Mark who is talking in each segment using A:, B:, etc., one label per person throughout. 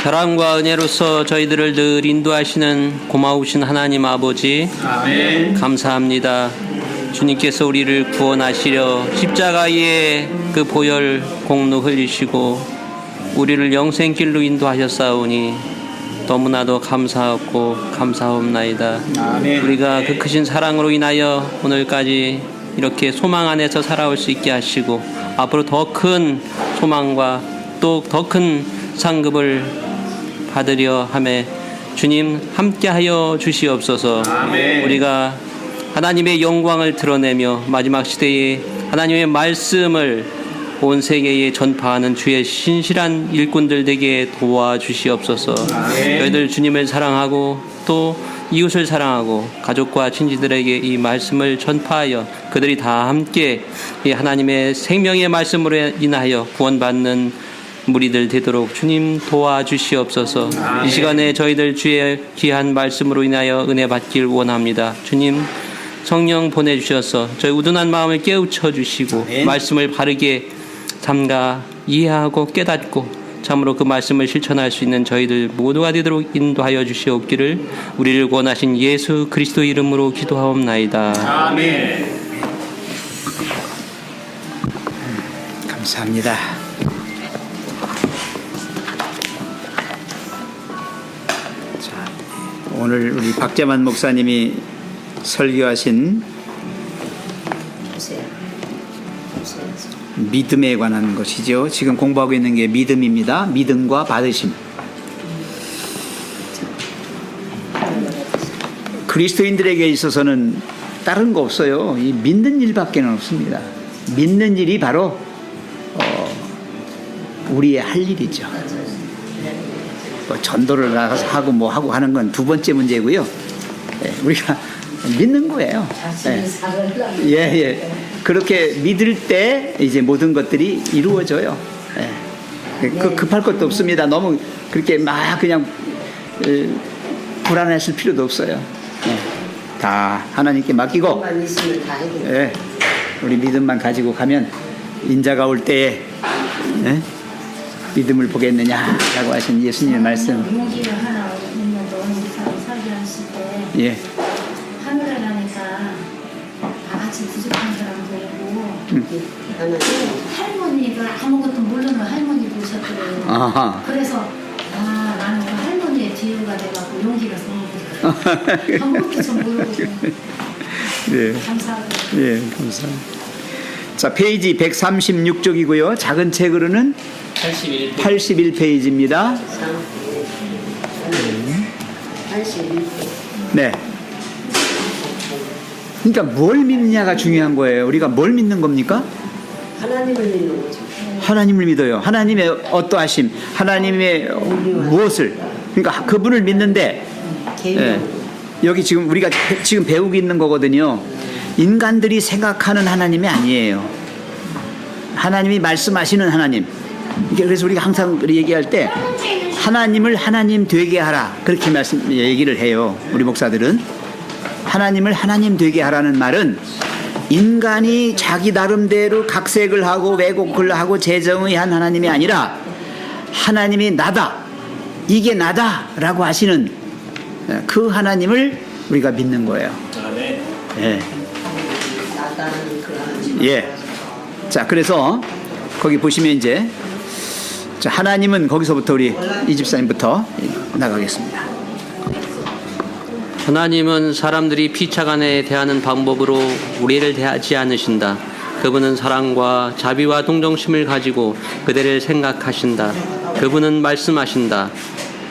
A: 사랑과 은혜로서 저희들을 늘 인도하시는 고마우신 하나님 아버지,
B: 아멘.
A: 감사합니다. 주님께서 우리를 구원하시려 십자가의 그 보혈 공로 흘리시고 우리를 영생길로 인도하셨사오니 너무나도 감사하고 감사옵나이다.
B: 아멘.
A: 우리가 그 크신 사랑으로 인하여 오늘까지 이렇게 소망 안에서 살아올 수 있게 하시고 앞으로 더 큰 소망과 또 더 큰 상급을 받으려 하매 주님 함께하여 주시옵소서.
B: 아멘.
A: 우리가 하나님의 영광을 드러내며 마지막 시대에 하나님의 말씀을 온 세계에 전파하는 주의 신실한 일꾼들 되게 도와주시옵소서.
B: 아멘.
A: 저희들 주님을 사랑하고 또 이웃을 사랑하고 가족과 친지들에게 이 말씀을 전파하여 그들이 다 함께 이 하나님의 생명의 말씀으로 인하여 구원받는 무리들 되도록 주님 도와주시옵소서.
B: 아멘.
A: 이 시간에 저희들 주의 귀한 말씀으로 인하여 은혜 받길 원합니다. 주님 성령 보내주셔서 저희 우둔한 마음을 깨우쳐 주시고
B: 아멘.
A: 말씀을 바르게 삼가 이해하고 깨닫고 참으로 그 말씀을 실천할 수 있는 저희들 모두가 되도록 인도하여 주시옵기를 우리를 구원하신 예수 그리스도 이름으로 기도하옵나이다.
B: 아멘.
C: 감사합니다. 자, 오늘 우리 박재만 목사님이 설교하신 믿음에 관한 것이죠. 지금 공부하고 있는 게 믿음입니다. 믿음과 받으심. 그리스도인들에게 있어서는 다른 거 없어요. 이 믿는 일밖에 없습니다. 믿는 일이 바로 우리의 할 일이죠. 뭐 전도를 나가서 하고 뭐 하고 하는 건 두 번째 문제고요. 우리가 믿는 거예요. 예. 그렇게 믿을 때 이제 모든 것들이 이루어져요. 급할 것도 없습니다. 너무 그렇게 막 그냥 불안했을 필요도 없어요. 다 하나님께 맡기고 우리 믿음만 가지고 가면 인자가 올 때에 믿음을 보겠느냐라고 하신 예수님의 말씀.
D: 용기를 하나 있는데 설교하실 때
C: 예.
D: 하늘에 가니까 다 같이 부족한 사람도 있고 할머니가 아무것도 모르는 할머니 보셨더래요.
C: 아하.
D: 그래서 나는 그 할머니의 뒤로가 돼갖고 용기가 생기더라고요. 아무것도 좀 모르고
C: 네.
D: 감사합니다.
C: 예, 감사합니다. 자, 페이지 136쪽이고요. 작은 책으로는 81페이지입니다. 네. 그러니까 뭘 믿느냐가 중요한 거예요. 우리가 뭘 믿는 겁니까?
E: 하나님을 믿는 거죠.
C: 하나님을 믿어요. 하나님의 어떠하심, 하나님의 무엇을. 그러니까 그분을 믿는데 예, 여기 지금 우리가 지금 배우고 있는 거거든요. 인간들이 생각하는 하나님이 아니에요. 하나님이 말씀하시는 하나님. 그래서 우리가 항상 얘기할 때 하나님을 하나님 되게 하라 그렇게 얘기를 해요. 우리 목사들은 하나님을 하나님 되게 하라는 말은 인간이 자기 나름대로 각색을 하고 왜곡을 하고 재정의한 하나님이 아니라 하나님이 나다, 이게 나다라고 하시는 그 하나님을 우리가 믿는 거예요. 예. 예. 자, 그래서 거기 보시면 이제 자, 하나님은 거기서부터 우리 이 집사님부터 나가겠습니다.
A: 하나님은 사람들이 피차간에 대하는 방법으로 우리를 대하지 않으신다. 그분은 사랑과 자비와 동정심을 가지고 그대를 생각하신다. 그분은 말씀하신다.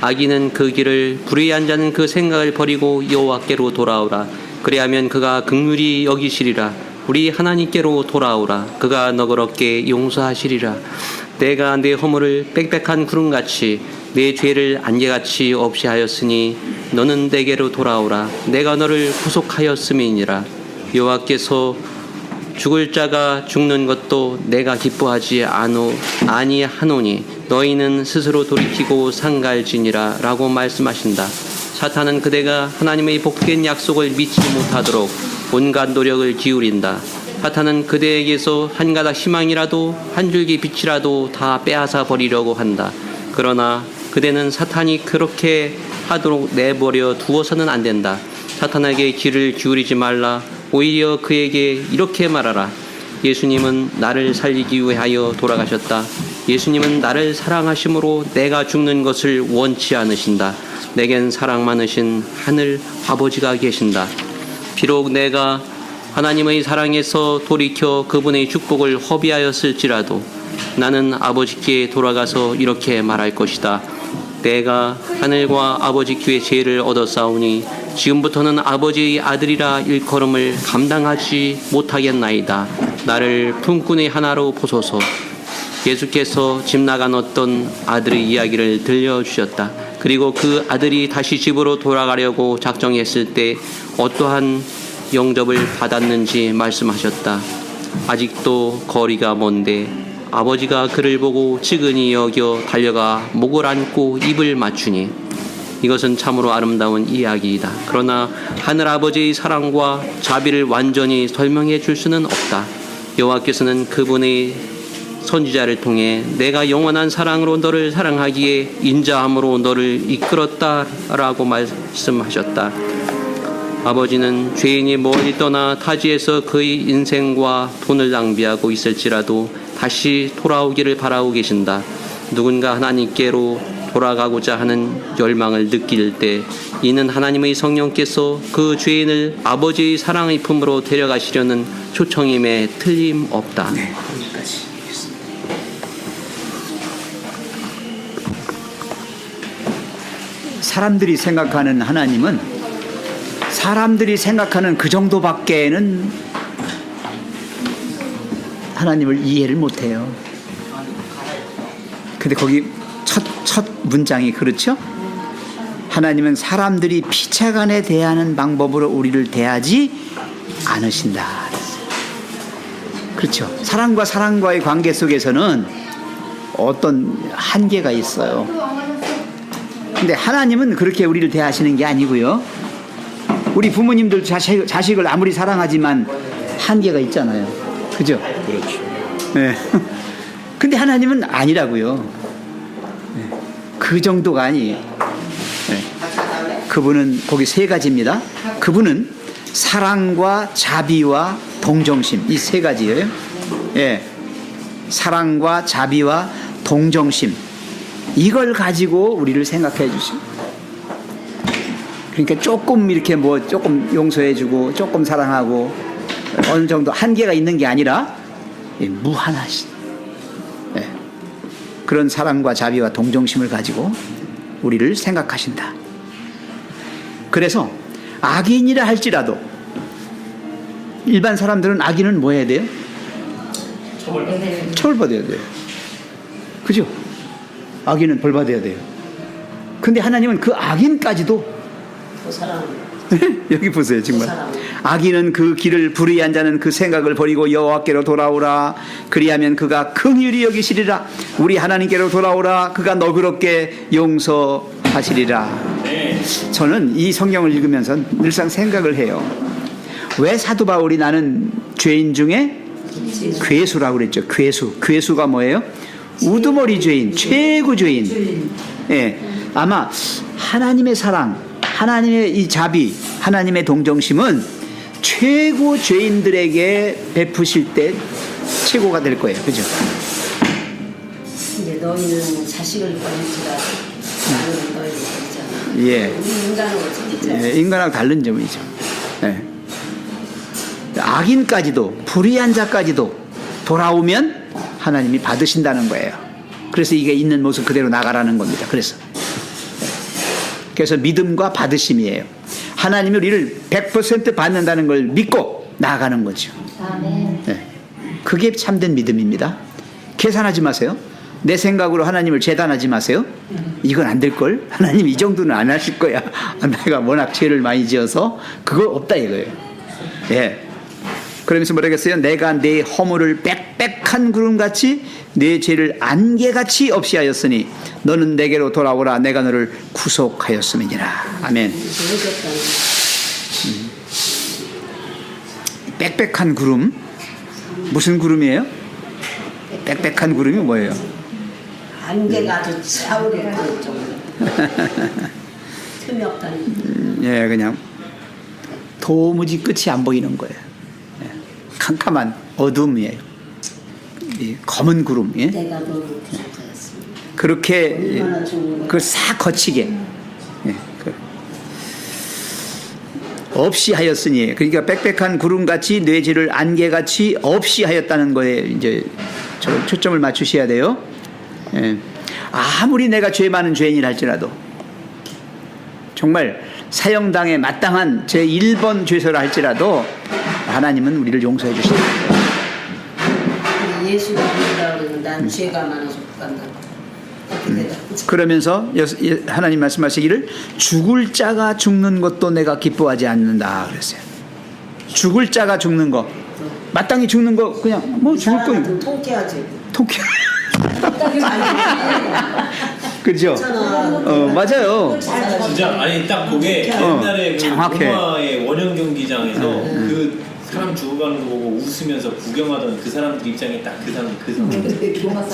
A: 악인은 그 길을 불의한 자는 그 생각을 버리고 여호와께로 돌아오라. 그리하면 그가 긍휼히 여기시리라. 우리 하나님께로 돌아오라. 그가 너그럽게 용서하시리라. 내가 내 허물을 빽빽한 구름같이 내 죄를 안개같이 없이 하였으니 너는 내게로 돌아오라. 내가 너를 구속하였음이니라. 여호와께서 죽을 자가 죽는 것도 내가 기뻐하지 아니하노니 너희는 스스로 돌이키고 상갈지니라 라고 말씀하신다. 사탄은 그대가 하나님의 복된 약속을 믿지 못하도록 온갖 노력을 기울인다. 사탄은 그대에게서 한 가닥 희망이라도 한 줄기 빛이라도 다 빼앗아 버리려고 한다. 그러나 그대는 사탄이 그렇게 하도록 내버려 두어서는 안 된다. 사탄에게 귀를 기울이지 말라. 오히려 그에게 이렇게 말하라. 예수님은 나를 살리기 위하여 돌아가셨다. 예수님은 나를 사랑하심으로 내가 죽는 것을 원치 않으신다. 내겐 사랑 많으신 하늘 아버지가 계신다. 비록 내가 하나님의 사랑에서 돌이켜 그분의 축복을 허비하였을지라도 나는 아버지께 돌아가서 이렇게 말할 것이다. 내가 하늘과 아버지 귀에 죄를 얻었사오니 지금부터는 아버지의 아들이라 일컬음을 감당하지 못하겠나이다. 나를 품꾼의 하나로 보소서. 예수께서 집 나간 어떤 아들의 이야기를 들려주셨다. 그리고 그 아들이 다시 집으로 돌아가려고 작정했을 때 어떠한 영접을 받았는지 말씀하셨다. 아직도 거리가 먼데 아버지가 그를 보고 측은히 여겨 달려가 목을 안고 입을 맞추니 이것은 참으로 아름다운 이야기이다. 그러나 하늘아버지의 사랑과 자비를 완전히 설명해 줄 수는 없다. 여호와께서는 그분의 선지자를 통해 내가 영원한 사랑으로 너를 사랑하기에 인자함으로 너를 이끌었다라고 말씀하셨다. 아버지는 죄인이 멀리 떠나 타지에서 그의 인생과 돈을 낭비하고 있을지라도 다시 돌아오기를 바라고 계신다. 누군가 하나님께로 돌아가고자 하는 열망을 느낄 때 이는 하나님의 성령께서 그 죄인을 아버지의 사랑의 품으로 데려가시려는 초청임에 틀림없다.
C: 네, 거기까지. 사람들이 생각하는 하나님은 사람들이 생각하는 그 정도밖에는 하나님을 이해를 못해요. 근데 거기 첫 문장이 그렇죠? 하나님은 사람들이 피차간에 대하는 방법으로 우리를 대하지 않으신다. 그렇죠. 사람과 사람과의 관계 속에서는 어떤 한계가 있어요. 근데 하나님은 그렇게 우리를 대하시는 게 아니고요. 우리 부모님들 자식을 아무리 사랑하지만 한계가 있잖아요. 그죠?
B: 그렇죠.
C: 네. 근데 하나님은 아니라고요. 네. 그 정도가 아니에요. 네. 그분은 거기 세 가지입니다. 그분은 사랑과 자비와 동정심, 이 세 가지예요. 예. 사랑과 자비와 동정심, 이걸 가지고 우리를 생각해 주십니다. 그러니까 조금 이렇게 조금 용서해주고 조금 사랑하고 어느 정도 한계가 있는 게 아니라 무한하신 그런 사랑과 자비와 동정심을 가지고 우리를 생각하신다. 그래서 악인이라 할지라도 일반 사람들은 악인은 뭐 해야 돼요? 처벌받아야 돼요. 그죠? 악인은 벌받아야 돼요. 근데 하나님은 그 악인까지도 여기 보세요. 정말 악인은 그 길을 불의한 자는 그 생각을 버리고 여호와께로 돌아오라. 그리하면 그가 긍휼히 여기시리라. 우리 하나님께로 돌아오라. 그가 너그럽게 용서하시리라. 저는 이 성경을 읽으면서 늘상 생각을 해요. 왜 사도 바울이 나는 죄인 중에 괴수라고 그랬죠. 괴수가 뭐예요? 우두머리 죄인, 최고 죄인. 예, 아마 하나님의 사랑, 하나님의 이 자비, 하나님의 동정심은 최고 죄인들에게 베푸실 때 최고가 될 거예요. 그죠?
E: 이제 너희는 자식을 버릴지라 나는 너희를 버리잖아.
C: 예.
E: 우리 인간하고 진짜.
C: 예, 인간하고 다른 점이죠. 예. 악인까지도, 불의한 자까지도 돌아오면 하나님이 받으신다는 거예요. 그래서 이게 있는 모습 그대로 나가라는 겁니다. 그래서 믿음과 받으심이에요. 하나님이 우리를 100% 받는다는 걸 믿고 나아가는 거죠. 네. 그게 참된 믿음입니다. 계산하지 마세요. 내 생각으로 하나님을 재단하지 마세요. 이건 안 될걸? 하나님 이 정도는 안 하실 거야. 내가 워낙 죄를 많이 지어서 그거 없다 이거예요. 예. 그러면서 뭐라겠어요? 내가 내 허물을 빽빽한 구름같이 내 죄를 안개같이 없이 하였으니 너는 내게로 돌아오라. 내가 너를 구속하였음이니라. 아멘. 빽빽한 구름, 무슨 구름이에요? 빽빽한 구름이 뭐예요?
E: 안개가 아주 차오를 그 정도. 틈이 없다니.
C: 예, 그냥 도무지 끝이 안 보이는 거예요. 예, 캄캄한 어둠이에요. 이 검은 구름. 예?
E: 내가 너무 부족하였습니다.
C: 그렇게
E: 얼마나 좋은 거야.
C: 그걸 싹 거치게 예, 없이 하였으니, 그러니까 빽빽한 구름같이 뇌지를 안개같이 없이 하였다는 거에 이제 초점을 맞추셔야 돼요. 예. 아무리 내가 죄 많은 죄인이라 할지라도 정말 사형당에 마땅한 제 1번 죄서라 할지라도 하나님은 우리를 용서해 주신다.
E: 예수가 믿는다 그러면 난 죄가 많아서 못 간다. 그렇게 되다.
C: 그러면서 하나님 말씀하시기를 죽을 자가 죽는 것도 내가 기뻐하지 않는다 그랬어요. 죽을 자가 죽는 거, 마땅히 죽는 거 그냥 뭐 죽을 거
E: 사람한테 통쾌하지.
C: 통쾌. 그렇죠. 맞아요.
B: 진짜 아니 딱 그게 옛날에 그
C: 정확해.
B: 로마의 원형 경기장에서 그 사람 죽어가는 거 보고 웃으면서 구경하던 그 사람들 입장에 딱 그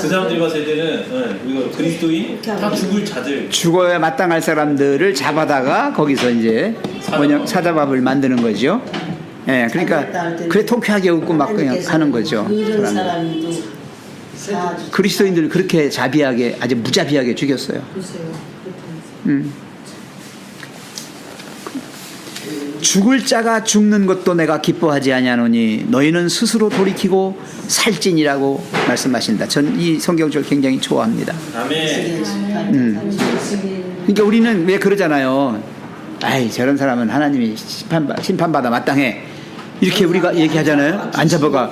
B: 사람들이 봤을 때는 이거 그리스도인 다 죽을 자들.
C: 죽어야 마땅할 사람들을 잡아다가 거기서 이제 뭐냐 사자밥을 만드는 거죠. 예, 그러니까 그래 통쾌하게 웃고 막 그냥 하는 거죠.
E: 그런
C: 사람들.
E: 사람도
C: 그리스도인들 그렇게 자비하게 아주 무자비하게 죽였어요. 죽을 자가 죽는 것도 내가 기뻐하지 아니하노니 너희는 스스로 돌이키고 살찐이라고 말씀하신다. 전 이 성경절 굉장히 좋아합니다.
B: 아멘.
C: 그러니까 우리는 왜 그러잖아요. 아이 저런 사람은 하나님이 심판받아 마땅해. 이렇게 우리가 얘기하잖아요. 안 잡아가.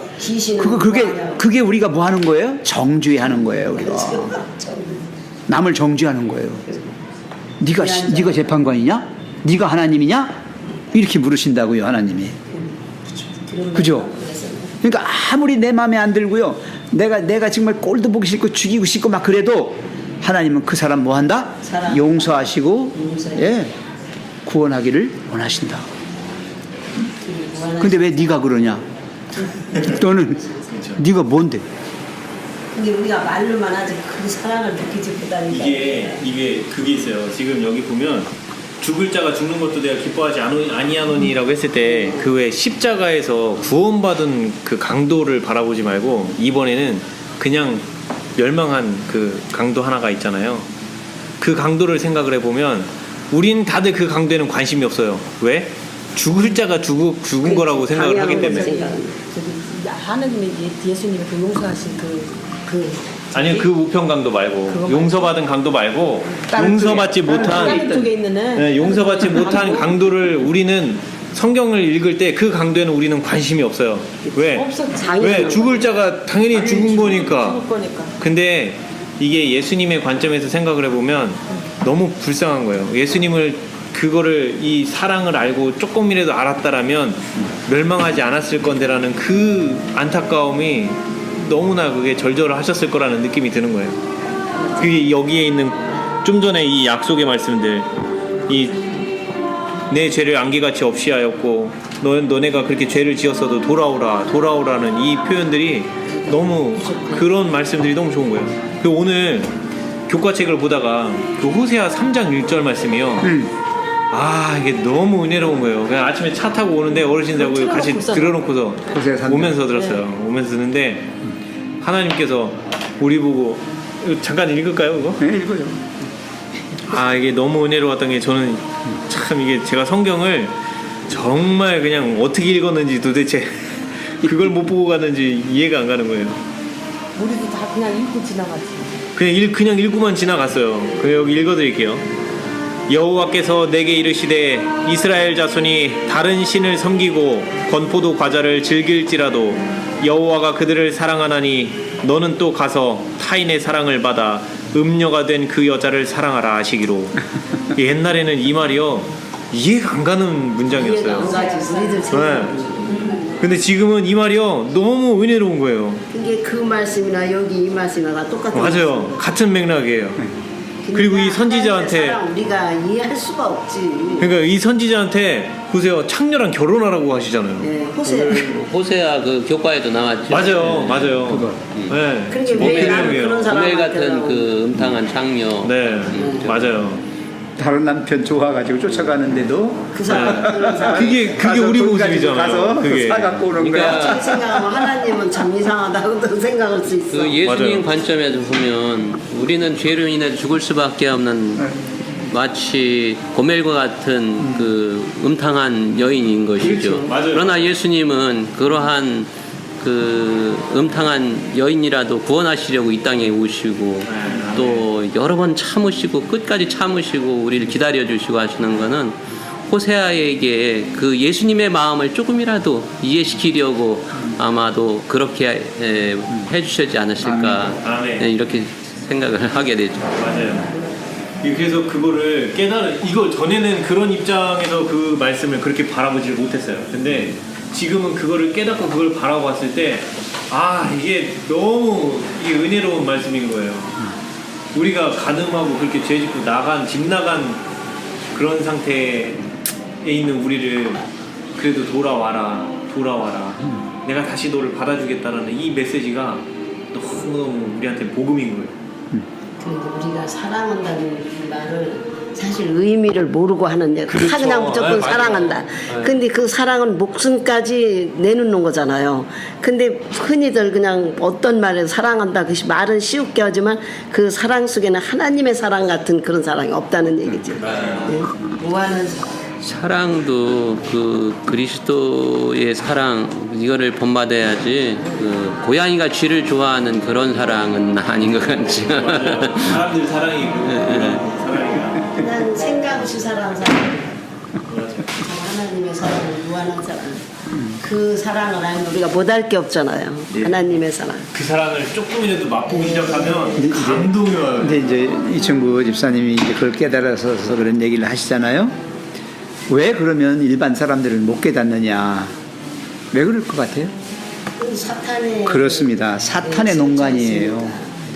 C: 그게 우리가 뭐 하는 거예요? 정죄하는 거예요. 우리가 남을 정죄하는 거예요. 네가 재판관이냐? 네가 하나님이냐? 이렇게 물으신다고요, 하나님이. 그죠? 그러니까 아무리 내 마음에 안 들고요, 내가 정말 꼴도 보기 싫고 죽이고 싶고 막 그래도 하나님은 그 사람 뭐 한다? 용서하시고, 예, 구원하기를 원하신다. 근데 왜 네가 그러냐? 너는 네가 뭔데?
E: 근데 우리가 말로만 하지 그 사랑을 느끼지 못하니까.
B: 이게 그게 있어요. 지금 여기 보면 죽을 자가 죽는 것도 내가 기뻐하지 아니하노니라고 했을 때 그 외 십자가에서 구원받은 그 강도를 바라보지 말고 이번에는 그냥 멸망한 그 강도 하나가 있잖아요. 그 강도를 생각을 해보면 우린 다들 그 강도에는 관심이 없어요. 왜? 죽을 자가 죽은 거라고 생각을 하기 때문에.
F: 하나님이 예수님이 그 용서하신
B: 아니요, 그 우편 강도 말고 용서받은 강도 말고 용서받지 못한
F: 쪽에 있는
B: 네, 용서받지 못한 강도를 우리는 성경을 읽을 때 그 강도에는 우리는 관심이 없어요. 왜? 왜? 죽을 자가 당연히 죽은 거니까. 근데 이게 예수님의 관점에서 생각을 해보면 너무 불쌍한 거예요. 예수님을 그거를 이 사랑을 알고 조금이라도 알았다라면 멸망하지 않았을 건데라는 그 안타까움이 너무나 그게 절절하셨을 거라는 느낌이 드는 거예요. 그게 여기에 있는 좀 전에 이 약속의 말씀들, 이 내 죄를 안개같이 없이 하였고 너네가 그렇게 죄를 지었어도 돌아오라는 이 표현들이 너무 그런 말씀들이 너무 좋은 거예요. 그 오늘 교과책을 보다가 그 호세아 3장 1절 말씀이요. 이게 너무 은혜로운 거예요. 그냥 아침에 차 타고 오는데 어르신들하고 같이 들어놓고서 오면서 들었어요. 오면서 듣는데 하나님께서 우리 보고 잠깐 읽을까요, 이거?
C: 네, 읽어요.
B: 이게 너무 은혜로웠던 게 저는 참 이게 제가 성경을 정말 그냥 어떻게 읽었는지 도대체 그걸 못 보고 가는지 이해가 안 가는 거예요.
F: 우리도 다 그냥 읽고 지나갔지.
B: 그냥 읽고만 지나갔어요. 여기 읽어드릴게요. 여호와께서 내게 이르시되 이스라엘 자손이 다른 신을 섬기고 건포도 과자를 즐길지라도 여호와가 그들을 사랑하나니 너는 또 가서 타인의 사랑을 받아 음녀가 된 그 여자를 사랑하라 하시기로. 옛날에는 이 말이요 이해가 안 가는 문장이었어요. 네. 근데 지금은 이 말이요 너무 은혜로운 거예요.
E: 그게 그 말씀이나 여기 이 말씀이나 다 똑같은
B: 맞아요. 같은 맥락이에요. 그리고 이 선지자한테
E: 사랑 우리가 이해할 수가 없지.
B: 그러니까 이 선지자한테 보세요. 창녀랑 결혼하라고 하시잖아요.
E: 네, 호세.
A: 호세아 그 교과에도 나왔죠.
B: 맞아요. 네.
E: 그러게
B: 뭐
E: 왜
B: 그
E: 나는
B: 내용이에요.
E: 그런
A: 고멜
E: 사람한테
A: 같은 그 음탕한 창녀.
B: 네, 맞아요.
C: 다른 남편 좋아가지고 쫓아가는데도
E: 그 사람 그런 사람.
B: 그게
C: 가서
B: 우리
C: 돈 가지고
B: 모습이잖아요.
C: 가서
B: 그게.
C: 사갖고 오는
A: 그러니까
C: 거야.
E: 어떻게 생각하면 하나님은 참 이상하다고도 생각할 수 있어.
A: 그 예수님
B: 맞아요.
A: 관점에서 보면 우리는 죄로 인해 죽을 수밖에 없는 마치 고멜과 같은 그 음탕한 여인인 것이죠.
B: 그렇죠. 맞아요.
A: 그러나 예수님은 그러한 그 음탕한 여인이라도 구원하시려고 이 땅에 오시고 또 여러 번 참으시고 끝까지 참으시고 우리를 기다려 주시고 하시는 거는 호세아에게 그 예수님의 마음을 조금이라도 이해시키려고 아마도 그렇게 해주셨지 않으실까
B: 아멘.
A: 이렇게 생각을 하게 되죠.
B: 맞아요. 그래서 그거를 이거 전에는 그런 입장에서 그 말씀을 그렇게 바라보지를 못했어요. 근데 지금은 그거를 깨닫고 그걸 바라봤을 때, 이게 너무 이게 은혜로운 말씀인 거예요. 우리가 가늠하고 그렇게 죄 짓고 집 나간 그런 상태에 있는 우리를 그래도 돌아와라. 내가 다시 너를 받아주겠다라는 이 메시지가 너무너무 우리한테 복음인 거예요.
E: 그러니까 우리가 사랑한다는 말을 사실 의미를 모르고 하는데
B: 그렇죠.
E: 그냥 무조건
B: 맞아요.
E: 사랑한다. 근데 그 사랑은 목숨까지 내놓는 거잖아요. 근데 흔히들 그냥 어떤 말에 사랑한다 그 말은 쉬웁게 하지만 그 사랑 속에는 하나님의 사랑 같은 그런 사랑이 없다는 얘기죠. 무한한 사랑.
A: 사랑도 그 그리스도의 사랑 이거를 본받아야지 그 고양이가 쥐를 좋아하는 그런 사랑은 아닌 것 같죠.
B: 사람들 사랑이고 사랑이가
E: 그냥 생각 없이 사랑하는 사랑. 하나님의 사랑은 무한한 사랑. 그 사랑을 알면 우리가 못할 게 없잖아요. 하나님의 사랑.
B: 그 사랑을 조금이라도 맛보기 시작하면 감동이 와요.
C: 근데 이제 이청구 집사님이 이제 그걸 깨달아서 그런 얘기를 하시잖아요. 왜 그러면 일반 사람들은 못 깨닫느냐? 왜 그럴 것 같아요?
E: 그 사탄의
C: 그렇습니다. 사탄의 농간이에요.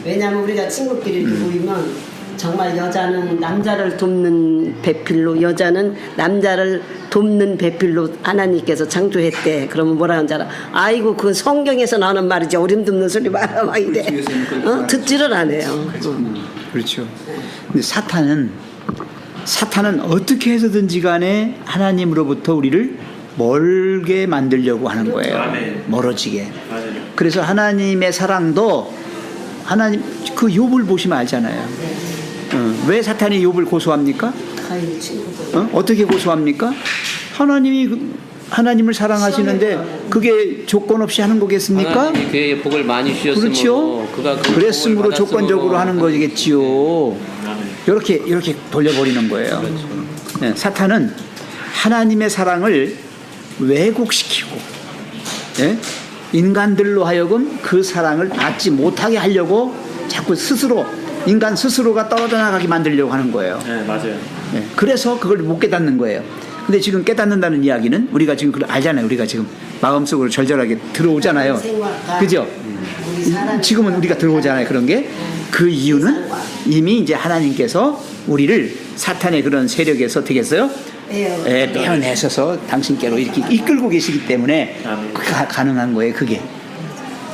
E: 왜냐하면 우리가 친구끼리 모이면 정말 여자는 남자를 돕는 배필로, 여자는 남자를 돕는 배필로 하나님께서 창조했대. 그러면 뭐라 하는지 알아? 아이고 그건 성경에서 나오는 말이지 어림없는 소리 말아 막 이래. 듣지를 않아요.
C: 그렇죠. 근데 사탄은 어떻게 해서든지 간에 하나님으로부터 우리를 멀게 만들려고 하는 거예요.
B: 아멘.
C: 멀어지게.
B: 맞아요.
C: 그래서 하나님의 사랑도 하나님 그 욥을 보시면 알잖아요. 왜 사탄이 욥을 고소합니까?
E: 가인 친구들.
C: 어떻게 고소합니까? 하나님을 사랑하시는데 그게 조건 없이 하는 거겠습니까?
A: 하나님이 그의 복을 많이 주셨으므로
C: 그렇죠.
A: 그가 그
C: 그랬으므로
A: 복을
C: 조건적으로 하는 거겠지요. 이렇게 돌려버리는 거예요.
A: 그렇죠.
C: 네, 사탄은 하나님의 사랑을 왜곡시키고 인간들로 하여금 그 사랑을 받지 못하게 하려고 자꾸 인간 스스로가 떨어져 나가게 만들려고 하는 거예요.
B: 네, 맞아요.
C: 네, 그래서 그걸 못 깨닫는 거예요. 근데 지금 깨닫는다는 이야기는 우리가 지금 그걸 알잖아요. 우리가 지금 마음속으로 절절하게 들어오잖아요. 그죠? 지금은 우리가 들어오잖아요. 그런 게 그 이유는 이미 이제 하나님께서 우리를 사탄의 그런 세력에서 어떻게 했어요? 빼어내셔서 당신께로 이렇게 이끌고 계시기 때문에 가능한 거예요. 그게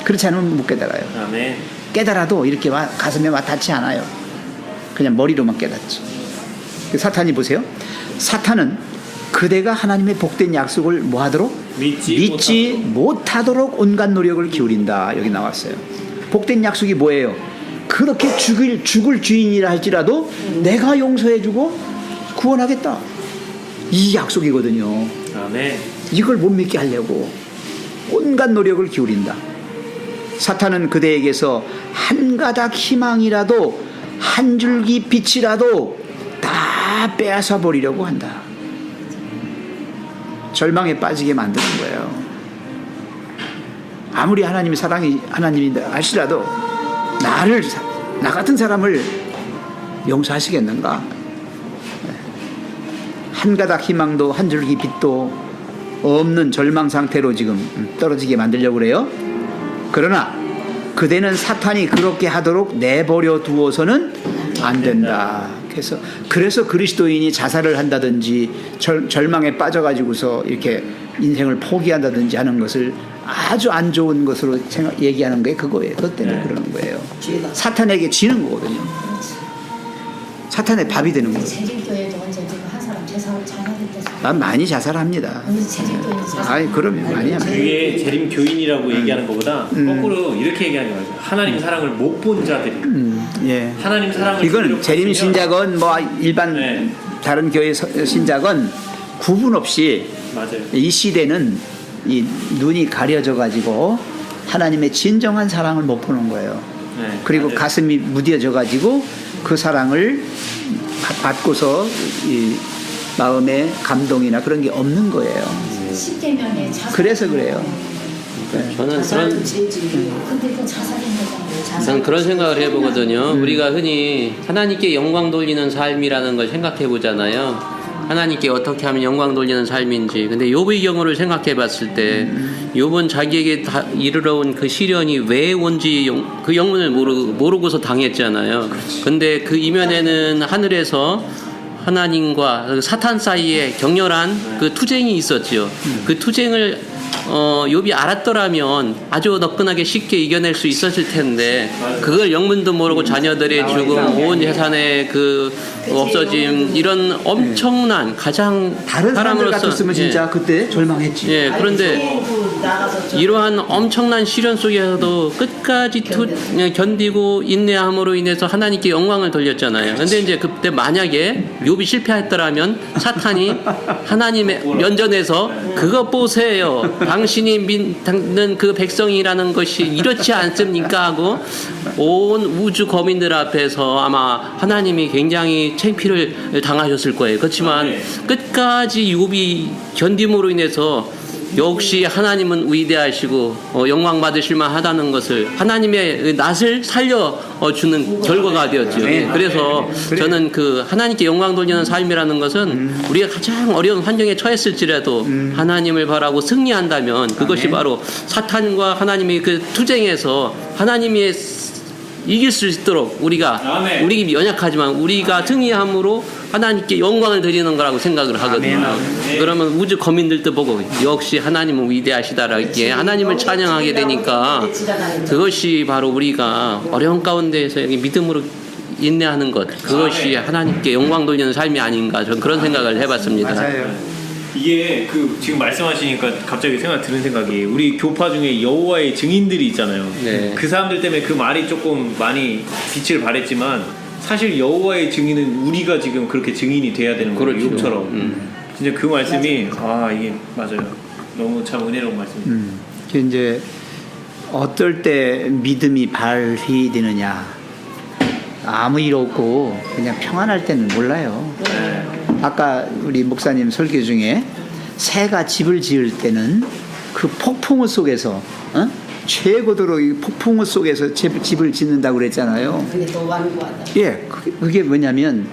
C: 그렇지 않으면 못 깨달아요.
B: 아멘.
C: 깨달아도 이렇게 가슴에 와닿지 않아요. 그냥 머리로만 깨닫지. 사탄이 보세요. 사탄은 그대가 하나님의 복된 약속을 뭐하도록? 믿지 못하도록 온갖 노력을 기울인다. 여기 나왔어요. 복된 약속이 뭐예요? 그렇게 죽을 주인이라 할지라도 내가 용서해주고 구원하겠다. 이 약속이거든요.
B: 아멘.
C: 이걸 못 믿게 하려고 온갖 노력을 기울인다. 사탄은 그대에게서 한 가닥 희망이라도 한 줄기 빛이라도 다 빼앗아 버리려고 한다. 절망에 빠지게 만드는 거예요. 아무리 하나님이다 할지라도 나 같은 사람을 용서하시겠는가? 한 가닥 희망도 한 줄기 빛도 없는 절망 상태로 지금 떨어지게 만들려고 그래요. 그러나 그대는 사탄이 그렇게 하도록 내버려 두어서는 안 된다. 그래서 그리스도인이 자살을 한다든지 절망에 빠져가지고서 이렇게 인생을 포기한다든지 하는 것을 아주 안 좋은 것으로 얘기하는 게 그거예요. 그것 때문에 그러는 거예요. 사탄에게 지는 거거든요. 사탄의 밥이 되는 거예요.
D: 재림교회도 언제 지금 한 사람 자살했댔어.
C: 난 많이 자살합니다.
D: 재림교회도 자살.
C: 아니 그러면 많이 합니다.
B: 그게 재림 교인이라고 얘기하는 것보다 거꾸로 이렇게 얘기하는 거예요. 하나님 사랑을 못 본 자들이.
C: 예.
B: 하나님 사랑을
C: 이건 재림 신자건 뭐 일반
B: 네.
C: 다른 교회 신자건 구분 없이
B: 맞아요.
C: 이 시대는 이 눈이 가려져 가지고 하나님의 진정한 사랑을 못 보는 거예요.
B: 네,
C: 그리고
B: 맞아요.
C: 가슴이 무뎌져 가지고 그 사랑을 받고서 이 마음에 감동이나 그런 게 없는 거예요.
D: 십계명에 자살.
C: 그래서 그래요.
A: 저는
E: 자살은 죄지.
D: 근데 그 자살인 거잖아요.
A: 저는 그런 생각을 해보거든요. 우리가 흔히 하나님께 영광 돌리는 삶이라는 걸 생각해 보잖아요. 하나님께 어떻게 하면 영광 돌리는 삶인지. 근데 욥의 경우를 생각해 봤을 때 욥은 자기에게 이르러 온 그 시련이 왜 온지 그 영문을 모르고서 당했잖아요. 근데 그 이면에는 하늘에서 하나님과 사탄 사이에 격렬한 그 투쟁이 있었죠. 그 투쟁을 욥이 알았더라면 아주 너끈하게 쉽게 이겨낼 수 있었을 텐데 그걸 영문도 모르고 자녀들의 죽음, 온 재산의 그 없어짐 이런 엄청난 가장
C: 다른 사람들
A: 사람으로서
C: 같았으면 진짜 그때 절망했지.
A: 예, 그런데 이러한 엄청난 시련 속에서도 끝까지 견디고 인내함으로 인해서 하나님께 영광을 돌렸잖아요. 근데 이제 그때 만약에 욥이 실패했더라면 사탄이 하나님의 면전에서 그것 보세요. 당신이 믿는 그 백성이라는 것이 이렇지 않습니까? 하고 온 우주 거민들 앞에서 아마 하나님이 굉장히 창피를 당하셨을 거예요. 그렇지만 끝까지 욥이 견딤으로 인해서 역시 하나님은 위대하시고 영광 받으실만 하다는 것을 하나님의 낯을 살려주는 결과가 되었죠. 그래서 저는 그 하나님께 영광 돌리는 삶이라는 것은 우리가 가장 어려운 환경에 처했을지라도 하나님을 바라고 승리한다면 그것이 바로 사탄과 하나님의 그 투쟁에서 하나님의 이길 수 있도록 우리 연약하지만 우리가 승리함으로 하나님께 영광을 드리는 거라고 생각을 하거든요. 그러면 우주 거민들도 보고 역시 하나님은 위대하시다라기에 하나님을 찬양하게 되니까 그것이 바로 우리가 어려운 가운데에서 믿음으로 인내하는 것 그것이 하나님께 영광 돌리는 삶이 아닌가 저는 그런 생각을 해봤습니다.
C: 맞아요.
B: 이게 그 지금 말씀하시니까 갑자기 드는 생각이 우리 교파 중에 여호와의 증인들이 있잖아요.
A: 네.
B: 그 사람들 때문에 그 말이 조금 많이 빛을 발했지만 사실 여호와의 증인은 우리가 지금 그렇게 증인이 돼야 되는 거예요.
A: 그렇죠.
B: 욥처럼. 진짜 그 말씀이 이게 맞아요. 너무 참 은혜로운 말씀입니다.
C: 이제 어떨 때 믿음이 발휘되느냐 아무 일 없고 그냥 평안할 때는 몰라요. 아까 우리 목사님 설교 중에 새가 집을 지을 때는 그 폭풍우 속에서 최고도로 이 폭풍우 속에서 집을 짓는다고 그랬잖아요.
E: 근데 더 완고하다.
C: 예, 그게 뭐냐면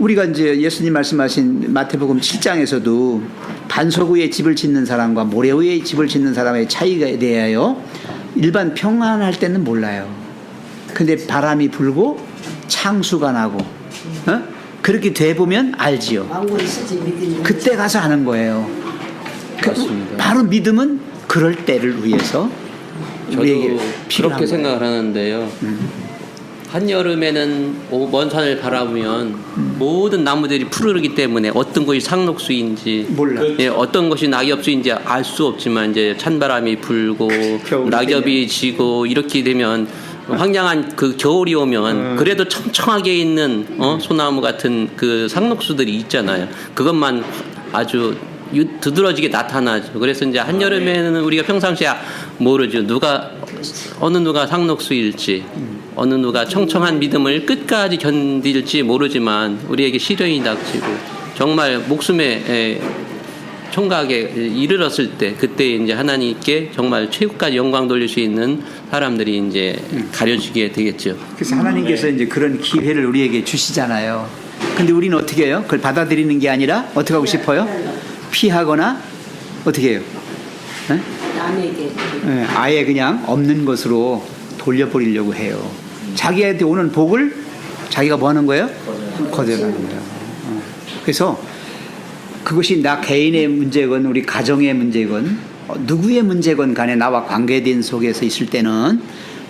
C: 우리가 이제 예수님 말씀하신 마태복음 7장에서도 반석 위에 집을 짓는 사람과 모래 위에 집을 짓는 사람의 차이가 대하여 일반 평안할 때는 몰라요. 근데 바람이 불고 창수가 나고 그렇게 돼 보면 알지요.
E: 완고를 쓰지 믿음이.
C: 그때 가서 아는 거예요.
A: 맞습니다.
C: 바로 믿음은 그럴 때를 위해서 우리에게
A: 저도
C: 필요한
A: 그렇게
C: 거예요.
A: 생각을 하는데요. 한여름에는 먼 산을 바라보면 모든 나무들이 푸르르기 때문에 어떤 것이 상록수인지
C: 몰라.
A: 예, 어떤 것이 낙엽수인지 알 수 없지만 이제 찬바람이 불고
C: 겨울이
A: 낙엽이 지고 이렇게 되면 황량한 그 겨울이 오면 그래도 청청하게 있는 소나무 같은 그 상록수들이 있잖아요. 그것만 아주 두드러지게 나타나죠. 그래서 이제 한여름에는 우리가 평상시에 모르죠. 어느 누가 상록수일지 어느 누가 청청한 믿음을 끝까지 견딜지 모르지만 우리에게 시련이 닥치고 정말 목숨의 총각에 이르렀을 때 그때 이제 하나님께 정말 최고까지 영광 돌릴 수 있는 사람들이 이제 가려지게 되겠죠.
C: 그래서 하나님께서 이제 그런 기회를 우리에게 주시잖아요. 근데 우리는 어떻게 해요? 그걸 받아들이는 게 아니라 어떻게 하고 싶어요? 피하거나 어떻게 해요? 네?
E: 남에게.
C: 네, 아예 그냥 없는 것으로 돌려버리려고 해요. 자기한테 오는 복을 자기가 뭐 하는 거예요? 거절하는 거예요. 그래서 그것이 나 개인의 문제건 우리 가정의 문제건 누구의 문제건 간에 나와 관계된 속에서 있을 때는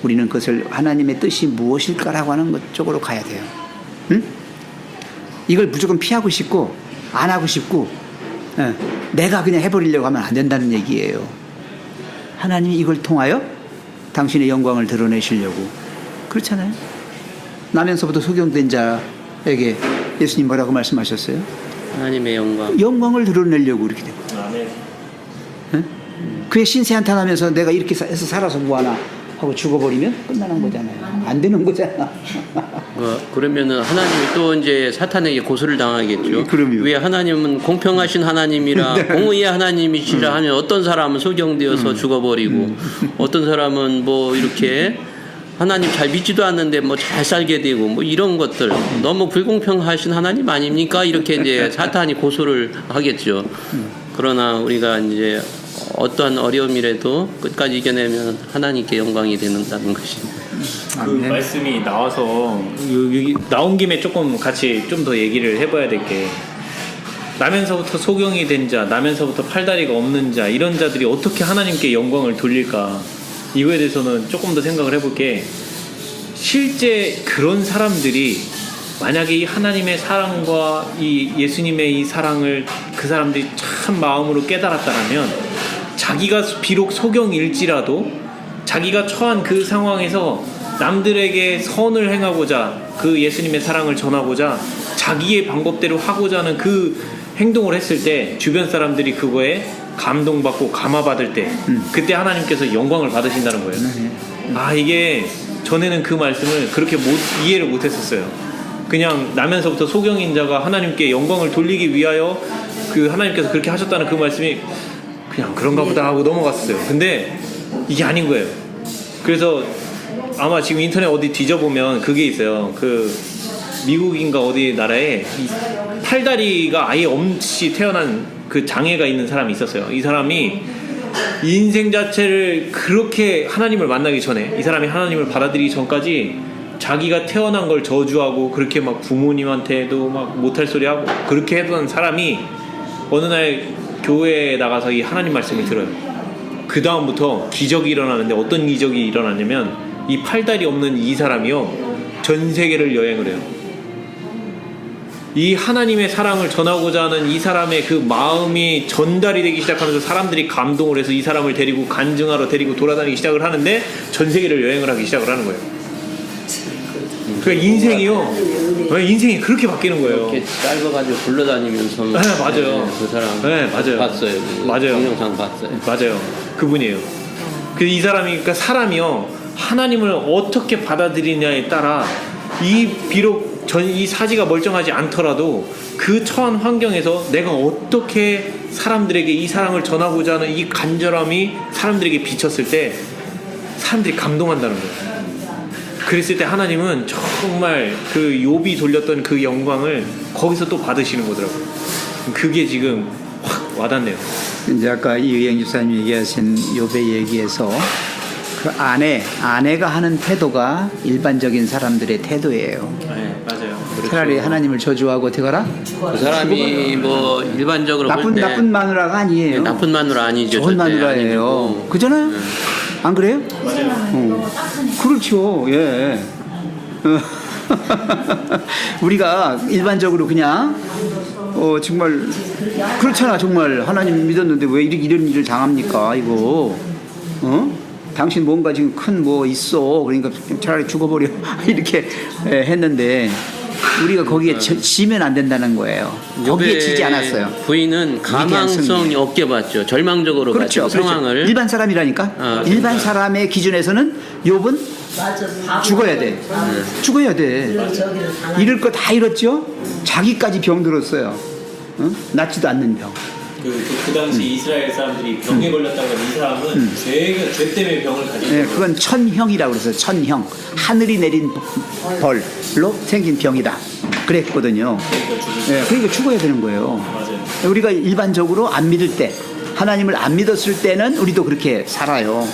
C: 우리는 그것을 하나님의 뜻이 무엇일까라고 하는 것 쪽으로 가야 돼요. 응? 이걸 무조건 피하고 싶고 안 하고 싶고 내가 그냥 해버리려고 하면 안 된다는 얘기예요. 하나님이 이걸 통하여 당신의 영광을 드러내시려고 그렇잖아요. 나면서부터 소경된 자에게 예수님 뭐라고 말씀하셨어요?
A: 하나님의 영광.
C: 영광을 드러내려고 이렇게 되고
B: 아멘.
C: 그의 신세 한탄하면서 내가 이렇게 해서 살아서 뭐하나 하고 죽어버리면 끝나는 거잖아요. 안 되는 거잖아.
A: 그러면은 하나님이 또 이제 사탄에게 고소를 당하겠죠.
C: 그럼요.
A: 왜 하나님은 공평하신 하나님이라
C: 네.
A: 공의의 하나님이시라 하면 어떤 사람은 소경되어서 죽어버리고 어떤 사람은 뭐 이렇게 하나님 잘 믿지도 않는데 뭐 잘 살게 되고 뭐 이런 것들 너무 불공평하신 하나님 아닙니까? 이렇게 이제 사탄이 고소를 하겠죠. 그러나 우리가 이제 어떠한 어려움이라도 끝까지 이겨내면 하나님께 영광이 되는다는 것입니다.
B: 그 말씀이 나와서 여기 나온 김에 조금 같이 좀 더 얘기를 해봐야 될 게 나면서부터 소경이 된 자, 나면서부터 팔다리가 없는 자 이런 자들이 어떻게 하나님께 영광을 돌릴까 이거에 대해서는 조금 더 생각을 해볼 게 실제 그런 사람들이 만약에 이 하나님의 사랑과 이 예수님의 이 사랑을 그 사람들이 참 마음으로 깨달았다면 자기가 비록 소경일지라도 자기가 처한 그 상황에서 남들에게 선을 행하고자 그 예수님의 사랑을 전하고자 자기의 방법대로 하고자 하는 그 행동을 했을 때 주변 사람들이 그거에 감동받고 감화받을 때 그때 하나님께서 영광을 받으신다는 거예요. 아 이게 전에는 그 말씀을 그렇게 이해를 못했었어요. 그냥 나면서부터 소경인 자가 하나님께 영광을 돌리기 위하여 그 하나님께서 그렇게 하셨다는 그 말씀이 그냥 그런가 보다 하고 넘어갔어요. 근데 이게 아닌 거예요. 그래서 아마 지금 인터넷 어디 뒤져보면 그게 있어요. 그 미국인가 어디 나라에 팔다리가 아예 없이 태어난 그 장애가 있는 사람이 있었어요. 이 사람이 인생 자체를 그렇게 하나님을 만나기 전에 이 사람이 하나님을 받아들이기 전까지 자기가 태어난 걸 저주하고 그렇게 막 부모님한테도 막 못할 소리 하고 그렇게 했던 사람이 어느 날 교회에 나가서 이 하나님 말씀을 들어요. 그 다음부터 기적이 일어나는데 어떤 기적이 일어나냐면 이 팔다리 없는 이 사람이요 전 세계를 여행을 해요. 이 하나님의 사랑을 전하고자 하는 이 사람의 그 마음이 전달이 되기 시작하면서 사람들이 감동을 해서 이 사람을 데리고 간증하러 데리고 돌아다니기 시작을 하는데 전 세계를 여행을 하기 시작을 하는 거예요. 그러니까 인생이 그렇게 바뀌는 거예요.
A: 이렇게 짧아가지고 굴러다니면서
B: 네, 맞아요.
A: 그 사람
B: 네, 맞아요.
A: 봤어요.
B: 맞아요.
A: 동영상 봤어요.
B: 맞아요. 그분이에요. 그 이 사람이 그러니까 사람이요 하나님을 어떻게 받아들이냐에 따라 이 비록 이 사지가 멀쩡하지 않더라도 그 처한 환경에서 내가 어떻게 사람들에게 이 사랑을 전하고자 하는 이 간절함이 사람들에게 비쳤을 때 사람들이 감동한다는 거예요. 그랬을 때 하나님은 정말 그 욥이 돌렸던 그 영광을 거기서 또 받으시는 거더라고요. 그게 지금 확 와닿네요.
C: 이제 아까 이의영 집사님 얘기하신 욥의 얘기에서 그 아내가 하는 태도가 일반적인 사람들의 태도예요.
B: 네, 맞아요.
C: 차라리 하나님을 저주하고 어떻게 하라?
A: 그 사람이 뭐 일반적으로 볼 때
C: 나쁜 마누라가 아니에요.
A: 나쁜 마누라 아니죠.
C: 좋은
A: 절대
C: 마누라예요.
A: 아니고.
C: 그잖아요? 안 그래요?
B: 맞아요.
C: 그렇죠. 예. 우리가 일반적으로 그냥 정말 그렇잖아. 정말 하나님 믿었는데 왜 이런 일을 당합니까? 이거 당신 뭔가 지금 큰 뭐 있어. 그러니까 차라리 죽어버려. 이렇게 했는데 우리가 거기에 지면 안 된다는 거예요. 거기에 지지 않았어요.
A: 부인은 가망성이 없게 봤죠. 절망적으로
C: 그렇죠.
A: 봤죠. 상황을.
C: 일반 사람이라니까. 일반
A: 그러니까.
C: 사람의 기준에서는 욥은 죽어야 돼. 죽어야 돼. 잃을 거 다 잃었죠. 자기까지 병들었어요. 낫지도 않는 병.
B: 그 당시 이스라엘 사람들이 병에 걸렸다고 하면 이 사람은 죄 때문에 병을 가지고
C: 네, 그건 천형이라고 그랬어요. 천형. 하늘이 내린 벌로 생긴 병이다. 그랬거든요. 네, 그러니까 죽어야 되는 거예요.
B: 맞아요.
C: 우리가 일반적으로 안 믿을 때, 하나님을 안 믿었을 때는 우리도 그렇게 살아요.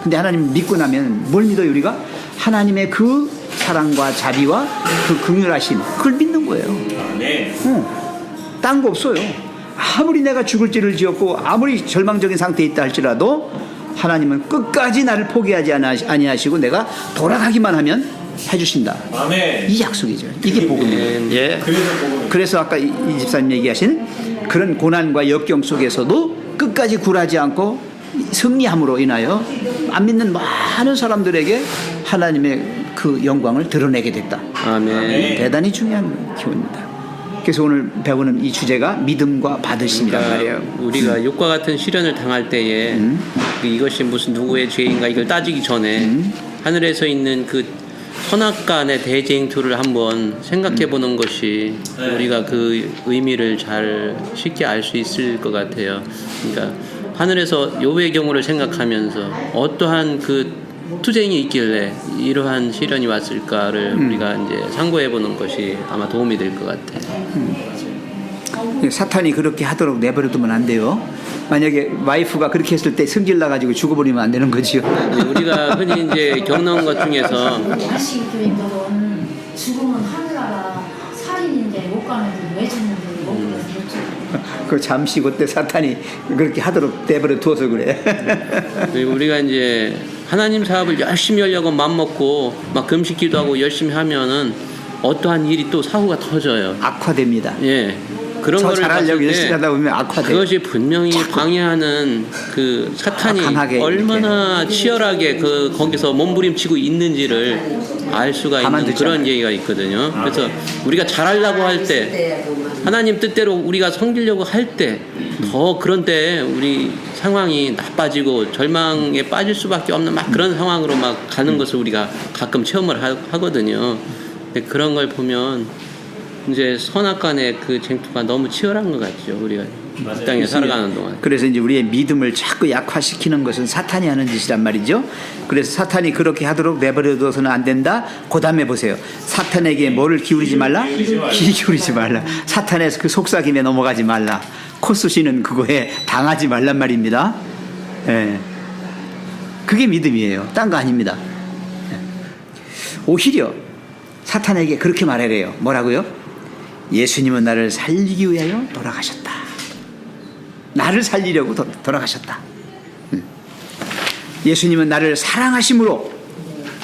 C: 근데 하나님 믿고 나면 뭘 믿어요, 우리가? 하나님의 그 사랑과 자비와 그 긍휼하심 그걸 믿는 거예요.
B: 네.
C: 딴 거 없어요. 아무리 내가 죽을지를 지었고 아무리 절망적인 상태에 있다 할지라도 하나님은 끝까지 나를 포기하지 아니하시고 내가 돌아가기만 하면 해주신다.
B: 아멘.
C: 이 약속이죠. 이게 복음이에요. 예. 그래서 아까 이 집사님 얘기하신 그런 고난과 역경 속에서도 끝까지 굴하지 않고 승리함으로 인하여 안 믿는 많은 사람들에게 하나님의 그 영광을 드러내게 됐다.
A: 아멘.
C: 대단히 중요한 기원입니다. 그래서 오늘 배우는 이 주제가 믿음과 받으심이란 말이에요.
A: 우리가 욕과 같은 시련을 당할 때에 이것이 무슨 누구의 죄인가 이걸 따지기 전에 하늘에서 있는 그 선악간의 대쟁투를 한번 생각해 보는 것이 우리가 그 의미를 잘 쉽게 알 수 있을 것 같아요. 그러니까 하늘에서 욥의 경우를 생각하면서 어떠한 그 투쟁이 있길래 이러한 시련이 왔을까를 우리가 이제 상고해 보는 것이 아마 도움이 될 것 같아요.
C: 사탄이 그렇게 하도록 내버려두면 안 돼요. 만약에 와이프가 그렇게 했을 때 승질 나가지고 죽어버리면 안 되는 거지요.
A: 우리가 흔히 이제 겪는 것 중에서
D: 아시겠지만 죽으면 하늘나라 살인인데 못 가는데 왜 죽는데 못 그래서 못 죽어.
C: 그 잠시 그때 사탄이 그렇게 하도록 내버려 두어서 그래.
A: 그리고 우리가 이제 하나님 사업을 열심히 하려고 맘먹고 막 금식 기도하고 열심히 하면은 어떠한 일이 또 사고가 터져요.
C: 악화됩니다.
A: 예. 그런
C: 저
A: 거를
C: 잘하려고
A: 봤을
C: 열심히
A: 때
C: 하다 보면 악화돼요.
A: 그것이 분명히 방해하는 그 사탄이
C: 강하게
A: 얼마나 치열하게 그 거기서 몸부림치고 있는지를 알 수가 있는
C: 가만두지
A: 그런
C: 않아요.
A: 얘기가 있거든요. 그래서 우리가 잘하려고 할 때 하나님 뜻대로 우리가 섬기려고 할 때 더 그런 때 우리 상황이 나빠지고 절망에 빠질 수밖에 없는 막 그런 상황으로 막 가는 것을 우리가 가끔 체험을 하거든요. 근데 그런 걸 보면 이제 선악간의 그 쟁투가 너무 치열한 것 같죠. 우리가 이 땅에 살아가는 동안.
C: 그래서 이제 우리의 믿음을 자꾸 약화시키는 것은 사탄이 하는 짓이란 말이죠. 그래서 사탄이 그렇게 하도록 내버려둬서는 안 된다. 그 다음에 보세요. 사탄에게 뭐를 기울이지 말라? 귀 기울이지 말라. 사탄의 그 속삭임에 넘어가지 말라. 코스시는 그거에 당하지 말란 말입니다. 예. 그게 믿음이에요. 딴 거 아닙니다. 오히려 사탄에게 그렇게 말하래요. 뭐라고요? 예수님은 나를 살리기 위하여 돌아가셨다. 나를 살리려고 돌아가셨다. 예수님은 나를 사랑하심으로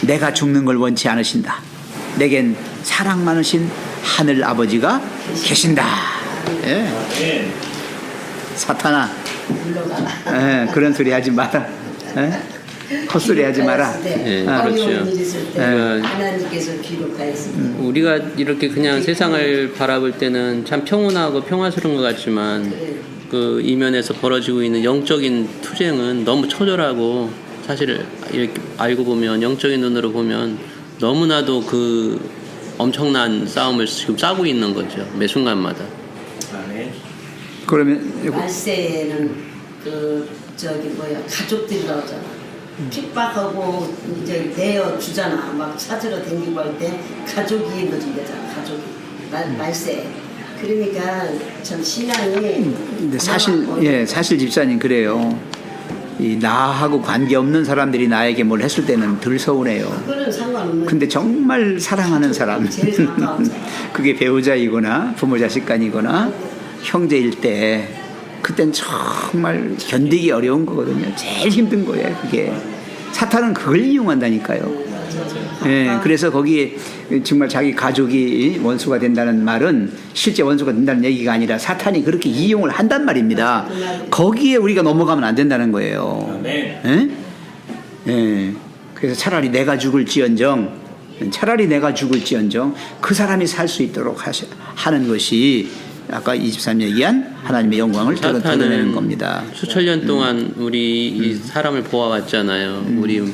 C: 내가 죽는 걸 원치 않으신다. 내겐 사랑 많으신 하늘 아버지가 계신다. 예. 사탄아, 예, 그런 소리 하지 마라. 예? 헛소리 하지 마라.
A: 예,
E: 어려운
A: 그렇죠.
E: 일 있을 때 하나님께서 기록하였습니다.
A: 우리가 이렇게 그냥 세상을 바라볼 때는 참 평온하고 평화스러운 것 같지만 그 이면에서 벌어지고 있는 영적인 투쟁은 너무 처절하고 사실 이렇게 알고 보면 영적인 눈으로 보면 너무나도 그 엄청난 싸움을 지금 싸고 있는 거죠. 매 순간마다.
C: 그러면
E: 말세에는 가족들이 나오잖아. 핍박하고 이제 내어 주잖아. 막 찾으러 댕기고 할 때 가족이 문제잖아. 가족이 말세. 그러니까 참 신앙이.
C: 근데 사실 집사님 그래요. 이 나하고 관계 없는 사람들이 나에게 뭘 했을 때는 덜 서운해요.
E: 그거는 상관없는.
C: 근데 정말 사랑하는 사람,
E: 제일 가까운 사람.
C: 그게 배우자이거나 부모 자식간이거나 형제일 때, 그땐 정말 견디기 어려운 거거든요. 제일 힘든 거예요, 그게. 사탄은 그걸 이용한다니까요. 예, 그래서 거기에 정말 자기 가족이 원수가 된다는 말은 실제 원수가 된다는 얘기가 아니라 사탄이 그렇게 이용을 한단 말입니다. 거기에 우리가 넘어가면 안 된다는 거예요. 예? 예. 그래서 차라리 내가 죽을지언정 그 사람이 살 수 있도록 하는 것이 아까 23 얘기한 하나님의 영광을 드러내는 겁니다.
A: 수천 년 동안 우리 이 사람을 보아왔잖아요. 우리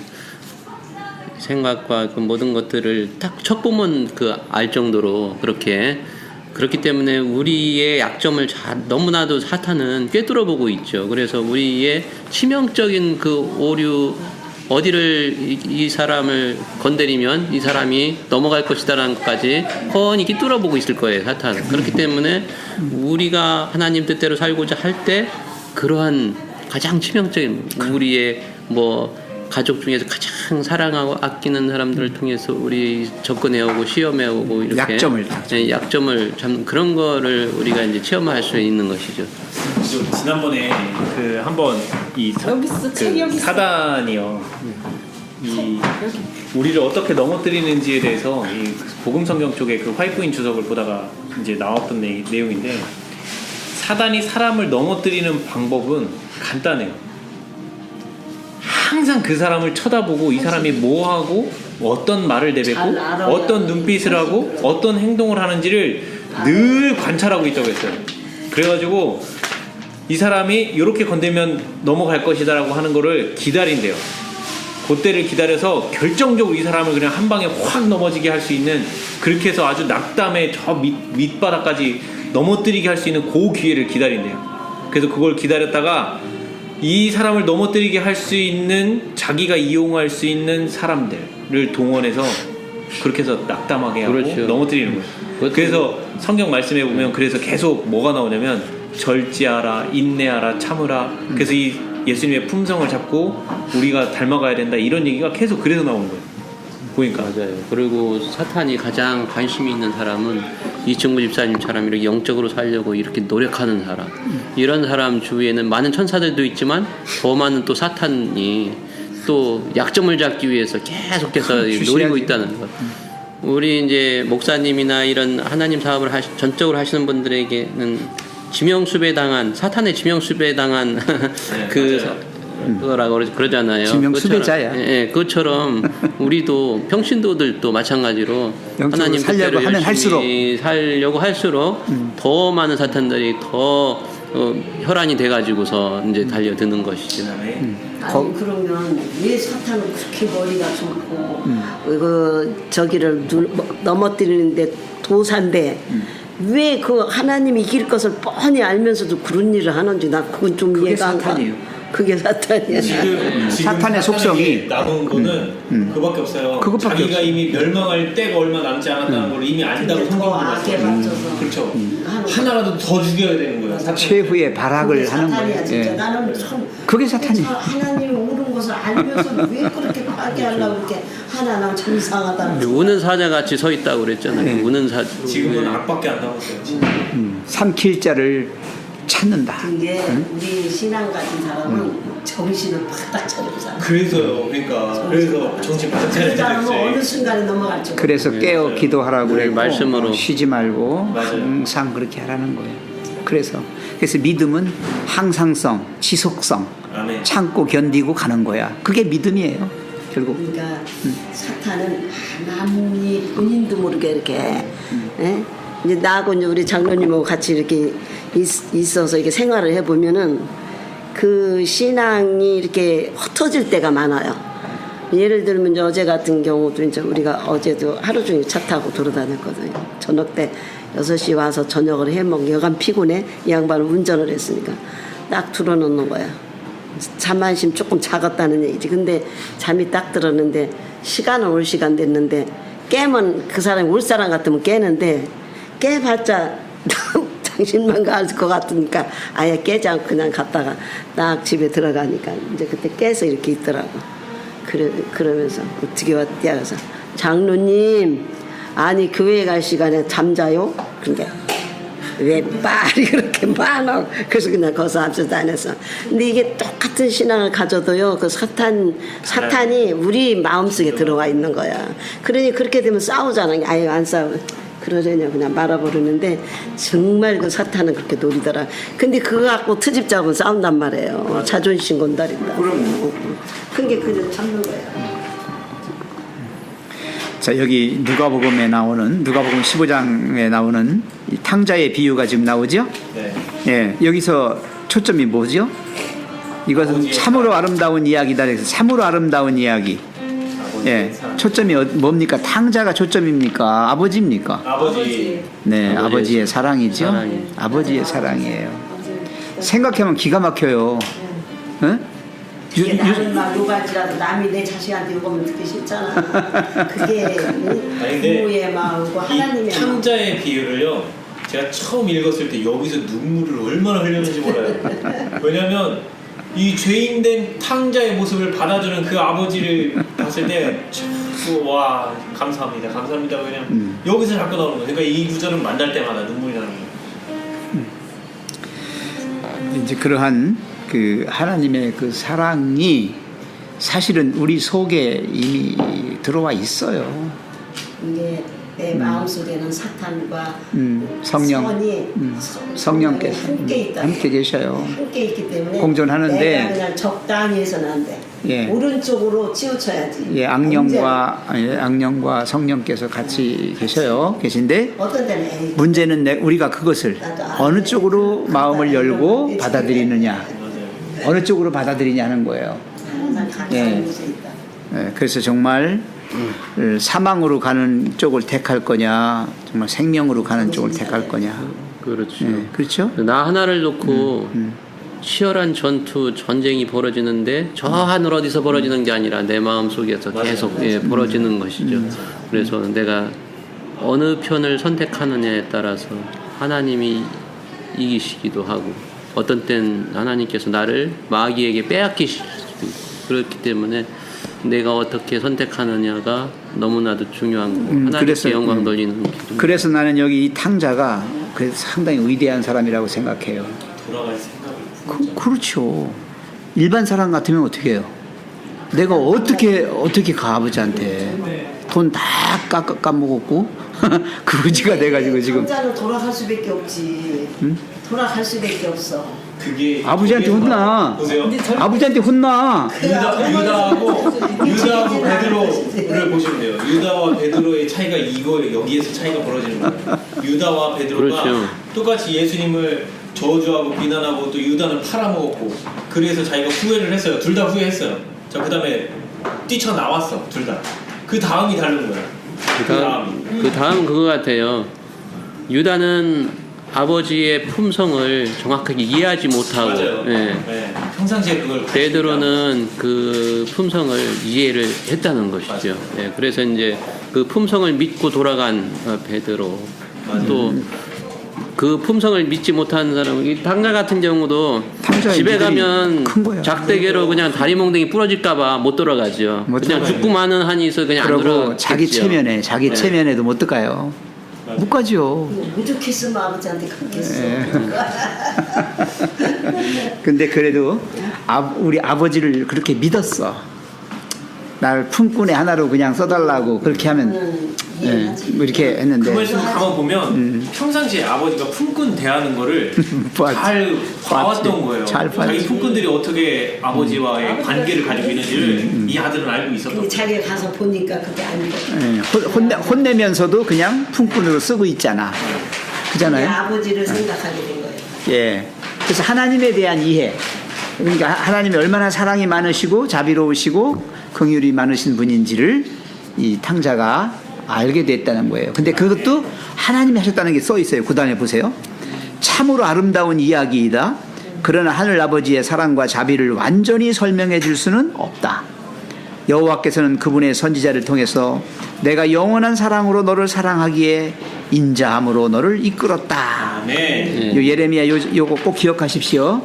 A: 생각과 그 모든 것들을 딱 첫 보면 그 알 정도로 그렇기 때문에 우리의 약점을 너무나도 사탄은 꿰뚫어 보고 있죠. 그래서 우리의 치명적인 그 오류 어디를 이 사람을 건드리면 이 사람이 넘어갈 것이다라는 것까지 훤히 끼뚫어 보고 있을 거예요, 사탄은. 그렇기 때문에 우리가 하나님 뜻대로 살고자 할 때 그러한 가장 치명적인 우리의 가족 중에서 가장 사랑하고 아끼는 사람들을 통해서 우리 접근해오고 시험해오고 이렇게 약점을 잡는 그런 거를 우리가 이제 체험할 수 있는 것이죠.
B: 지난번에 그 한번 이
F: 여기 있어, 책 여기 있어.
B: 사단이요. 이 우리를 어떻게 넘어뜨리는지에 대해서 이 복음 성경 쪽에 그 화이트인 주석을 보다가 이제 나왔던 내용인데 사단이 사람을 넘어뜨리는 방법은 간단해요. 항상 그 사람을 쳐다보고 이 사람이 뭐 하고 어떤 말을 내뱉고
E: 잘 알아야
B: 어떤 눈빛을 하고 어떤 행동을 하는지를 늘 관찰하고 있다고 했어요. 그래가지고 이 사람이 이렇게 건들면 넘어갈 것이다라고 하는 거를 기다린대요. 그때를 기다려서 결정적으로 이 사람을 그냥 한 방에 확 넘어지게 할 수 있는, 그렇게 해서 아주 낙담의 저 밑바닥까지 넘어뜨리게 할 수 있는 그 기회를 기다린대요. 그래서 그걸 기다렸다가 이 사람을 넘어뜨리게 할 수 있는, 자기가 이용할 수 있는 사람들을 동원해서 그렇게 해서 낙담하게 하고
A: 그렇죠.
B: 넘어뜨리는 거예요. 그래서 성경 말씀에 보면 그래서 계속 뭐가 나오냐면 절제하라, 인내하라, 참으라. 그래서 이 예수님의 품성을 잡고 우리가 닮아가야 된다, 이런 얘기가 계속 그래서 나오는 거예요. 보니까.
A: 맞아요. 그리고 사탄이 가장 관심이 있는 사람은 이충구 집사님처럼 이렇게 영적으로 살려고 이렇게 노력하는 사람. 이런 사람 주위에는 많은 천사들도 있지만 더 많은 또 사탄이 또 약점을 잡기 위해서 계속해서 노리고 있다는 것. 우리 이제 목사님이나 이런 하나님 사업을 전적으로 하시는 분들에게는 지명수배당한, 사탄의 지명수배당한 그거라고 그러잖아요.
C: 지명수배자야.
A: 예, 그것처럼 우리도 평신도들도 마찬가지로 하나님
C: 살려고
A: 뜻대로
C: 하면
A: 열심히 살려고 할수록 더 많은 사탄들이 더 혈안이 돼가지고서 이제 달려드는 것이죠.
E: 아니 그러면 왜 사탄은 그렇게 머리가 좋고 그 저기를 넘어뜨리는데 도사인데 왜 그 하나님이 이길 것을 뻔히 알면서도 그런 일을 하는지 나 그건 좀
C: 그게
E: 이해가 안 가.
C: 사탄이에요.
E: 그게 사탄이야.
B: 지금
C: 사탄의 속성이
B: 남은 거는 그거밖에 없어요.
C: 그것밖에
B: 자기가
C: 없어요.
B: 이미 멸망할 때가 얼마 남지 않았다는 걸 이미 안다고
E: 근데 더
B: 성경이
E: 악에
B: 말씀해요.
E: 맞춰서
B: 그렇죠. 하나라도 더 죽여야 되는 거예요. 사탄.
C: 최후의 발악을 하는
E: 사탄이야,
C: 거예요.
E: 진짜.
C: 예.
E: 나는 참
C: 그게 사탄이에요.
E: 하나님이 옳은 것을 알면서 왜 그렇게 파괴 하려고 이렇게 하나는 참 이상하다.
A: 우는 사자같이 서 있다고 그랬잖아요.
C: 네.
A: 우는 사.
B: 지금은 악밖에 안 남았어요. 진짜.
C: 삼킬 자를 찾는다.
E: 그게 우리 신앙 가진 사람은 정신을 바짝 차리고 살아.
B: 그래서요. 그러니까 그래서 정신 바짝 차려야
E: 그러다 보면 어느
B: 되겠어요.
E: 순간에 넘어갈지.
C: 그래서 깨어
B: 맞아요.
C: 기도하라고
A: 네,
C: 그랬고
A: 말씀으로.
C: 쉬지 말고
B: 맞아요.
C: 항상 그렇게 하라는 거예요. 그래서 믿음은 항상성, 지속성,
B: 아멘.
C: 참고 견디고 가는 거야. 그게 믿음이에요. 결국.
E: 그러니까 사탄은 남이 본인도 모르게 이렇게 예? 이제 나하고 이제 우리 장로님하고 같이 이렇게 있어서 이렇게 생활을 해보면은 그 신앙이 이렇게 흩어질 때가 많아요. 예를 들면 이제 어제 같은 경우도 이제 우리가 어제도 하루 종일 차 타고 돌아다녔거든요. 저녁 때 6시 와서 저녁을 해먹고 여간 피곤해. 이 양반은 운전을 했으니까 딱 틀어놓는 거야. 잠안심 조금 작았다는 얘기지. 근데 잠이 딱 들었는데 시간은 올 시간 됐는데 깨면 그 사람이 올 사람 같으면 깨는데 깨봤자 당신만 갈 것 같으니까 아예 깨지 않고 그냥 갔다가 딱 집에 들어가니까 이제 그때 깨서 이렇게 있더라고. 그러면서 어떻게 왔냐 그래서 장로님 아니 교회 갈 시간에 잠자요? 근데 왜 말이 그렇게 많아? 그래서 그냥 거기서 앞서 다녔어. 근데 이게 똑같은 신앙을 가져도요, 그 사탄이 우리 마음속에 들어와 있는 거야. 그러니 그렇게 되면 싸우잖아. 아예 안 싸워. 그러려냐 그냥 말아버리는데 정말 그 사탄은 그렇게 노리더라. 근데 그거 갖고 트집 잡으면 싸운단 말이에요. 자존심 건드린다. 그게 그냥 참는 거야.
C: 자, 여기 누가복음에 나오는 누가복음 15장에 나오는 이 탕자의 비유가 지금 나오죠?
B: 네.
C: 예, 여기서 초점이 뭐죠? 이것은 참으로 아름다운 이야기다. 그래서 참으로 아름다운 이야기. 예, 초점이 뭡니까? 탕자가 초점입니까? 아버지입니까?
B: 아버지.
C: 네, 아버지의 사랑이죠.
A: 사랑이.
C: 아버지의 사랑이에요. 생각하면 기가 막혀요. 응?
E: 이게 나는 막 욕할지라도 남이 내 자식한테 욕하면 듣기 싫잖아. 그게 부모의 마음과 하나님의
B: 이 탕자의 비유를요, 제가 처음 읽었을 때 여기서 눈물을 얼마나 흘렸는지 몰라요. 왜냐면 이 죄인된 탕자의 모습을 받아주는 그 아버지를 봤을 때, 와, 감사합니다. 감사합니다. 그냥 여기서 자꾸 나오는 거예요. 그러니까 이 구절은 만날 때마다 눈물이 나는 거예요.
C: 이제 그러한 그 하나님의 그 사랑이 사실은 우리 속에 이미 들어와 있어요.
E: 이게 내 마음속에는 사탄과
C: 성령,
E: 선이
C: 성령께서 함께 계셔요.
E: 함께 있기 때문에
C: 공존하는데
E: 내가 그냥 적당히 해서는 안 돼.
C: 예.
E: 오른쪽으로 치우쳐야지.
C: 예, 악령과 성령께서 같이 계신데
E: 어떤 때는 에이,
C: 문제는 우리가 그것을 어느 쪽으로 마음을 열고 받아들이느냐, 어느 쪽으로 받아들이냐 하는 거예요.
E: 항상 감사하는 것이 있다.
C: 예, 그래서 정말 사망으로 가는 쪽을 택할 거냐, 정말 생명으로 가는 쪽을 택할 거냐.
A: 그렇죠.
C: 예, 그렇죠?
A: 나 하나를 놓고 치열한 전쟁이 벌어지는데 저 하늘 어디서 벌어지는 게 아니라 내 마음 속에서 계속 벌어지는 것이죠. 그래서 내가 어느 편을 선택하느냐에 따라서 하나님이 이기시기도 하고 어떤 땐 하나님께서 나를 마귀에게 빼앗기시기도 있고 그렇기 때문에 내가 어떻게 선택하느냐가 너무나도 중요한 거고 하나님께
C: 그래서,
A: 영광 돌리는 기도.
C: 그래서 나는 여기 이 탕자가 상당히 위대한 사람이라고 생각해요.
B: 돌아갈 생각이
C: 그렇죠. 일반 사람 같으면 어떻게 해요? 내가 어떻게 가 아버지한테 돈 다 까먹었고 그 의지가 돼가지고 지금
E: 혼자는 돌아갈 수밖에 없지. 돌아갈 수밖에 없어.
B: 그게
C: 아버지한테 혼나.
B: 보세요.
C: 아버지한테 혼나.
B: 유다하고 베드로를 보시면 돼요. 유다와 베드로의 차이가 여기에서 차이가 벌어지는 거예요. 유다와 베드로가
A: 그렇죠.
B: 똑같이 예수님을 저주하고 비난하고 또 유다는 팔아먹었고 그래서 자기가 후회를 했어요. 둘 다 후회했어요. 자, 그 다음에 뛰쳐나왔어. 둘 다. 그 다음이 다른 거예요.
A: 그 다음 그거 같아요. 유다는 아버지의 품성을 정확하게 이해하지 못하고,
B: 맞아요. 네. 평상시에 그걸
A: 베드로는 그 품성을 이해를 했다는 것이죠. 네, 그래서 이제 그 품성을 믿고 돌아간 베드로, 또 그 품성을 믿지 못하는 사람은 이 탕자 같은 경우도
C: 탕자의
A: 집에
C: 믿음이
A: 가면
C: 큰 거야.
A: 작대기로 그냥 다리 몽둥이 부러질까봐 못 돌아가죠.
C: 못
A: 그냥
C: 들어가요.
A: 죽고마는 한이 있어 그냥 안
C: 그리고
A: 돌아가죠.
C: 자기 체면에도 못 들어가요. 못 가죠.
E: 무죽했으면 아버지한테 갔겠어.
C: 근데 그래도 우리 아버지를 그렇게 믿었어. 날 품꾼의 하나로 그냥 써달라고 그렇게 하면 이렇게
B: 그
C: 했는데
B: 말씀 가만 보면 평상시에 아버지가 품꾼 대하는 거를 잘 봐왔던 거예요.
C: 잘 봤지.
B: 자기 품꾼들이 어떻게 아버지와의 관계를 가지고 있는지를 이 아들은 알고 있었던
E: 근데
B: 거예요.
E: 자기가 가서 보니까 그게 아니고.
C: 혼내면서도 그냥 품꾼으로 쓰고 있잖아. 그잖아요.
E: 아버지를 생각하게 된 거예요.
C: 예. 그래서 하나님에 대한 이해. 그러니까 하나님이 얼마나 사랑이 많으시고 자비로우시고 긍휼이 많으신 분인지를 이 탕자가 알게 됐다는 거예요. 근데 그것도 하나님이 하셨다는 게 써 있어요. 구단에 보세요. 참으로 아름다운 이야기이다. 그러나 하늘 아버지의 사랑과 자비를 완전히 설명해 줄 수는 없다. 여호와께서는 그분의 선지자를 통해서 내가 영원한 사랑으로 너를 사랑하기에 인자함으로 너를 이끌었다.
B: 네.
C: 요 예레미야 요거 꼭 기억하십시오.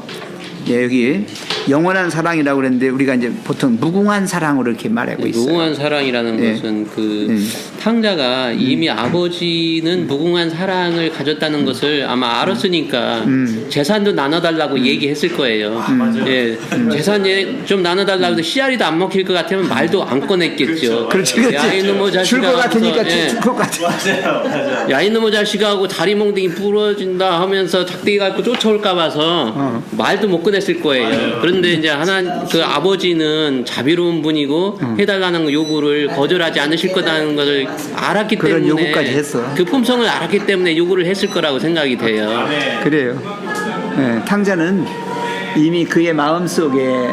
C: 예, 여기 영원한 사랑이라고 그랬는데 우리가 이제 보통 무궁한 사랑으로 이렇게 말하고 있어요.
A: 무궁한 사랑이라는
C: 네.
A: 것은 그 탕자가 이미 아버지는 무궁한 사랑을 가졌다는 것을 아마 알았으니까 재산도 나눠달라고 얘기했을 거예요.
B: 맞아요.
A: 예, 재산 좀 나눠달라고 해도 씨알이도 안 먹힐 것 같으면 말도 안 꺼냈겠죠.
C: 그렇지.
A: 야 이놈의 자식아.
C: 줄 것 같으니까
A: 하고서,
C: 줄 것 같아.
B: 맞아요.
A: 야 이놈의 자식하고 다리 몽둥이 부러진다 하면서 작대기 갖고 쫓아올까 봐서 말도 못 꺼냈을 거예요.
B: 맞아요.
A: 그런데 이제 그 아버지는 자비로운 분이고 해달라는 요구를 거절하지 않으실 거라는 것을 알았기
C: 그런
A: 때문에
C: 요구까지 했어.
A: 그 품성을 알았기 때문에 요구를 했을 거라고 생각이 돼요.
B: 네.
C: 그래요. 예, 탕자는 이미 그의 마음속에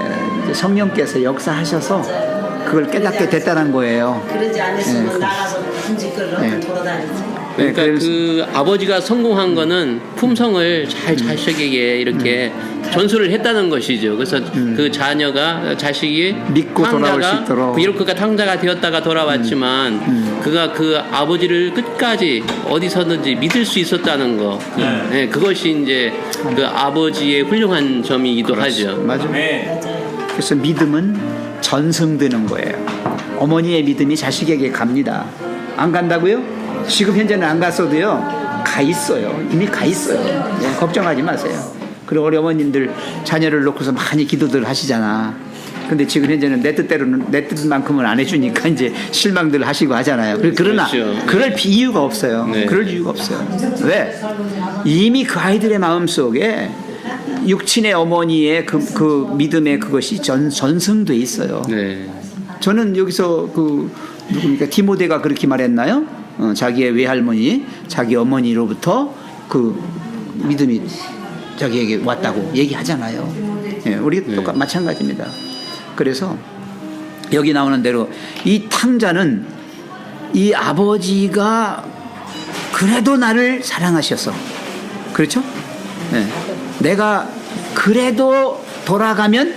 C: 성령께서 역사하셔서 그걸 깨닫게 됐다는 거예요.
E: 그러지 않았으면 나가서 군집거리로 돌아다니지.
A: 그러니까
C: 그러면서
A: 그 아버지가 성공한 거는 품성을 잘 자식에게 이렇게 전수를 했다는 것이죠. 그래서 그 자녀가 자식이
C: 믿고 돌아올 수 있도록.
A: 비록 그가 탕자가 되었다가 돌아왔지만 그가 그 아버지를 끝까지 어디서든지 믿을 수 있었다는 거. 네, 그것이 이제 그 아버지의 훌륭한 점이기도 하죠.
C: 맞아.
B: 네.
C: 그래서 믿음은 전승되는 거예요. 어머니의 믿음이 자식에게 갑니다. 안 간다고요? 지금 현재는 안 갔어도요. 가 있어요. 이미 가 있어요. 예, 걱정하지 마세요. 그리고 우리 어머님들 자녀를 놓고서 많이 기도들 하시잖아. 근데 지금 현재는 내 뜻대로는 내 뜻만큼은 안 해주니까 이제 실망들 하시고 하잖아요. 그러나
A: 그렇죠.
C: 그럴 이유가 없어요.
A: 네.
C: 그럴 이유가 없어요. 왜? 이미 그 아이들의 마음 속에 육친의 어머니의 그 믿음의 그것이 전승돼 있어요.
A: 네.
C: 저는 여기서 그 누굽니까 디모데가 그렇게 말했나요? 자기의 외할머니, 자기 어머니로부터 그 믿음이 자기에게 왔다고 얘기하잖아요. 예, 우리 똑같 마찬가지입니다. 그래서 여기 나오는 대로 이 탕자는 이 아버지가 그래도 나를 사랑하셨어. 그렇죠? 예. 내가 그래도 돌아가면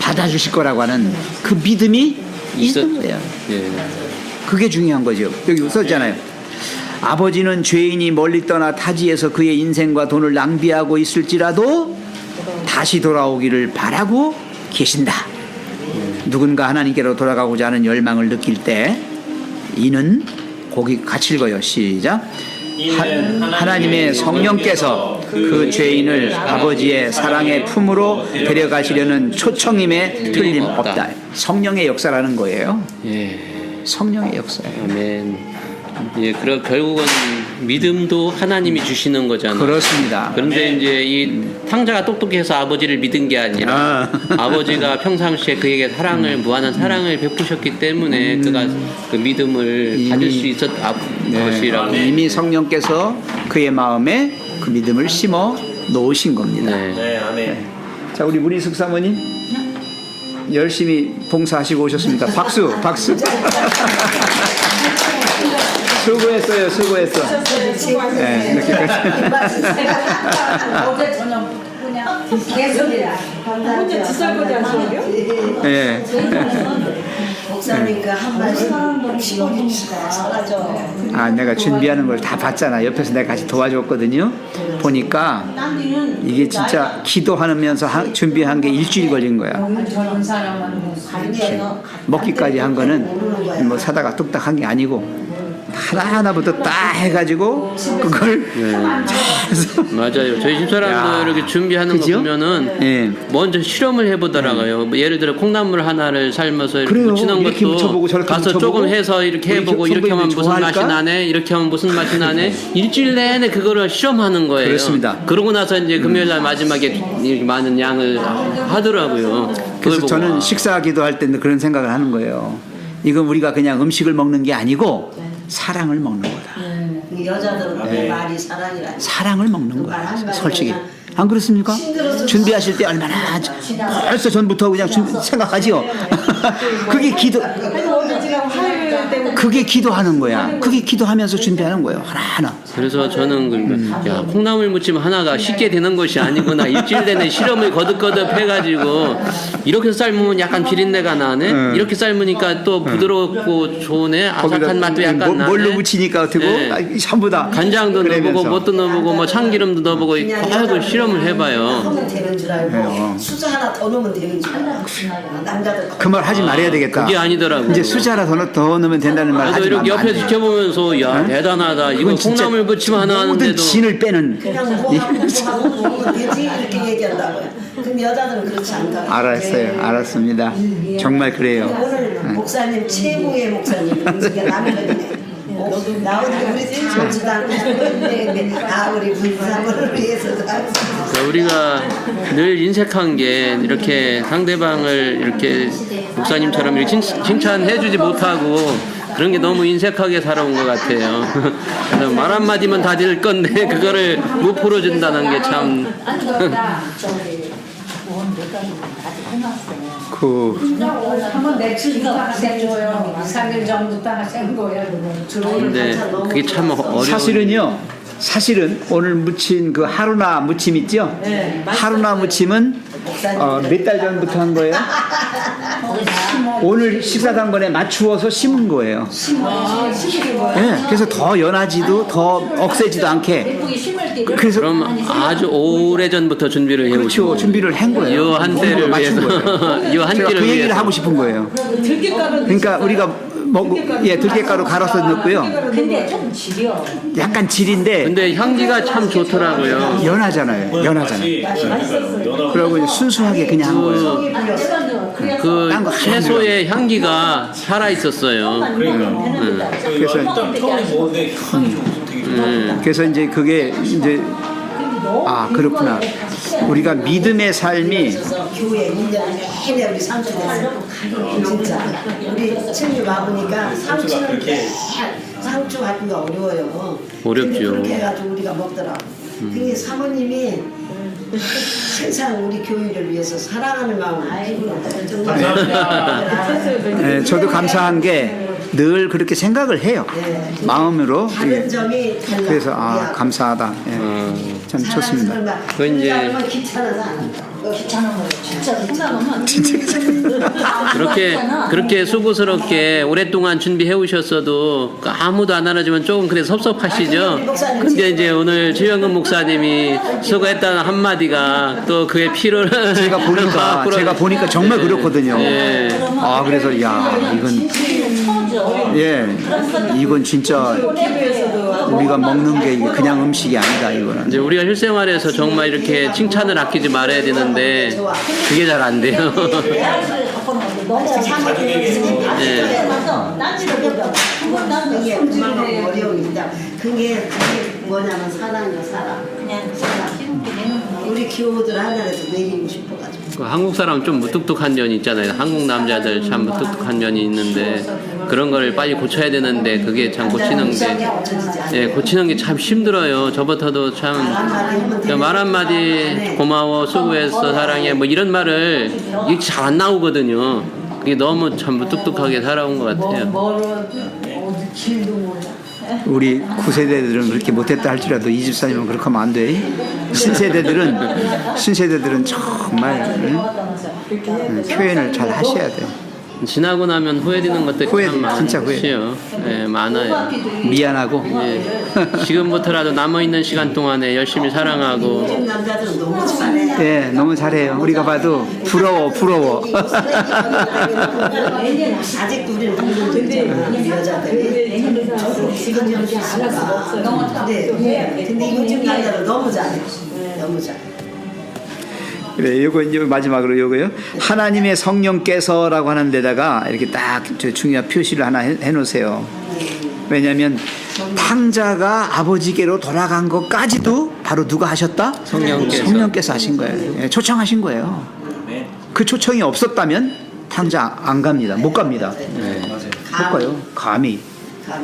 C: 받아주실 거라고 하는 그 믿음이 있는 거예요.
A: 예.
C: 그게 중요한 거죠. 여기 써있잖아요. 아버지는 죄인이 멀리 떠나 타지에서 그의 인생과 돈을 낭비하고 있을지라도 다시 돌아오기를 바라고 계신다. 누군가 하나님께로 돌아가고자 하는 열망을 느낄 때 이는 거기 같이 읽어요. 시작. 하나님의 성령께서 그 죄인을 아버지의 사랑의 품으로 데려가시려는 초청임에 틀림없다. 성령의 역사라는 거예요.
A: 예.
C: 성령의 역사예요.
A: 아멘. 예, 결국은 믿음도 하나님이 주시는 거잖아요.
C: 그렇습니다.
A: 그런데 이제 이 탕자가 똑똑해서 아버지를 믿은 게 아니라 아버지가 평상시에 그에게 사랑을 무한한 사랑을 베푸셨기 때문에 그가 그 믿음을 가질 수 있었던 것이라고.
C: 이미 성령께서 그의 마음에 그 믿음을 심어 놓으신 겁니다.
A: 네.
B: 네, 아멘.
C: 자, 우리 문희숙 사모님 열심히 봉사하시고 오셨습니다. 박수, 박수. 수고했어요, 수고했어. 네, 이렇게까지.
D: 어제 저녁 그냥 개소리야.
F: 혼자 뒷설거지 하시는데요?
C: 네.
E: 목사님 그 한 말씀 지금 사라져.
C: 아, 내가 준비하는 걸 다 봤잖아. 옆에서 내가 같이 도와줬거든요. 보니까 이게 진짜 기도하면서 준비한 게 일주일 걸린 거야.
D: 젊은 사람은 뭐
C: 먹기까지 한 거는 뭐 사다가 뚝딱 한 게 아니고 하나하나부터 딱 해가지고 그걸
A: 맞아요. 저희 집사람도 이렇게 준비하는
C: 그죠?
A: 거 보면은
C: 예.
A: 먼저 실험을 해보더라고요. 뭐 예를 들어 콩나물 하나를 삶아서 이렇게
C: 그래요.
A: 무치는
C: 이렇게
A: 것도
C: 묻혀보고 저렇게
A: 가서
C: 묻혀보고.
A: 조금 해서 이렇게
C: 우리
A: 해보고 이렇게 하면
C: 선배님들
A: 무슨 맛이
C: 좋아할까?
A: 나네, 이렇게 하면 무슨 맛이 나네. 일주일 내내 그거를 실험하는 거예요.
C: 그렇습니다.
A: 그러고 나서 이제 금요일날 마지막에 이렇게 많은 양을 하더라고요. 그걸
C: 그래서
A: 보고
C: 저는
A: 아,
C: 식사 기도할 때는 그런 생각을 하는 거예요. 이건 우리가 그냥 음식을 먹는 게 아니고 사랑을 먹는 거다.
E: 여자들은 말이 사랑이라.
C: 사랑을 먹는 거야. 솔직히. 안 그렇습니까? 준비하실 때 얼마나 벌써 전부터 그냥 생각하지요. 그게 기도하는 거야. 그게 기도하면서 준비하는 거예요. 하나하나.
A: 그래서 저는 그러니까 야, 콩나물 무침 하나가 쉽게 되는 것이 아니구나. 일주일 내내 실험을 거듭거듭 해가지고 이렇게 삶으면 약간 비린내가 나네. 이렇게 삶으니까 또 부드럽고 좋네. 아삭한 맛도 약간 나네.
C: 뭘로 무치니까 어떻고
A: 네.
C: 전부 다
A: 간장도 넣어보고 뭣도 넣어보고 뭐 참기름도 넣어보고 계속 실험을 해봐요.
E: 하면 되는 줄 알고 수저 하나 더 넣으면 되는 줄 알고 남자들
C: 그 말 하지 말아야 되겠다.
A: 그게 아니더라고.
C: 이제 수저 하나 더 넣으면 된다는 말
A: 그래서
C: 하지
A: 이렇게
C: 말면
A: 옆에
C: 안 돼.
A: 지켜보면서 야 대단하다. 이거
C: 그건 진짜
A: 콩나물 무침 하나
C: 모든
A: 하는데도
C: 진을 빼는.
E: 그냥 뭐하고 먹으면 되지 이렇게 얘기한다고요. 그럼 여자들은 그렇지 않다.
C: 알았어요. 알았습니다. 정말 그래요.
E: 오늘 목사님 최고의 목사님 남편이네. 나오니까 우리 정치당 우리 분사를 위해서
A: 그러니까 우리가 늘 인색한 게 이렇게 상대방을 이렇게 목사님처럼 이렇게 칭찬해주지 못하고 그런 게 너무 인색하게 살아온 것 같아요. 그래서 말 한마디면 다 될 건데 그거를 못 풀어준다는 게 참.
D: 한번 며칠 하신 거예요. 3일 전부터 하신 거예요.
A: 근데 그게 참 어려운.
C: 사실은 오늘 무친 그 하루나 무침 있죠? 하루나 무침은 몇 달 전부터 한 거예요? 오늘 식사당번에 맞추어서 심은 거예요. 네, 그래서 더 연하지도 더 억세지도 않게. 그래서
A: 그럼 아주 오래 전부터 준비를 해오시고.
C: 그렇죠. 준비를 한 거예요.
A: 요 한 때를
C: 맞춘
A: 위해서.
C: 거예요.
A: 요 한
C: 제가
A: 끼를
C: 그 얘기를
A: 위해서.
C: 하고 싶은 거예요. 그러니까 우리가 들깨가루 갈아서 넣고요.
D: 근데 좀 지려.
C: 약간 질인데
A: 근데 향기가 참 좋더라고요.
C: 연하잖아요. 그리고 이제 순수하게 그냥 한 거예요.
A: 그
C: 딴거
A: 채소의 향기가 살아 있었어요.
C: 그래서
B: 일단 처음에 먹었는데 향이 좀 되게 좋다.
C: 그래서 이제 그게 이제 그렇구나. 우리가 믿음의 삶이
E: 교회 1년에 내내 우리 삼촌 됐어요. 진짜 우리 친구 와보니까 삼촌은
B: 그렇게
E: 상추 갖기가 어려워요.
A: 어렵죠.
E: 근데 그렇게 해가지고 우리가 먹더라고. 그게 사모님이 항상 우리 교회를 위해서 사랑하는 마음을
C: 네, 저도 감사한 게 늘 그렇게 생각을 해요. 마음으로.
E: 다른 점이 달라.
C: 그래서
E: 우리하고.
C: 감사하다. 참 좋습니다.
A: 그 이제
E: 귀찮아서 안 한다.
D: 귀찮은 거예요. 진짜 귀찮으면
A: 그렇게 수고스럽게 오랫동안 준비해 오셨어도 아무도 안 알아주면 조금 그래 섭섭하시죠. 근데 이제 오늘 최영근 목사님이 수고했다는 한마디가 또 그의 피로를
C: 제가 보니까 정말 그렇거든요.
A: 예.
C: 그래서 이건 진짜 우리가 먹는 게 이게 그냥 음식이 아니다 이거는.
A: 이제 우리가 실생활에서 정말 이렇게 칭찬을 아끼지 말아야 되는데 그게 잘 안 돼요.
E: 그게 그만큼 어려움입니다. 그게 뭐냐면 사랑이요, 사랑. 우리 교우들 하나라도 먹이고 싶어가지고.
A: 그 한국 사람 좀 무뚝뚝한 면이 있잖아요. 한국 남자들 참 무뚝뚝한 면이 있는데 그런 걸 빨리 고쳐야 되는데 그게 참 고치는 게 참 힘들어요. 저부터도 참 말 한마디 고마워, 수고했어, 사랑해 뭐 이런 말을 이게 잘 안 나오거든요. 그게 너무 참 무뚝뚝하게 살아온 것 같아요.
C: 우리 9세대들은 그렇게 못했다 할지라도 이 집사님은 그렇게 하면 안 돼. 신세대들은 정말 표현을 잘 하셔야 돼요.
A: 지나고 나면 후회되는 것들이 참
C: 진짜 후회.
A: 많으시요. 예, 많아요.
C: 미안하고.
A: 예. 지금부터라도 남아있는 시간 동안에 열심히 사랑하고
E: 요즘 남자들은 너무 잘해.
C: 예, 너무 잘해요. 우리가 봐도 부러워.
E: 아직도 우리는 공동체잖아, 여자들이. 이건 좀 있을까. 근데 요즘 남자들 너무 잘해. 너무 잘해.
C: 그래, 요거 이제 마지막으로 요거요. 하나님의 성령께서라고 하는 데다가 이렇게 딱 중요한 표시를 하나 해놓으세요. 왜냐하면 탕자가 아버지께로 돌아간 것까지도 바로 누가 하셨다? 성령께서 하신 거예요. 예, 초청하신 거예요. 그 초청이 없었다면 탕자 안 갑니다. 못 갑니다. 못 가요. 감히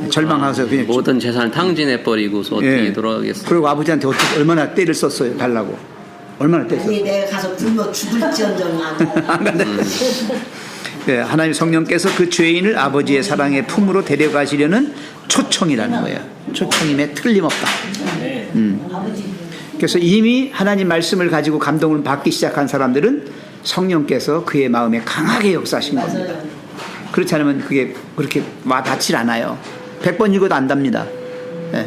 C: 절망하서 그냥
A: 모든 재산을 탕진해 버리고서 어떻게 돌아가겠어요?
C: 그리고 아버지한테 어떻게 얼마나 때를 썼어요. 달라고. 얼마나 때를 썼어요.
E: 아니 내가 가서 굶어 죽을지언정
C: 안 간다. 네, 하나님 성령께서 그 죄인을 아버지의 사랑의 품으로 데려가시려는 초청이라는 거예요. 초청임에 틀림없다. 그래서 이미 하나님 말씀을 가지고 감동을 받기 시작한 사람들은 성령께서 그의 마음에 강하게 역사하신 겁니다. 그렇지 않으면 그게 그렇게 와 닿질 않아요. 100번 읽어도 안답니다. 네.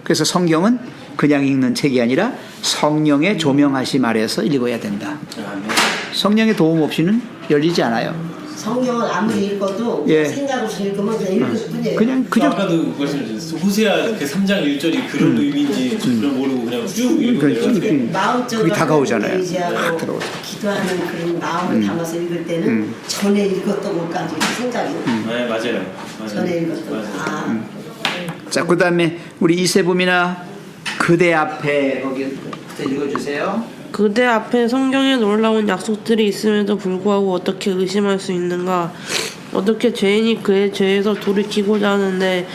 C: 그래서 성경은 그냥 읽는 책이 아니라 성령의 조명하심 아래에서 읽어야 된다. 성령의 도움 없이는 열리지 않아요.
E: 성경을 아무리 읽어도 생각 없이 읽으면 그냥 읽을 뿐이에요.
C: 그냥
B: 아까도 말씀하셨어요. 호세아 그 3장 1절이 그런 의미인지 전혀 모르고 그냥 쭉 읽고 내려갔어요.
E: 마음적으로
C: 그게 다가오잖아요.
E: 막
C: 들어오죠.
E: 기도하는 그런 마음을 담아서 읽을 때는 전에 읽었던 것까지 생각이
B: 네, 맞아요.
E: 전에 읽었던 거.
C: 자, 그 다음에 우리 이세범이나 그대 앞에 거기 읽어주세요.
G: 그대 앞에 성경에 놀라운 약속들이 있음에도 불구하고 어떻게 의심할 수 있는가? 어떻게 죄인이 그의 죄에서 돌이키고자 하는데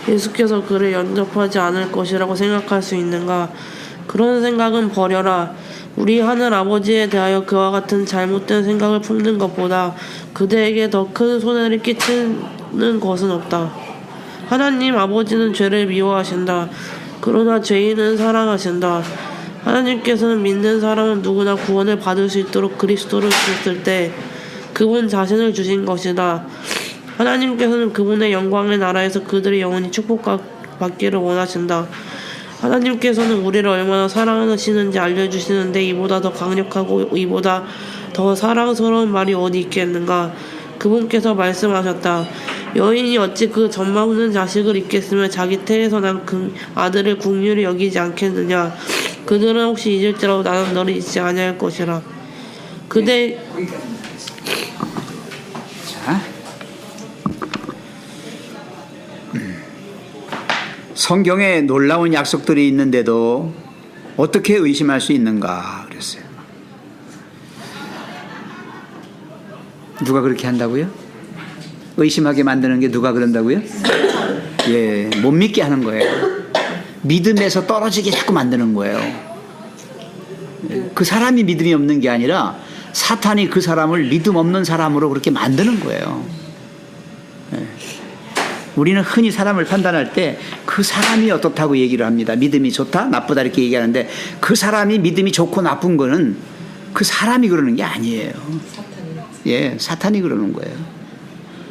G: 예수께서 그를 영접하지 않을 것이라고 생각할 수 있는가? 그런 생각은 버려라. 우리 하늘 아버지에 대하여 그와 같은 잘못된 생각을 품는 것보다 그대에게 더 큰 손해를 끼치는 것은 없다. 하나님 아버지는 죄를 미워하신다. 그러나 죄인은 사랑하신다. 하나님께서는 믿는 사람은 누구나 구원을 받을 수 있도록 그리스도를 주셨을 때 그분 자신을 주신 것이다. 하나님께서는 그분의 영광의 나라에서 그들이 영원히 축복받기를 원하신다. 하나님께서는 우리를 얼마나 사랑하시는지 알려주시는데 이보다 더 강력하고 이보다 더 사랑스러운 말이 어디 있겠는가. 그분께서 말씀하셨다. 여인이 어찌 그 젖먹는 자식을 잊겠으며 자기 태에서 난 그 아들을 긍휼히 여기지 않겠느냐. 그들은 혹시 잊을지라도 나는 너를 잊지 아니할 것이라. 그대
C: 자, 성경에 놀라운 약속들이 있는데도 어떻게 의심할 수 있는가 그랬어요. 누가 그렇게 한다고요? 의심하게 만드는 게 누가 그런다고요? 예, 못 믿게 하는 거예요. 믿음에서 떨어지게 자꾸 만드는 거예요. 그 사람이 믿음이 없는 게 아니라 사탄이 그 사람을 믿음 없는 사람으로 그렇게 만드는 거예요. 예. 우리는 흔히 사람을 판단할 때 그 사람이 어떻다고 얘기를 합니다. 믿음이 좋다, 나쁘다 이렇게 얘기하는데 그 사람이 믿음이 좋고 나쁜 거는 그 사람이 그러는 게 아니에요. 예, 사탄이 그러는 거예요.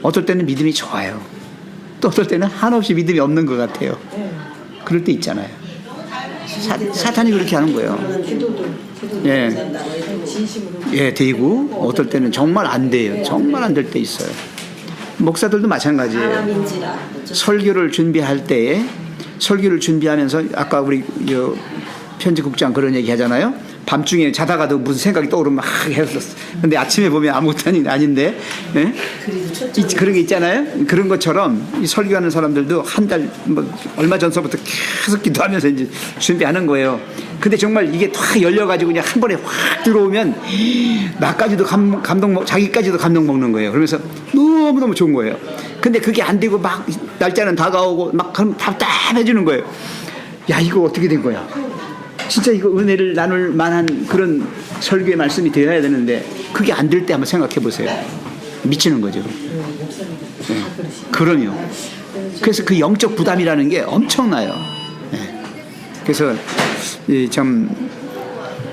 C: 어떨 때는 믿음이 좋아요. 또 어떨 때는 한없이 믿음이 없는 것 같아요. 그럴 때 있잖아요. 사탄이 그렇게 하는 거예요. 예, 예, 되고 어떨 때는 정말 안 돼요. 정말 안 될 때 있어요. 목사들도 마찬가지예요. 설교를 준비할 때에 설교를 준비하면서 아까 우리 편집국장 그런 얘기 하잖아요. 밤중에 자다가도 무슨 생각이 떠오르면 막 했었어. 근데 아침에 보면 아무것도 아닌데, 예? 그런 게 있잖아요. 그런 것처럼 이 설교하는 사람들도 한 달 얼마 전서부터 계속 기도하면서 이제 준비하는 거예요. 근데 정말 이게 탁 열려가지고 그냥 한 번에 확 들어오면 나까지도 감동, 자기까지도 감동 먹는 거예요. 그러면서 너무너무 좋은 거예요. 근데 그게 안 되고 막 날짜는 다가오고 막 그럼 답답해지는 거예요. 야, 이거 어떻게 된 거야? 진짜 이거 은혜를 나눌 만한 그런 설교의 말씀이 되어야 되는데 그게 안 될 때 한번 생각해 보세요. 미치는 거죠. 네. 그럼요. 그래서 그 영적 부담이라는 게 엄청나요. 네. 그래서 참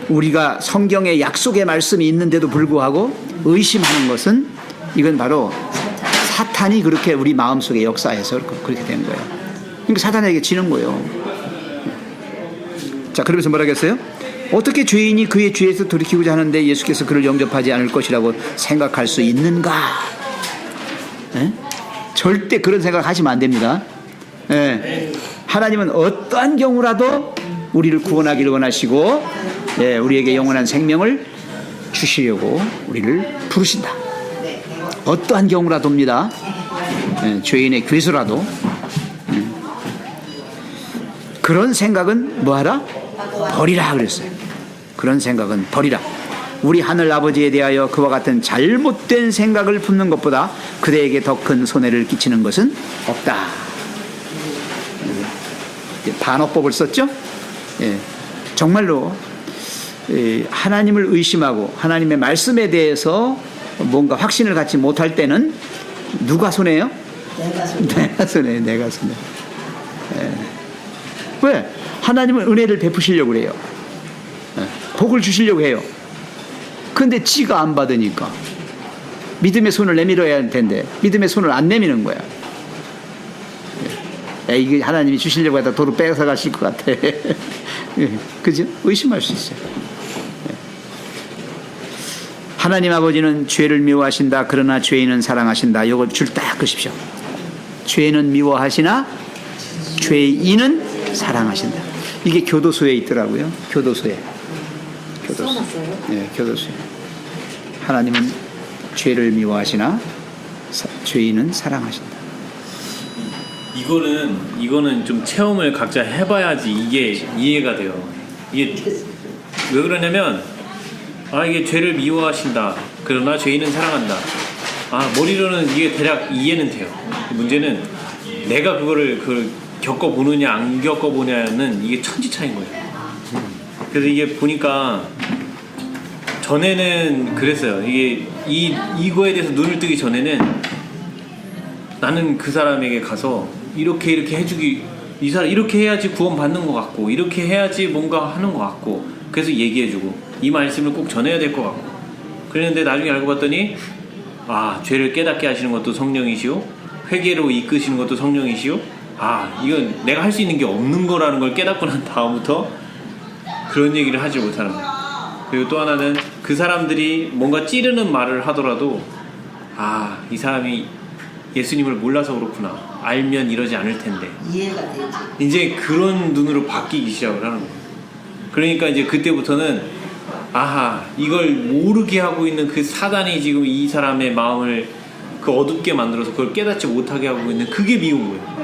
C: 우리가 성경에 약속의 말씀이 있는데도 불구하고 의심하는 것은 이건 바로 사탄이 그렇게 우리 마음속에 역사해서 그렇게 된 거예요. 그러니까 사탄에게 지는 거예요. 자, 그러면서 뭐라 했어요? 어떻게 죄인이 그의 죄에서 돌이키고자 하는데 예수께서 그를 영접하지 않을 것이라고 생각할 수 있는가? 에? 절대 그런 생각하시면 안 됩니다. 에. 하나님은 어떠한 경우라도 우리를 구원하기를 원하시고, 예, 우리에게 영원한 생명을 주시려고 우리를 부르신다. 어떠한 경우라도입니다. 예, 죄인의 괴수라도. 그런 생각은 뭐하라? 버리라 그랬어요. 그런 생각은 버리라. 우리 하늘 아버지에 대하여 그와 같은 잘못된 생각을 품는 것보다 그대에게 더 큰 손해를 끼치는 것은 없다. 반어법을 썼죠? 예, 정말로 하나님을 의심하고 하나님의 말씀에 대해서 뭔가 확신을 갖지 못할 때는 누가 손해요? 내가 손해요. 내가 손해. 예. 왜? 하나님은 은혜를 베푸시려고 그래요. 복을 주시려고 해요. 근데 지가 안 받으니까 믿음의 손을 내밀어야 할 텐데 믿음의 손을 안 내미는 거야. 이게 하나님이 주시려고 하다 도로 뺏어 가실 것 같아. 그죠? 의심할 수 있어요. 하나님 아버지는 죄를 미워하신다. 그러나 죄인은 사랑하신다. 이걸 줄 딱 끄십시오. 죄는 미워하시나 죄인은 사랑하신다. 이게 교도소에 있더라고요. 교도소에. 네, 교도소에. 하나님은 죄를 미워하시나 죄인은 사랑하신다.
B: 이거는 좀 체험을 각자 해봐야지 이게 이해가 돼요. 이게 왜 그러냐면 이게 죄를 미워하신다. 그러나 죄인은 사랑한다. 머리로는 이게 대략 이해는 돼요. 문제는 내가 그걸 겪어보느냐 안 겪어보냐는 이게 천지 차이인 거예요. 그래서 이게 보니까 전에는 그랬어요. 이게 이거에 대해서 눈을 뜨기 전에는 나는 그 사람에게 가서 이렇게 해주기, 이 사람 이렇게 해야지 구원 받는 것 같고, 이렇게 해야지 뭔가 하는 것 같고, 그래서 얘기해주고 이 말씀을 꼭 전해야 될 것 같고, 그랬는데 나중에 알고 봤더니 죄를 깨닫게 하시는 것도 성령이시오, 회개로 이끄시는 것도 성령이시오, 이건 내가 할 수 있는 게 없는 거라는 걸 깨닫고 난 다음부터 그런 얘기를 하지 못하는 거예요. 그리고 또 하나는 그 사람들이 뭔가 찌르는 말을 하더라도 이 사람이 예수님을 몰라서 그렇구나, 알면 이러지 않을 텐데,
E: 이해가 되지.
B: 이제 그런 눈으로 바뀌기 시작을 하는 거예요. 그러니까 이제 그때부터는 이걸 모르게 하고 있는 그 사단이 지금 이 사람의 마음을 그 어둡게 만들어서 그걸 깨닫지 못하게 하고 있는 그게 미운 거예요.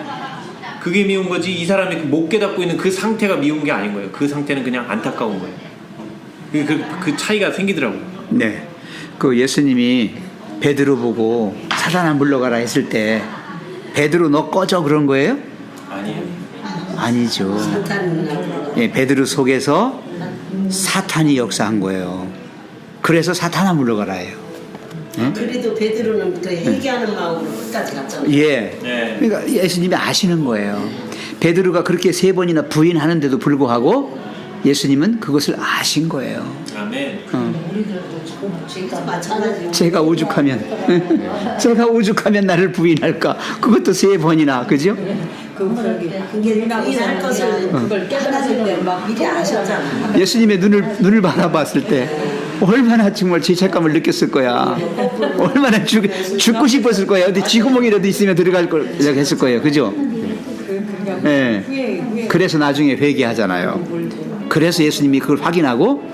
B: 그게 미운 거지, 이 사람이 못 깨닫고 있는 그 상태가 미운 게 아닌 거예요. 그 상태는 그냥 안타까운 거예요. 그 차이가 생기더라고요.
C: 네. 그 예수님이 베드로 보고 사단아 물러가라 했을 때 베드로 너 꺼져 그런 거예요?
B: 아니에요.
C: 아니죠.
E: 사탄은
C: 예, 베드로 속에서 사탄이 역사한 거예요. 그래서 사탄아 물러가라 해요.
E: 그래도 베드로는 그 회개하는 마음으로 끝까지 갔잖아요.
C: 예.
B: 네.
C: 그러니까 예수님이 아시는 거예요. 베드로가 그렇게 3번이나 부인하는데도 불구하고 예수님은 그것을 아신 거예요.
B: 아멘.
E: 마찬가지로
C: 제가 오죽하면 나를 부인할까? 그것도 3번이나, 그죠?
E: 그게 부인할 것을
F: 그걸 깨달았을 때 막
E: 미리 아셨잖아.
C: 예수님의 눈을 바라봤을 때 얼마나 정말 죄책감을 느꼈을 거야. 얼마나 죽고 싶었을 거야. 어디 쥐구멍이라도 있으면 들어갈 걸 했을 거예요. 그죠? 예. 그래서 나중에 회개하잖아요. 그래서 예수님이 그걸 확인하고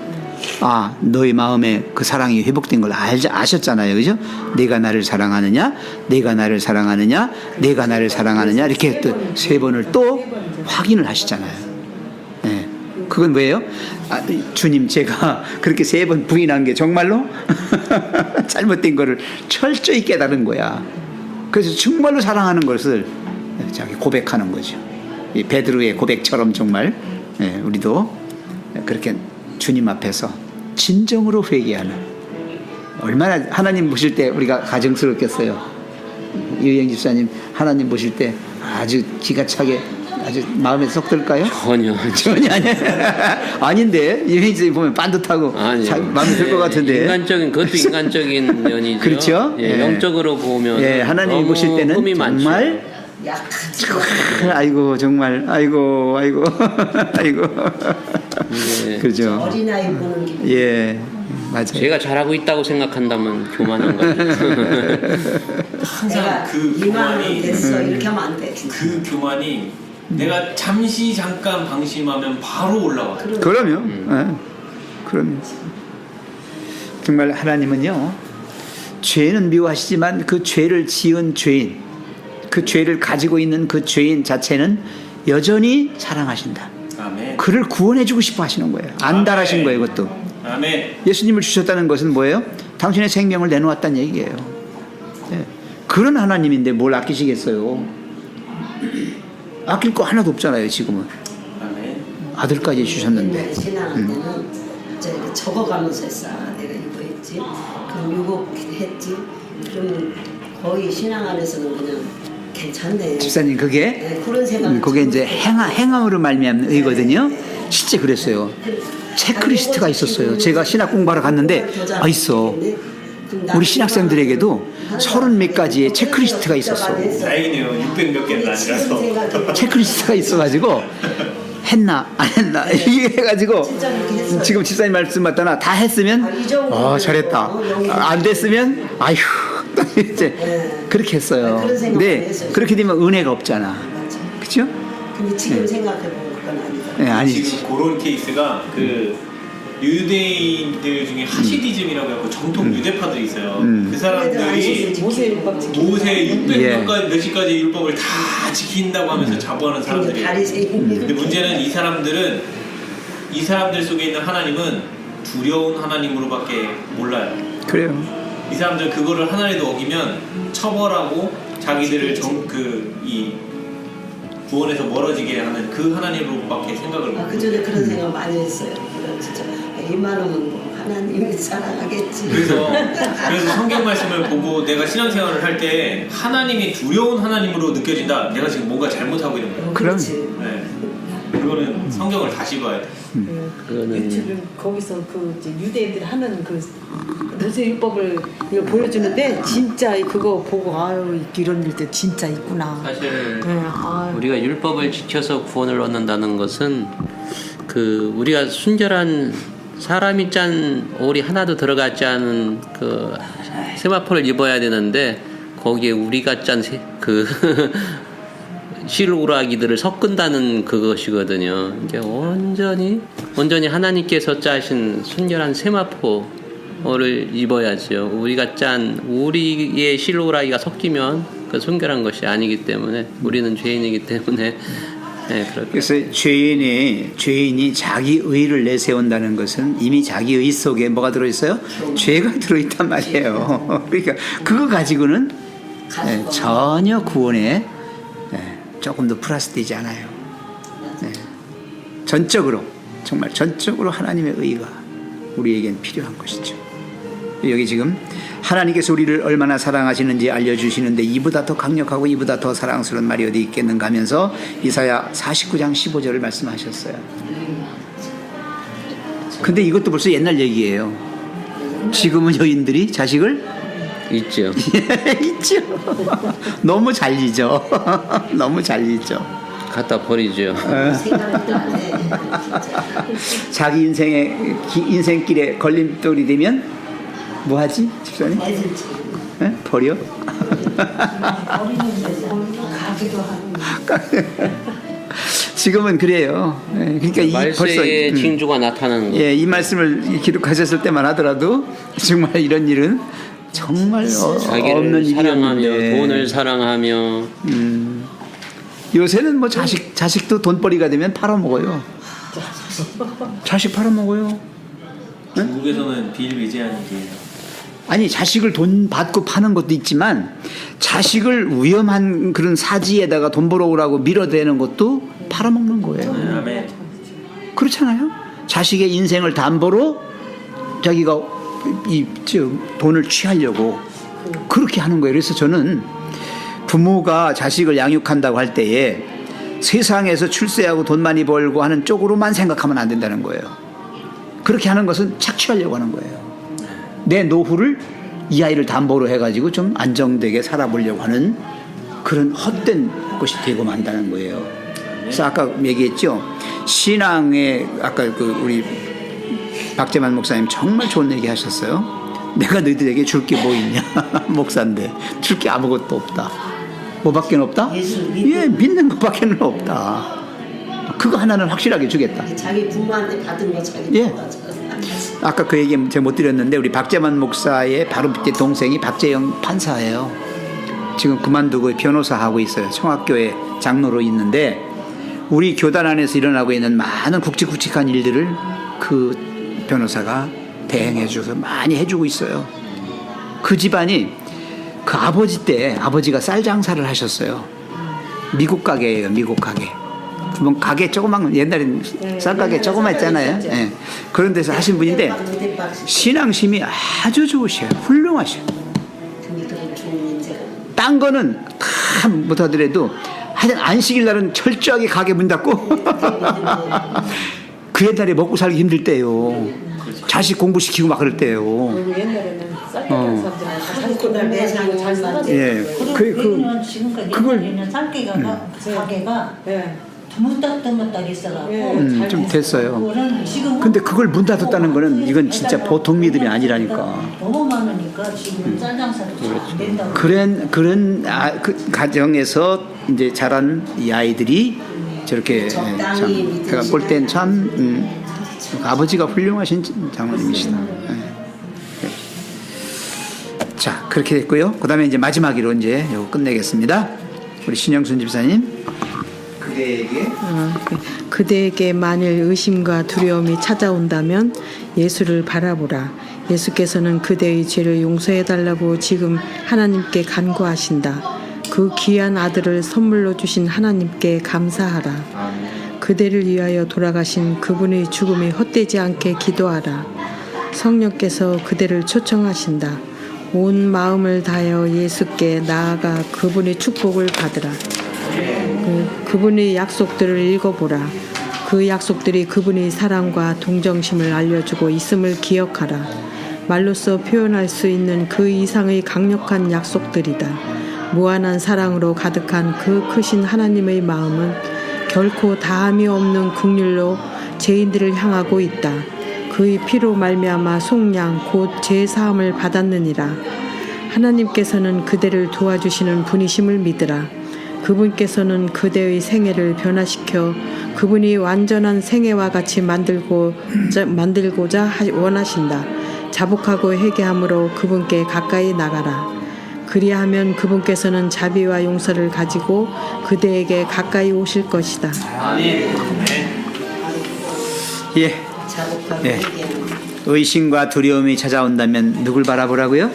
C: 너의 마음에 그 사랑이 회복된 걸 아셨잖아요. 그죠? 내가 나를 사랑하느냐, 내가 나를 사랑하느냐, 내가 나를 사랑하느냐, 이렇게 또 3번을 또 확인을 하시잖아요. 예. 그건 뭐예요? 주님, 제가 그렇게 3번 부인한 게 정말로 잘못된 거를 철저히 깨달은 거야. 그래서 정말로 사랑하는 것을 자기 고백하는 거죠. 이 베드로의 고백처럼 정말 우리도 그렇게 주님 앞에서 진정으로 회개하는, 얼마나 하나님 보실 때 우리가 가정스럽겠어요. 유영 집사님 하나님 보실 때 아주 기가 차게 아주 마음에 쏙 들까요?
A: 전혀
C: 아니 아닌데 유영 집사님 보면 반듯하고 마음에 들 것 같은데.
A: 그것도 인간적인 면이죠.
C: 그렇죠?
A: 예, 영적으로 보면
C: 하나님이 보실 때는
A: 흠이
C: 정말
E: 약하지.
C: 아이고 정말 아이고
A: 네.
C: 그죠.
E: 어린아이 보는 기분.
C: 예, 맞아요.
A: 제가 잘하고 있다고 생각한다면 교만한 거죠.
B: 항상 그
E: 이만은
B: 교만이
E: 됐어 이렇게 하면 안 돼.
B: 그 교만이 내가 잠깐 방심하면 바로 올라와.
C: 그럼요. 그럼요. 정말 하나님은요, 죄는 미워하시지만 그 죄를 지은 죄인, 그 죄를 가지고 있는 그 죄인 자체는 여전히 사랑하신다.
B: 아멘.
C: 그를 구원해주고 싶어 하시는 거예요. 안달하신 거예요, 그것도.
B: 아멘.
C: 예수님을 주셨다는 것은 뭐예요? 당신의 생명을 내놓았다는 얘기예요. 네. 그런 하나님인데 뭘 아끼시겠어요? 아낄 거 하나도 없잖아요, 지금은.
B: 아멘.
C: 아들까지 주셨는데.
E: 신앙할 때는 저렇게 적어가면서 했어. 내가 이거 했지. 그럼 이거 했지. 그러면 거의 신앙 안에서는 그냥 괜찮네.
C: 집사님, 그게
E: 네, 그런 생각.
C: 그게 이제 행함으로 말미암는 의거든요. 실제 그랬어요. 체크리스트가 있었어요. 제가 신학 공부하러 갔는데 있어. 우리 신학생들에게도 30몇 가지의 체크리스트가 있었어.
B: 다행이네요. 600몇 개는 아니라서.
C: 체크리스트가 있어가지고 했나 안 했나 이게 해가지고 지금 집사님 말씀 맞다나 다 했으면 잘했다. 안 됐으면 아휴 이제 그렇게 했어요. 근데 그렇게 되면 은혜가 없잖아. 그렇죠?
E: 근데 지금 생각해보면 그건 아니다.
C: 네, 아니지.
B: 지금 그런 케이스가 그 유대인들 중에 하시디즘이라고 하고 정통 유대파들이 있어요. 그 사람들이 모세 600몇 몇시까지 율법을 다 지킨다고 하면서 자부하는 사람들이에요. 근데 문제는 이 사람들 속에 있는 하나님은 두려운 하나님으로밖에 몰라요.
C: 그래요.
B: 이 사람들 그거를 하나라도 어기면 처벌하고 자기들을 이 구원에서 멀어지게 하는 그 하나님으로밖에 생각을 못 해요.
E: 그 전에 그런 생각 많이 했어요. 진짜 이만하면 뭐 하나님이 사랑하겠지.
B: 그래서 성경 말씀을 보고 내가 신앙생활을 할 때 하나님이 두려운 하나님으로 느껴진다. 내가 지금 뭔가 잘못하고 있는 거야.
C: 그럼
B: 네. 그거는 성경을 다시 봐야 돼.
F: 유튜브 거기서 그 이제 유대인들이 하는 그 모세율법을 이거 보여주는데 진짜 그거 보고 아유 이런 일도 진짜 있구나.
A: 사실
F: 네, 아유.
A: 우리가 율법을 지켜서 구원을 얻는다는 것은 그 우리가 순결한 사람이 짠 올이 하나도 들어가지 않은 그 세마포를 입어야 되는데 거기에 우리가 짠 그 실오라기들을 섞은다는 그것이거든요. 이게 온전히 하나님께서 짜신 순결한 세마포를 입어야죠. 우리가 짠 우리의 실오라기가 섞이면 그 순결한 것이 아니기 때문에 우리는 죄인이기 때문에 네, 그렇게.
C: 그래서 죄인이 자기 의를 내세운다는 것은 이미 자기 의 속에 뭐가 들어있어요? 죄가 들어있단 말이에요. 그러니까 그거 가지고는 전혀 구원에 조금 더 플러스 되지 않아요. 전적으로 정말 전적으로 하나님의 의가 우리에겐 필요한 것이죠. 여기 지금 하나님께서 우리를 얼마나 사랑하시는지 알려주시는데 이보다 더 강력하고 이보다 더 사랑스러운 말이 어디 있겠는가 하면서 이사야 49장 15절을 말씀하셨어요. 근데 이것도 벌써 옛날 얘기예요. 지금은 여인들이 자식을
A: 있죠.
C: 있죠. 너무 잘리죠. 너무 잘리죠.
A: 갖다 버리죠.
C: 자기 인생길에 걸림돌이 되면 뭐 하지? 집사님? 버려? 지금은 그래요. 그러니까
A: 말세의 징조가 나타나는 거예요.
C: 이 말씀을 기록하셨을 때만 하더라도 정말 이런 일은 정말
A: 자기를
C: 없는
A: 사랑하며
C: 일이었는데
A: 돈을 사랑하며
C: 요새는 뭐 자식도 돈벌이가 되면 팔아먹어요. 자식 팔아먹어요.
B: 중국에서는 비일비재하는
C: 아니 자식을 돈 받고 파는 것도 있지만 자식을 위험한 그런 사지에다가 돈 벌어오라고 밀어대는 것도 팔아먹는 거예요.
B: 아멘.
C: 그렇잖아요. 자식의 인생을 담보로 자기가 돈을 취하려고 그렇게 하는 거예요. 그래서 저는 부모가 자식을 양육한다고 할 때에 세상에서 출세하고 돈 많이 벌고 하는 쪽으로만 생각하면 안 된다는 거예요. 그렇게 하는 것은 착취하려고 하는 거예요. 내 노후를 이 아이를 담보로 해가지고 좀 안정되게 살아보려고 하는 그런 헛된 것이 되고 만다는 거예요. 그래서 아까 얘기했죠. 신앙에 아까 우리 박재만 목사님 정말 좋은 얘기 하셨어요. 내가 너희들에게 줄 게 뭐 있냐. 목사인데 줄 게 아무것도 없다. 뭐밖에 없다? 믿는 것밖에 없다. 그거 하나는 확실하게 주겠다.
E: 자기 부모한테 받은 거 자기
C: 아까 그 얘기 제가 못 드렸는데 우리 박재만 목사의 바로 밑에 동생이 박재영 판사예요. 지금 그만두고 변호사 하고 있어요. 청학교에 장로로 있는데 우리 교단 안에서 일어나고 있는 많은 굵직굵직한 일들을 그 변호사가 대행해 줘서 많이 해주고 있어요. 그 집안이 그 아버지 때 아버지가 쌀 장사를 하셨어요. 미국 가게예요. 미국 가게. 뭐 가게 조그만 옛날엔 쌀가게 조그만 있잖아요. 그런 데서 하신 분인데 신앙심이 아주 좋으셔요. 훌륭하셔요. 딴 거는 다 못하더라도 하여튼 안식일 날은 철저하게 가게 문 닫고 그 옛날에 먹고 살기 힘들 때요. 자식 공부시키고 막 그럴 때요.
F: 옛날에는 쌀가게 사람들은 잘 살았어요.
H: 그걸 가게가 드문딱 있어가지고
C: 좀 됐어요. 근데 그걸 문 닫았다는 거는 이건 진짜 보통 믿음이 아니라니까.
H: 너무 많으니까 지금은 쌀 장사도 잘 안 된다고.
C: 그런 그 가정에서 이제 자란 이 아이들이 저렇게 제가 볼 땐 참 아버지가 훌륭하신 장로님이시다. 자, 그렇게 됐고요. 그다음에 이제 마지막으로 이제 이거 끝내겠습니다. 우리 신영순 집사님.
F: 그대에게 만일 의심과 두려움이 찾아온다면 예수를 바라보라. 예수께서는 그대의 죄를 용서해달라고 지금 하나님께 간구하신다. 그 귀한 아들을 선물로 주신 하나님께 감사하라. 그대를 위하여 돌아가신 그분의 죽음이 헛되지 않게 기도하라. 성령께서 그대를 초청하신다. 온 마음을 다하여 예수께 나아가 그분의 축복을 받으라. 그분의 약속들을 읽어보라. 그 약속들이 그분의 사랑과 동정심을 알려주고 있음을 기억하라. 말로써 표현할 수 있는 그 이상의 강력한 약속들이다. 무한한 사랑으로 가득한 그 크신 하나님의 마음은 결코 다함이 없는 긍휼로 죄인들을 향하고 있다. 그의 피로 말미암아 속량 곧 죄사함을 받았느니라. 하나님께서는 그대를 도와주시는 분이심을 믿으라. 그분께서는 그대의 생애를 변화시켜 그분이 완전한 생애와 같이 만들고자 원하신다. 자복하고 회개함으로 그분께 가까이 나가라. 그리하면 그분께서는 자비와 용서를 가지고 그대에게 가까이 오실 것이다.
C: 예.
E: 자복하고
C: 예.
E: 회개하는
C: 의심과 두려움이 찾아온다면 누굴 바라보라고요?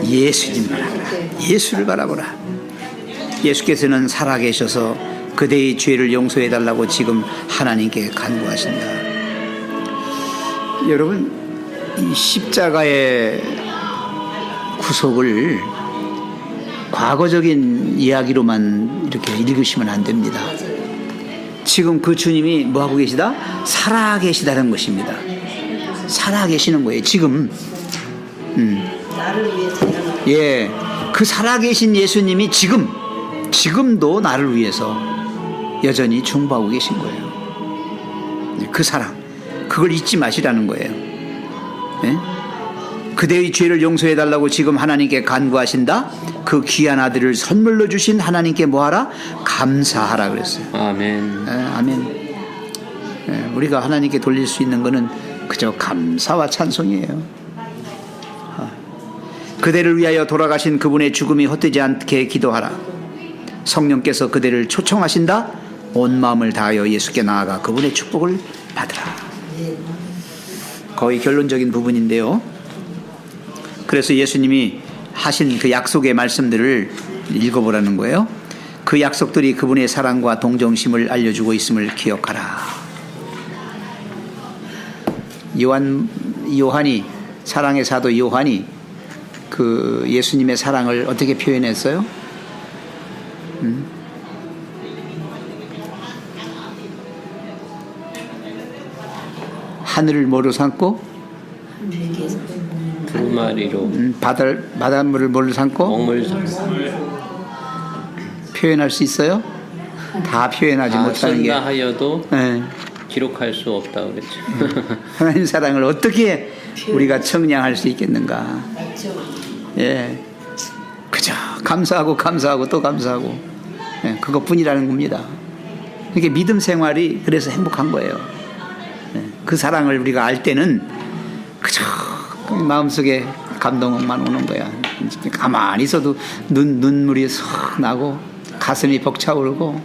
C: 예수님 바라보라. 예수를 바라보라. 예수께서는 살아계셔서 그대의 죄를 용서해달라고 지금 하나님께 간구하신다. 여러분, 이 십자가의 구속을 과거적인 이야기로만 이렇게 읽으시면 안 됩니다. 지금 그 주님이 뭐하고 계시다? 살아계시다는 것입니다. 살아계시는 거예요, 지금.
E: 나를 위해서 일어나.
C: 예, 그 살아계신 예수님이 지금도 나를 위해서 여전히 중보하고 계신 거예요. 그 사랑, 그걸 잊지 마시라는 거예요. 예? 그대의 죄를 용서해달라고 지금 하나님께 간구하신다. 그 귀한 아들을 선물로 주신 하나님께 뭐하라? 감사하라 그랬어요.
A: 아멘.
C: 예, 아멘. 예, 우리가 하나님께 돌릴 수 있는 것은 그저 감사와 찬송이에요. 그대를 위하여 돌아가신 그분의 죽음이 헛되지 않게 기도하라. 성령께서 그대를 초청하신다. 온 마음을 다하여 예수께 나아가 그분의 축복을 받으라. 거의 결론적인 부분인데요. 그래서 예수님이 하신 그 약속의 말씀들을 읽어보라는 거예요. 그 약속들이 그분의 사랑과 동정심을 알려주고 있음을 기억하라. 요한이, 사랑의 사도 요한이 그 예수님의 사랑을 어떻게 표현했어요? 하늘을 뭐로 삼고
A: 두 마리로
C: 바닷물을 뭐로 삼고
A: 먹물
C: 표현할 수 있어요? 다 표현하지 못하는 게
A: 쓴다 하여도
C: 네.
A: 기록할 수 없다 그랬죠.
C: 하나님 사랑을 어떻게 우리가 청량할 수 있겠는가? 예, 그저 감사하고 또 감사하고, 예, 그것뿐이라는 겁니다. 이게 믿음 생활이 그래서 행복한 거예요. 예, 그 사랑을 우리가 알 때는 그저 마음속에 감동만 오는 거야. 가만히 있어도 눈물이 쏙 나고 가슴이 벅차오르고,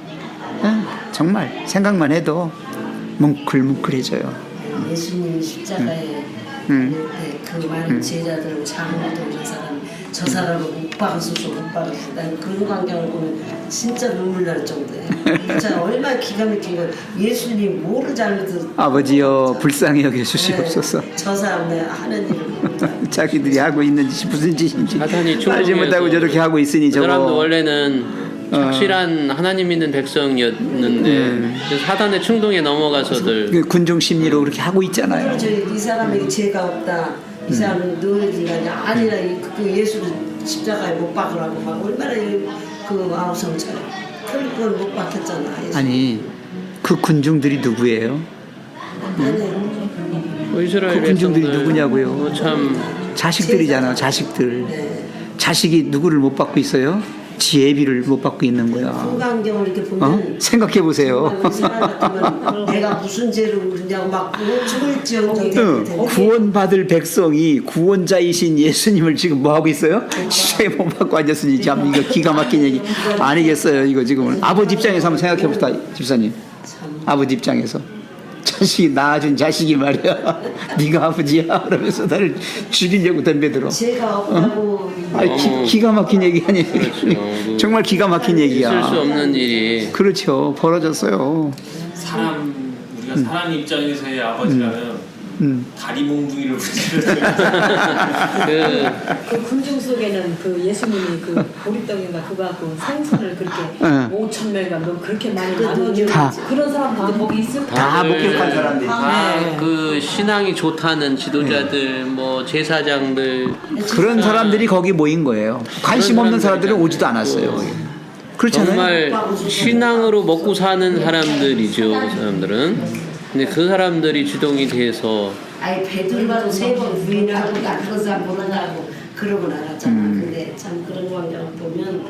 C: 예, 정말 생각만 해도 뭉클뭉클해져요.
E: 예수님이 십자가에 그 많은 제자들 장로들 저 사람을 못 박아서서 못 박았다. 그런 광경을 보면 진짜 눈물 날 정도예요. 진짜 얼마나 기가 막힌 거. 예수님 뭐를 잘못해서
C: 아버지여 불쌍히 여겨주시옵소서.
E: 저 사람 내가 하는 일을
C: 자기들이 하고 있는 짓이 무슨 짓인지
A: 사탄이
C: 알지 못하고
A: 충동해서
C: 저렇게 하고 있으니
A: 그 사람도
C: 저거
A: 원래는 착실한 하나님 믿는 백성이었는데 사단의 충동에 넘어가서들
C: 군중 심리로 그렇게 하고 있잖아요.
E: 이 사람에게 죄가 없다. 이 사람은 너희들이 아니라 그 예수를 십자가에 못 박으라고 막 얼마나 그 아우성처럼 그걸 못 박혔잖아. 예수.
C: 아니 그 군중들이 누구예요?
A: 이스라엘
C: 그 군중들이
A: 백성들
C: 누구냐고요?
A: 참
C: 자식들이잖아. 자식들. 자식이 누구를 못 받고 있어요? 지혜비를 못 받고 있는 거야.
E: 풍광경을 이렇게 보면
C: 생각해 보세요.
E: 이 사람 같으면 내가 무슨 죄를 그냥 막 죽을지언정
C: 구원받을 백성이 구원자이신 예수님을 지금 뭐 하고 있어요? 십자가에 못 받고 앉았으니 참 이거 기가 막힌 얘기 아니겠어요? 이거 지금 아버지 입장에서 한번 생각해 봅시다, 집사님. 아버지 입장에서 자식이 낳아준 자식이 말이야. 네가 아버지야 그러면서 나를 죽이려고 덤벼들어.
E: 죄가 없다고.
C: 기가 막힌 얘기 아니에요.
A: 그렇죠.
C: 정말 기가 막힌 얘기야.
A: 있을 수 없는 일이
C: 그렇죠. 벌어졌어요.
I: 우리가 사람 입장에서의 아버지라면
B: 다리 몽둥이를 붙이는
F: 그 군중 속에는 그 예수님이 그 보리떡인가 그거 갖고 생선을 그렇게 5천 명인가 뭐 그렇게 많이 나눠주는
C: 다.
F: 그런 사람들도 거기 있을
C: 다 목격한 사람들이.
A: 그 신앙이 좋다는 지도자들, 뭐 제사장들,
C: 그런 사람들이 거기 모인 거예요. 관심 없는 사람들은 오지도 않았어요. 거기. 그렇잖아요.
A: 정말 신앙으로 먹고 사는 사람들이죠. 그 사람들은. 근데 그 사람들이 주동이 돼서
E: 아니 베드로도 3번 부인하고 나 그런 사람 모른다고 그러고 나갔잖아. 근데 참 그런 광경을 보면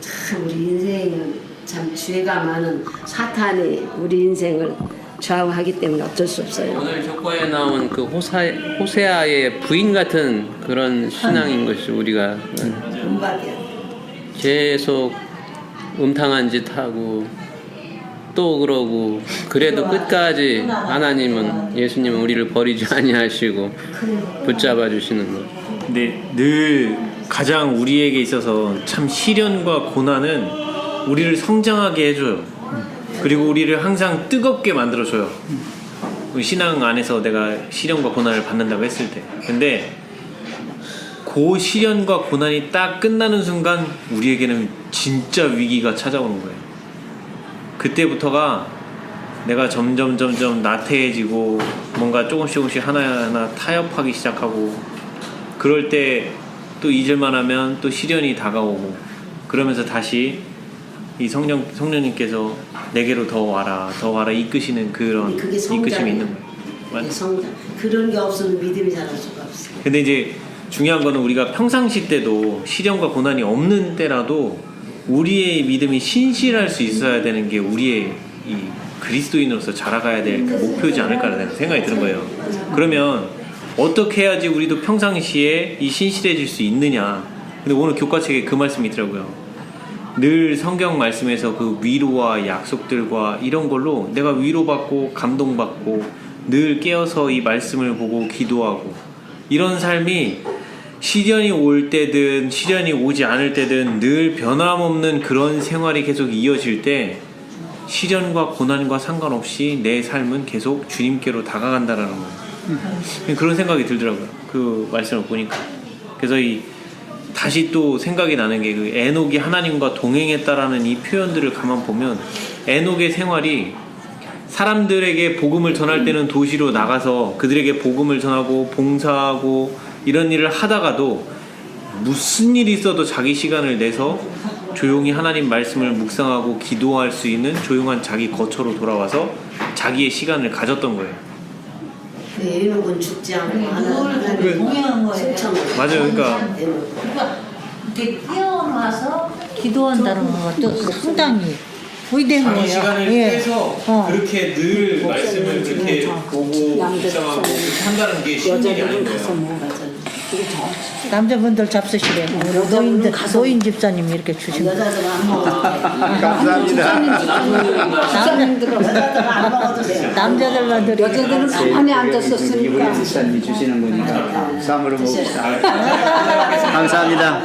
E: 참 우리 인생은 참 죄가 많은 사탄이 우리 인생을 좌우하기 때문에 어쩔 수 없어요.
A: 오늘 교과에 나온 그 호세아의 부인 같은 그런 신앙인 것이 우리가
E: 음박이야.
A: 계속 음탕한 짓 하고 또 그러고 그래도 끝까지 하나님은 예수님은 우리를 버리지 아니하시고 붙잡아 주시는 것.
B: 근데 늘 가장 우리에게 있어서 참 시련과 고난은 우리를 성장하게 해줘요. 그리고 우리를 항상 뜨겁게 만들어줘요. 신앙 안에서 내가 시련과 고난을 받는다고 했을 때. 근데 그 시련과 고난이 딱 끝나는 순간 우리에게는 진짜 위기가 찾아오는 거예요. 그때부터가 내가 점점 나태해지고 뭔가 조금씩 하나하나 타협하기 시작하고, 그럴 때 또 잊을만 하면 또 시련이 다가오고, 그러면서 다시 이 성령님께서 내게로 더 와라 이끄시는 그런
E: 그게
B: 이끄심이 있는 거예요.
E: 그게 성장. 그런 게 없으면 믿음이 자랄 수가 없어.
B: 근데 이제 중요한 거는 우리가 평상시 때도 시련과 고난이 없는 때라도 우리의 믿음이 신실할 수 있어야 되는 게 우리의 이 그리스도인으로서 자라가야 될 그 목표지 않을까라는 생각이 드는 거예요. 그러면 어떻게 해야지 우리도 평상시에 이 신실해질 수 있느냐. 근데 오늘 교과책에 그 말씀이 있더라고요. 늘 성경 말씀에서 그 위로와 약속들과 이런 걸로 내가 위로받고 감동받고 늘 깨어서 이 말씀을 보고 기도하고, 이런 삶이 시련이 올 때든 시련이 오지 않을 때든 늘 변함없는 그런 생활이 계속 이어질 때 시련과 고난과 상관없이 내 삶은 계속 주님께로 다가간다라는 거예요. 그런 생각이 들더라고요. 그 말씀을 보니까. 그래서 다시 또 생각이 나는 게 그 에녹이 하나님과 동행했다라는 이 표현들을 가만 보면 에녹의 생활이 사람들에게 복음을 전할 때는 도시로 나가서 그들에게 복음을 전하고 봉사하고 이런 일을 하다가도 무슨 일이 있어도 자기 시간을 내서 조용히 하나님 말씀을 묵상하고 기도할 수 있는 조용한 자기 거처로 돌아와서 자기의 시간을 가졌던 거예요.
E: 에녹은 죽지 않고 하나님
H: 동행한 거예요.
B: 맞아요. 그러니까
H: 이렇게 뛰어나서 기도한다는 것도 상당히 위대한
B: 자기
H: 거예요.
B: 시간을 빼서 그렇게 늘 말씀을 그렇게 보고 묵상하고 한다는 게 쉬운 일이 아닌 거예요.
H: 남자분들 잡수시래요. 노인 집사님이 이렇게 주신 거.
E: 여자들은 안 먹어도 돼.
C: 감사합니다.
E: 여자들은 안 먹어도 돼.
H: 남자들만 드리고.
E: 여자들은 가만히 앉았었으니까.
C: 우리 집사님이 주시는 거니까 쌈으로 먹읍시다. 감사합니다.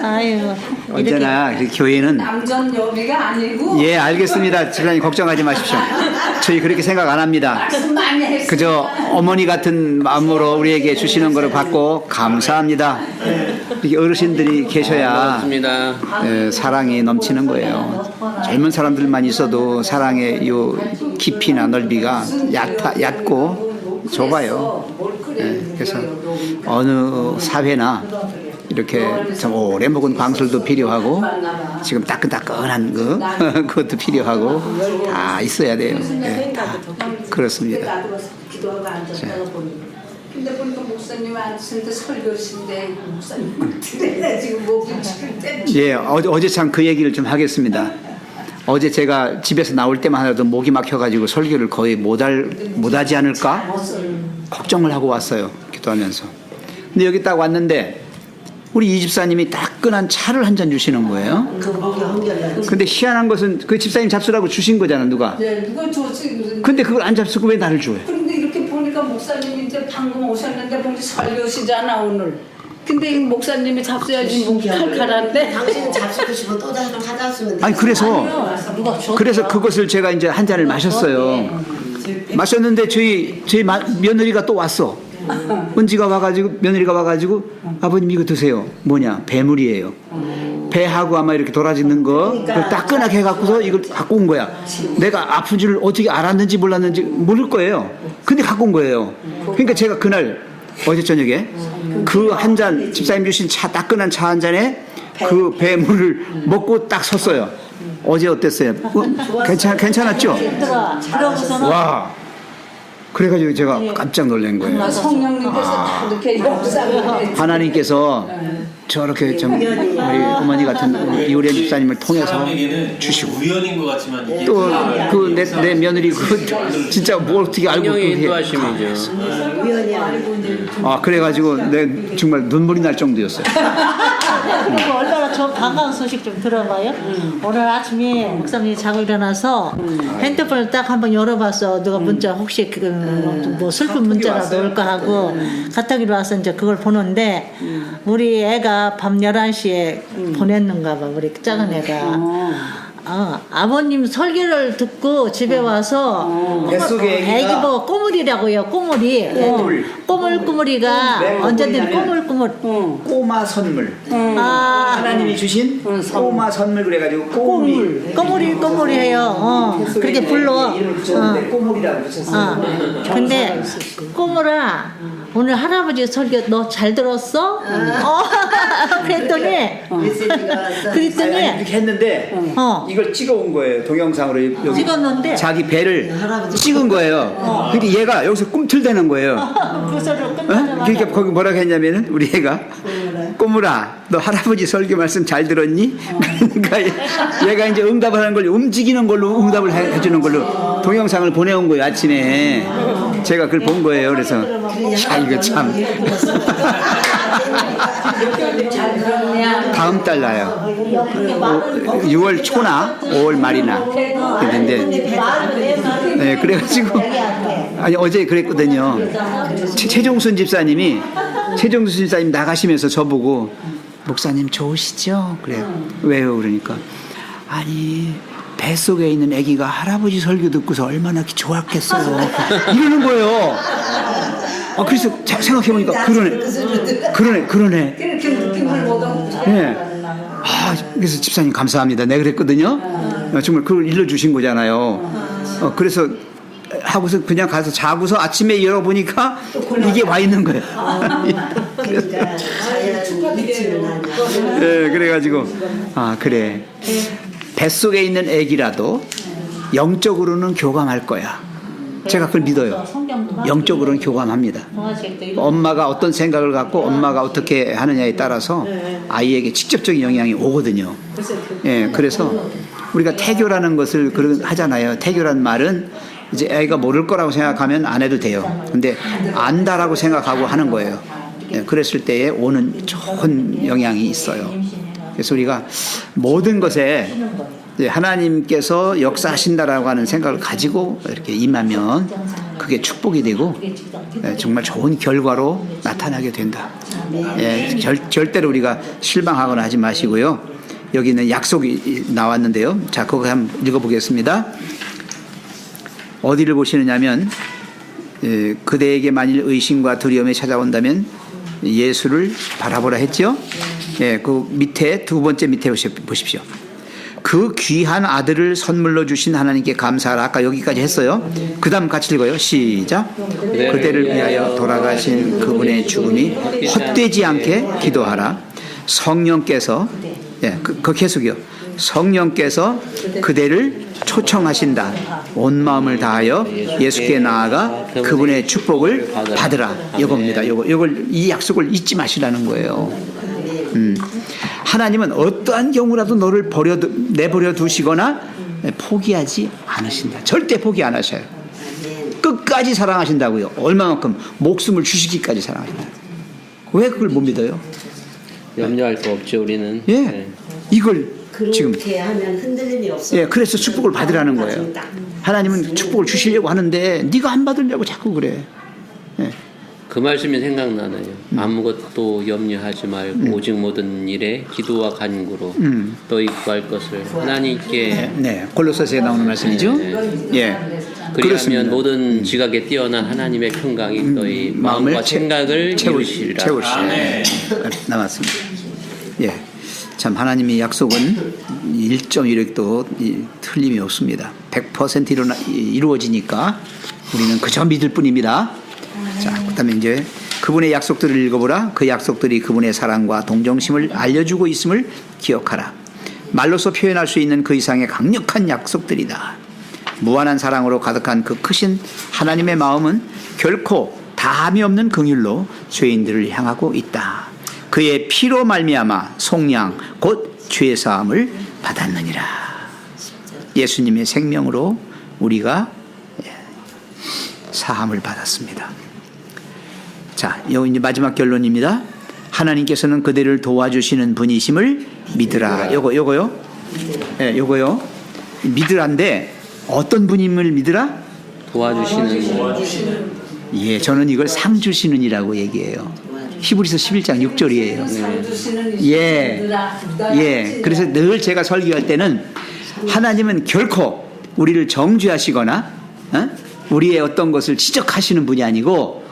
H: 아유.
C: 언제나 그 교회는
E: 남전 여비가 아니고
C: 예 알겠습니다. 집사님 걱정하지 마십시오. 저희 그렇게 생각 안 합니다.
E: 많이 했어.
C: 그저 어머니 같은 마음으로 우리에게 주시는 것을 받고 감사합니다. 이렇게 어르신들이 계셔야
A: 맞습니다.
C: 사랑이 넘치는 거예요. 젊은 사람들만 있어도 사랑의 요 깊이나 넓이가 얕고 좁아요. 그래서 어느 사회나 이렇게 좀 오래 먹은 광술도 필요하고 지금 따끈따끈한 그것도 필요하고 다 있어야 돼요. 다 그렇습니다.
E: 기도하고 앉았다가 보니까. 근데 보니까 목사님 앉으신데 설교신데 목사님 들으네 지금 목이 치를 때.
C: 예, 어제 참 그 얘기를 좀 하겠습니다. 어제 제가 집에서 나올 때만 하더라도 목이 막혀가지고 설교를 거의 못하지 않을까 걱정을 하고 왔어요. 기도하면서. 근데 여기 딱 왔는데 우리 이 집사님이 따끈한 차를 한 잔 주시는 거예요.
E: 그 목이 한결나요.
C: 근데 희한한 것은 그 집사님 잡수라고 주신 거잖아, 누가.
E: 네, 누가 줬지?
C: 근데 그걸 안 잡수고 왜 나를 줘요?
E: 근데 이렇게 보니까 목사님이 이제 방금 오셨는데 보니 설교시잖아 오늘. 근데 이 목사님이 잡숴야지 목이 칼칼한데. 당신은 잡수고 싶어 또 가져왔으면 돼.
C: 아니 그래서 그것을 제가 이제 한 잔을 마셨어요. 마셨는데 저희 며느리가 또 왔어. 은지가 와가지고 며느리가 와가지고 아버님 이거 드세요. 뭐냐? 배물이에요. 배하고 아마 이렇게 돌아지는 거 그걸 따끈하게 해갖고서 이걸 갖고 온 거야. 내가 아픈 줄 어떻게 알았는지 몰랐는지 모를 거예요. 근데 갖고 온 거예요. 그러니까 제가 그날 어제 저녁에 그 한 잔 집사님 주신 차 따끈한 차 한 잔에 그 배물을 먹고 딱 섰어요. 어제 어땠어요? 괜찮았죠?
H: 그러고서는
C: 와. 그래가지고 제가 깜짝 놀란 거예요.
E: 성령님께서 이렇게 역사를
C: 하나님께서 저렇게 좀 우리 어머니 같은 우리 이우리 집사님을 통해서
B: 사람에게는
C: 주시고
B: 우연인 것 같지만 이게
C: 또 그 내 며느리 그 진짜 뭘 어떻게 알고
A: 성령의
C: 그렇게
A: 인도하심이죠.
C: 아 그래가지고 내 정말 눈물이 날 정도였어요.
H: 그리고 얼마나 저 반가운 소식 좀 들어봐요. 오늘 아침에 목사님이 자고 일어나서 핸드폰을 딱 한번 열어봤어. 누가 문자 혹시 뭐 슬픈 문자라도 올까 하고 카톡으로 와서 이제 그걸 보는데 우리 애가 밤 11시에 보냈는가 봐. 우리 작은 애가. 아버님 설교를 듣고 집에 와서
C: 뱃속에
H: 애기 보고 꼬물이라고요. 꼬물이. 꼬물꼬물이가 언제든 꼬물꼬물.
C: 꼬마 선물. 하나님이 주신 꼬마 선물 그래가지고
H: 꼬물이해요. 그렇게 불러.
C: 이름을 붙였는데 꼬물이라고 붙였어요.
H: 근데 꼬물아 오늘 할아버지 설교 너 잘 들었어? 그랬더니
C: 이렇게 했는데 이걸 찍어온 거예요. 동영상으로 여기
H: 찍었는데
C: 자기 배를 찍은 거예요. 근데 얘가 여기서 꿈틀대는 거예요.
H: 그 소리를
C: 어?
H: 끝나자마자
C: 그러니까 거기 뭐라고 했냐면은 우리 애가 꼬물아 너 할아버지 설교 말씀 잘 들었니? 그러니까 얘가 이제 응답을 하는 걸 움직이는 걸로 응답을 해주는 걸로 동영상을 보내온 거예요. 아침에 제가 그걸 본 거예요. 그래서 야 이거 참 다음 달 나요. 6월 초나 5월 말이나 그랬는데 네, 그래가지고 아니 어제 그랬거든요. 최종순 집사님 나가시면서 저보고 목사님 좋으시죠? 그래요. 왜요? 그러니까 아니 뱃속에 있는 아기가 할아버지 설교 듣고서 얼마나 좋았겠어요. 이러는 거예요. 그래서 생각해보니까 그러네. 네. 그래서 집사님 감사합니다. 내가 그랬거든요. 정말 그걸 일러주신 거잖아요. 그래서 하고서 그냥 가서 자고서 아침에 열어보니까 이게 와 있는 거예요. 네, 그래가지고 그래. 뱃속에 있는 아기라도 영적으로는 교감할 거야. 제가 그걸 믿어요. 영적으로는 교감합니다. 엄마가 어떤 생각을 갖고 엄마가 어떻게 하느냐에 따라서 아이에게 직접적인 영향이 오거든요. 예, 그래서 우리가 태교라는 것을 하잖아요. 태교란 말은 이제 애가 모를 거라고 생각하면 안 해도 돼요. 근데 안다라고 생각하고 하는 거예요. 예, 그랬을 때에 오는 좋은 영향이 있어요. 그래서 우리가 모든 것에 하나님께서 역사하신다라고 하는 생각을 가지고 이렇게 임하면 그게 축복이 되고 정말 좋은 결과로 나타나게 된다. 예, 절대로 우리가 실망하거나 하지 마시고요. 여기는 약속이 나왔는데요. 자, 그거 한번 읽어보겠습니다. 어디를 보시느냐면 그대에게 만일 의심과 두려움이 찾아온다면 예수를 바라보라 했죠. 예, 그 밑에 두 번째 밑에 보십시오. 그 귀한 아들을 선물로 주신 하나님께 감사하라. 아까 여기까지 했어요. 그 다음 같이 읽어요. 시작. 그대를 위하여 돌아가신 그분의 죽음이 헛되지 않게 기도하라. 성령께서 그 계속이요. 성령께서 그대를 초청하신다. 온 마음을 다하여 예수께 나아가 그분의 축복을 받으라. 이겁니다. 이 약속을 잊지 마시라는 거예요. 하나님은 어떠한 경우라도 너를 내버려 두시거나 포기하지 않으신다. 절대 포기 안 하셔요. 끝까지 사랑하신다고요. 얼마만큼 목숨을 주시기까지 사랑하신다. 왜 그걸 못 믿어요?
A: 염려할 거 없죠 우리는.
C: 예,
A: 네.
C: 이걸 지금
E: 그렇게 하면 흔들림이 없어요.
C: 예, 그래서 축복을 받으라는 거예요. 하나님은 축복을 주시려고 하는데 네가 안 받으려고 자꾸 그래. 예.
A: 그 말씀이 생각나네요. 아무것도 염려하지 말고 오직 모든 일에 기도와 간구로 또 입구할 것을 하나님께
C: 네, 골로새서에 나오는 말씀이죠. 예,
A: 그리하면
C: 그렇습니다.
A: 모든 지각에 뛰어난 하나님의 평강이 너희 마음과 생각을 이루시리라.
C: 남았습니다. 예, 참 하나님의 약속은 1.1획도 틀림이 없습니다. 100% 이루어지니까 우리는 그저 믿을 뿐입니다. 자, 그다음에 이제 그분의 약속들을 읽어보라. 그 약속들이 그분의 사랑과 동정심을 알려주고 있음을 기억하라. 말로서 표현할 수 있는 그 이상의 강력한 약속들이다. 무한한 사랑으로 가득한 그 크신 하나님의 마음은 결코 다함이 없는 긍휼로 죄인들을 향하고 있다. 그의 피로 말미암아 속량 곧 죄 사함을 받았느니라. 예수님의 생명으로 우리가 사함을 받았습니다. 자, 여기 이제 마지막 결론입니다. 하나님께서는 그들을 도와주시는 분이심을 믿으라. 요거요. 예, 요거요. 믿으란데 어떤 분임을 믿으라?
A: 도와주시는
C: 예, 저는 이걸 상 주시는이라고 얘기해요. 히브리서 11장 6절이에요. 예. 그래서 늘 제가 설교할 때는 하나님은 결코 우리를 정죄하시거나 우리의 어떤 것을 지적하시는 분이 아니고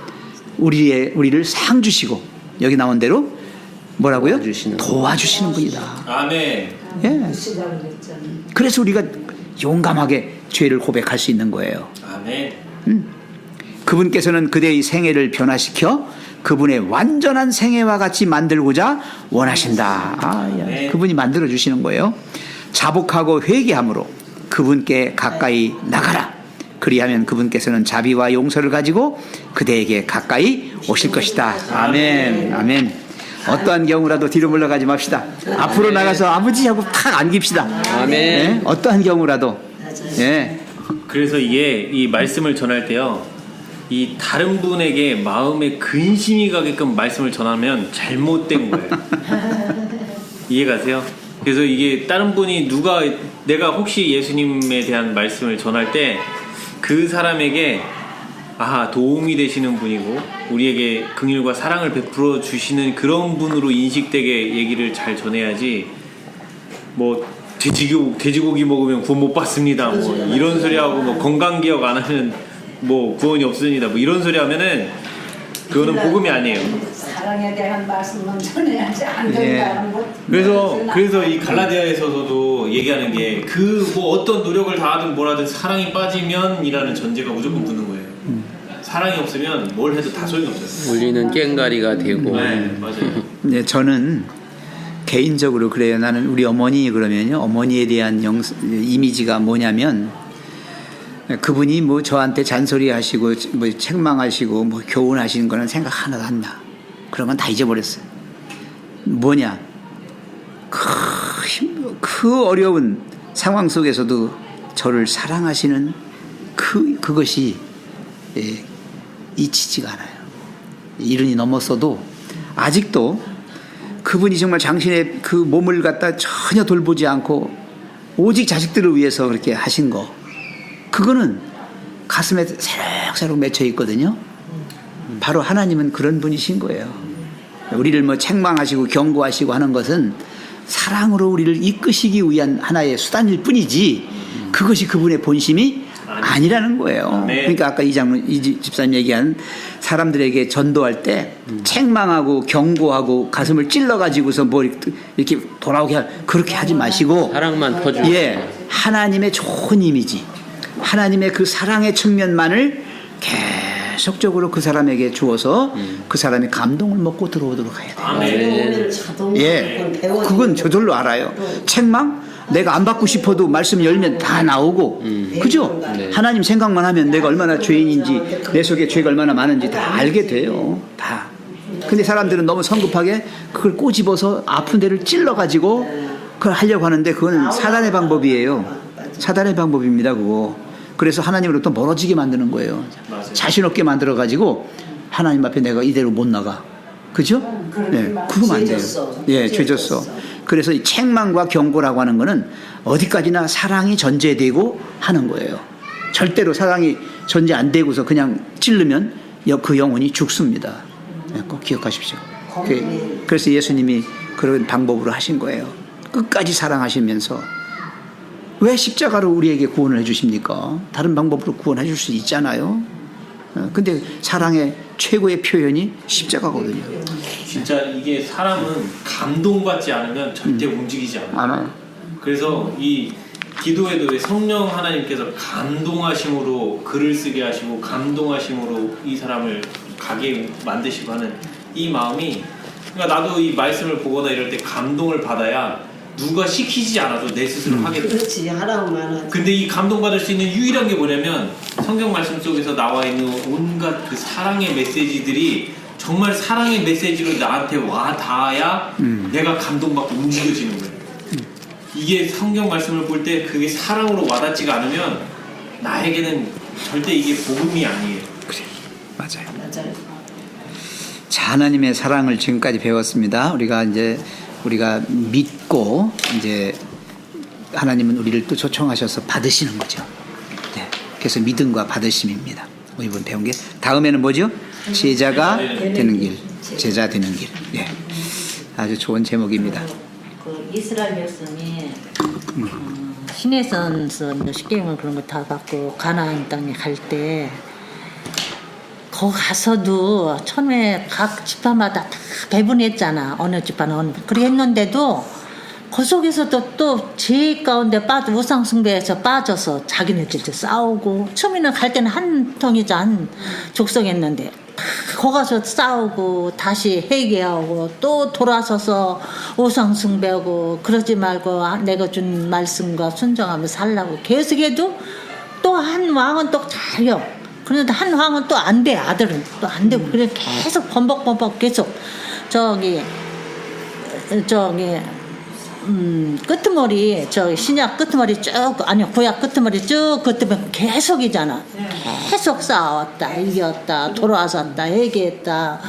C: 우리를 상 주시고 여기 나온 대로 뭐라고요? 도와주시는 분이다.
B: 아멘.
C: 예. 그래서 우리가 용감하게 죄를 고백할 수 있는 거예요.
B: 아멘.
C: 그분께서는 그대의 생애를 변화시켜 그분의 완전한 생애와 같이 만들고자 원하신다. 그분이 만들어 주시는 거예요. 자복하고 회개함으로 그분께 가까이 나가라. 그리하면 그분께서는 자비와 용서를 가지고 그대에게 가까이 오실 것이다. 아멘. 아멘. 어떠한 경우라도 뒤로 물러가지 맙시다. 앞으로 나가서 아버지하고 탁 안깁시다.
A: 아멘.
C: 예? 어떠한 경우라도. 예.
B: 그래서 이게 이 말씀을 전할 때요, 이 다른 분에게 마음에 근심이 가게끔 말씀을 전하면 잘못된 거예요. 이해가세요? 그래서 이게 다른 분이 내가 혹시 예수님에 대한 말씀을 전할 때 그 사람에게 도움이 되시는 분이고 우리에게 긍휼과 사랑을 베풀어 주시는 그런 분으로 인식되게 얘기를 잘 전해야지, 뭐 돼지고기 먹으면 구원 못 받습니다, 뭐 이런 소리 하고, 뭐 건강기억 안 하면 뭐 구원이 없습니다, 뭐 이런 소리 하면은 그거는 복음이 아니에요.
I: 사랑에 대한 말씀은 전해야지 안 된다는 거.
B: 그래서 이 갈라디아에서도 얘기하는 게 뭐 어떤 노력을 다하든 뭐라든 사랑이 빠지면이라는 전제가 무조건 붙는 거예요. 사랑이 없으면 뭘 해도 다 소용이 없어요.
A: 우리는 깽가리가 되고.
B: 네, 맞아요.
C: 네, 저는 개인적으로 그래요. 나는 우리 어머니 그러면요, 어머니에 대한 이미지가 뭐냐면, 그분이 뭐 저한테 잔소리하시고 뭐 책망하시고 뭐 교훈하시는 거는 생각 하나도 안 나. 그러면 다 잊어버렸어요. 뭐냐, 그 어려운 상황 속에서도 저를 사랑하시는 그것이 잊히지가 않아요. 이른이 넘었어도 아직도 그분이 정말 당신의 그 몸을 갖다 전혀 돌보지 않고 오직 자식들을 위해서 그렇게 하신 거, 그거는 가슴에 새록새록 맺혀 있거든요. 바로 하나님은 그런 분이신 거예요. 우리를 뭐 책망하시고 경고하시고 하는 것은 사랑으로 우리를 이끄시기 위한 하나의 수단일 뿐이지 그것이 그분의 본심이 아니라는 거예요. 그러니까 아까 이 집사님 얘기한 사람들에게 전도할 때 책망하고 경고하고 가슴을 찔러가지고서 뭐 이렇게 돌아오게 그렇게 하지 마시고
A: 사랑만 퍼주고.
C: 예, 하나님의 좋은 이미지, 하나님의 그 사랑의 측면만을 계속적으로 그 사람에게 주어서 그 사람이 감동을 먹고 들어오도록 해야 돼요. 예, 그건 저절로 알아요. 책망? 내가 안 받고 싶어도 말씀 열면 다 나오고, 그죠?
A: 네.
C: 하나님 생각만 하면 내가 얼마나 죄인인지, 내 속에 죄가 얼마나 많은지 다 알게 돼요. 다. 근데 사람들은 너무 성급하게 그걸 꼬집어서 아픈 데를 찔러가지고 그걸 하려고 하는데 그건 사단의 방법이에요. 사단의 방법입니다, 그거. 그래서 하나님으로부터 멀어지게 만드는 거예요. 자신 없게 만들어가지고 하나님 앞에 내가 이대로 못 나가. 그죠? 네, 그러면 안 돼요. 예, 죄졌어. 그래서 이 책망과 경고라고 하는 거는 어디까지나 사랑이 전제되고 하는 거예요. 절대로 사랑이 전제 안 되고서 그냥 찌르면 그 영혼이 죽습니다. 꼭 기억하십시오. 그래서 예수님이 그런 방법으로 하신 거예요. 끝까지 사랑하시면서. 왜 십자가로 우리에게 구원을 해주십니까? 다른 방법으로 구원해 줄 수 있잖아요. 근데 사랑의 최고의 표현이 십자가거든요.
B: 진짜 이게 사람은 감동받지 않으면 절대 움직이지 않아요. 그래서 이 기도에도 왜 성령 하나님께서 감동하심으로 글을 쓰게 하시고 감동하심으로 이 사람을 가게 만드시고 하는 이 마음이, 그러니까 나도 이 말씀을 보거나 이럴 때 감동을 받아야 누가 시키지 않아도 내 스스로 하게 돼.
E: 그렇지, 하라고만 하지.
B: 근데 이 감동받을 수 있는 유일한 게 뭐냐면 성경 말씀 속에서 나와 있는 온갖 그 사랑의 메시지들이 정말 사랑의 메시지로 나한테 와 닿아야 내가 감동받고 움직여지는 거예요. 이게 성경 말씀을 볼 때 그게 사랑으로 와닿지가 않으면 나에게는 절대 이게 복음이 아니에요.
C: 그래, 맞아요. 자, 하나님의 사랑을 지금까지 배웠습니다. 우리가 믿고 이제 하나님은 우리를 또 초청하셔서 받으시는 거죠. 네. 그래서 믿음과 받으심입니다. 이번 배운 게 다음에는 뭐죠? 제자가 되는 길, 제자 되는 길. 네. 아주 좋은 제목입니다.
H: 그 이스라엘 백성이 시내선에서 십계명 그런 거 다 받고 가나안 땅에 갈 때 거기 가서도 처음에 각 지파마다 다 배분했잖아. 어느 지파는 어느. 그렇게 했는데도 그 속에서도 또 제일 가운데 빠져 우상 숭배에서 빠져서 자기네들도 싸우고 처음에는 갈 때는 한 통이자 한 족속했는데 거기 가서 싸우고 다시 회개하고 또 돌아서서 우상 숭배하고 그러지 말고 내가 준 말씀과 순종하며 살라고 계속해도 또 한 왕은 또 잘려. 그런데 한 왕은 또 안 돼. 아들은 또 안 되고 그래 계속 번복번복 계속 저기 끄트머리 신약 끄트머리 쭉 아니 구약 끄트머리 쭉 끄트면 계속이잖아. 계속 싸웠다 이겼다 돌아섰다 얘기했다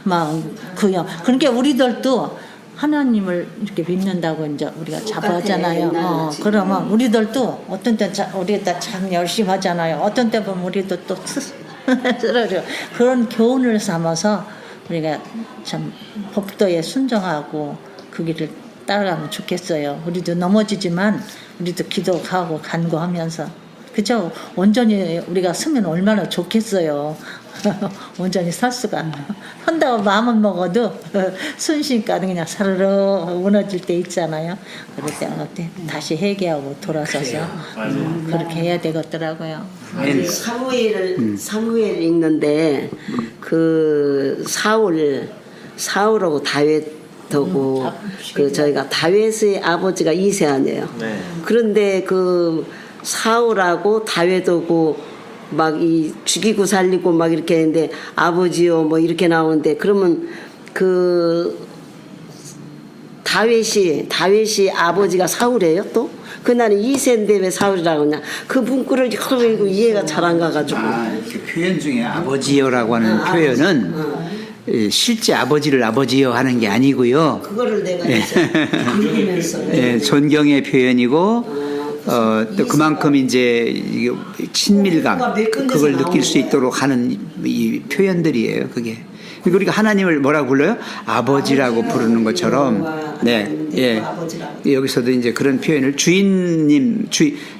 H: 막 그냥 그러니까 우리들도 하나님을 이렇게 믿는다고 이제 우리가 잡아하잖아요. 그러면 우리들도 어떤 때 우리가 참 열심히 하잖아요. 어떤 때 보면 우리도 또 쓰러져. 그런 교훈을 삼아서 우리가 참 법도에 순종하고 그 길을 따라가면 좋겠어요. 우리도 넘어지지만 우리도 기도하고 간구하면서 그죠? 온전히 우리가 서면 얼마나 좋겠어요. 온전히 설 수가 한다고 마음은 먹어도 순식간에 그냥 사르르 무너질 때 있잖아요. 그럴 때 어때 다시 회개하고 돌아서서 그렇게 해야 되겠더라고요.
E: 사무엘 읽는데 그 사울하고 다윗하고 그 저희가 다윗의 아버지가 이세아네요. 그런데 그 사울하고 다윗하고 막 이 죽이고 살리고 막 이렇게 했는데 아버지요 뭐 이렇게 나오는데 그러면 그 다윗이 아버지가 사울이에요 또? 그날은 이세인데 왜 사울이라고 하냐 그 문구를 여러 읽고 이해가 잘 안 가가지고
C: 그 표현 중에 아버지요라고 하는 표현은 실제 아버지를 아버지요 하는 게 아니고요.
E: 그거를 내가 이제 읽으면서
C: 존경의 표현이고 또 그만큼 이제 친밀감 그걸 느낄 수 있도록 하는 이 표현들이에요. 그게 그러니까 우리가 하나님을 뭐라고 불러요? 아버지라고 부르는 것처럼 여기서도 이제 그런 표현을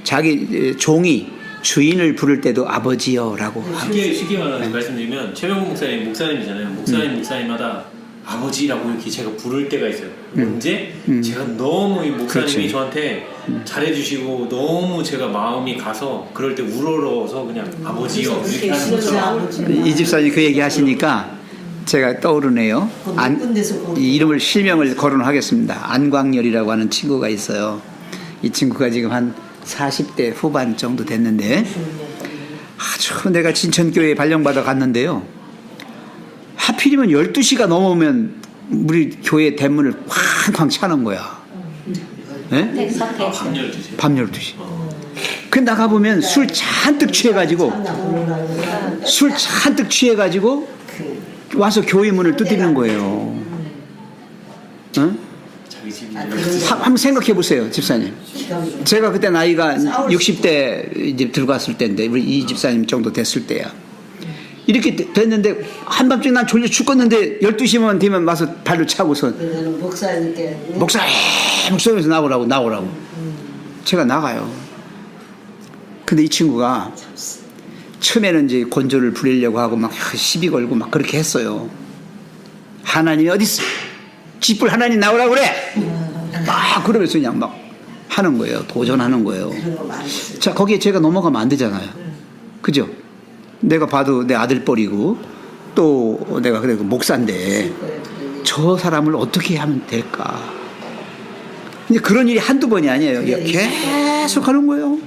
C: 자기 종이 주인을 부를 때도 아버지요라고
B: 쉽게 말해서 말씀드리면 최병국 목사님이잖아요. 목사님마다 아버지라고 이렇게 제가 부를 때가 있어요. 언제? 제가 너무 이 목사님이 저한테 잘해주시고 너무 제가 마음이 가서 그럴 때 우러러서 그냥 아버지요 이렇게 하는 거죠.
C: 이 집사님 그 얘기 하시니까 제가 떠오르네요. 이 이름을 실명을 거론하겠습니다. 안광열이라고 하는 친구가 있어요. 이 친구가 지금 한 40대 후반 정도 됐는데 아주 내가 진천교회에 발령받아 갔는데요. 하필이면 12시가 넘으면 우리 교회 대문을 쾅쾅 차는 거야. 네? 밤 12시. 그 나가보면 술 잔뜩 취해가지고 와서 교회 문을 두드리는 거예요. 응? 한번 생각해 보세요, 집사님. 제가 그때 나이가 60대 이제 들어갔을 때인데 우리 이 집사님 정도 됐을 때야. 이렇게 됐는데 한밤중에 난 졸려 죽겠는데 12시만 되면 와서 발로 차고서
E: 그래서 목사님께
C: 목소리에서 나오라고 제가 나가요. 근데 이 친구가 처음에는 이제 곤조를 부리려고 하고 막 시비 걸고 막 그렇게 했어요. 하나님이 어디 있어? 집불 하나님 나오라고 그래. 막 그러면서 그냥 막 하는 거예요. 도전하는 거예요. 자, 거기에 제가 넘어가면 안 되잖아요. 그죠? 내가 봐도 내 아들 뻘이고 또 내가 그래 목사인데 저 사람을 어떻게 하면 될까? 근데 그런 일이 한두 번이 아니에요. 계속 하는 거예요.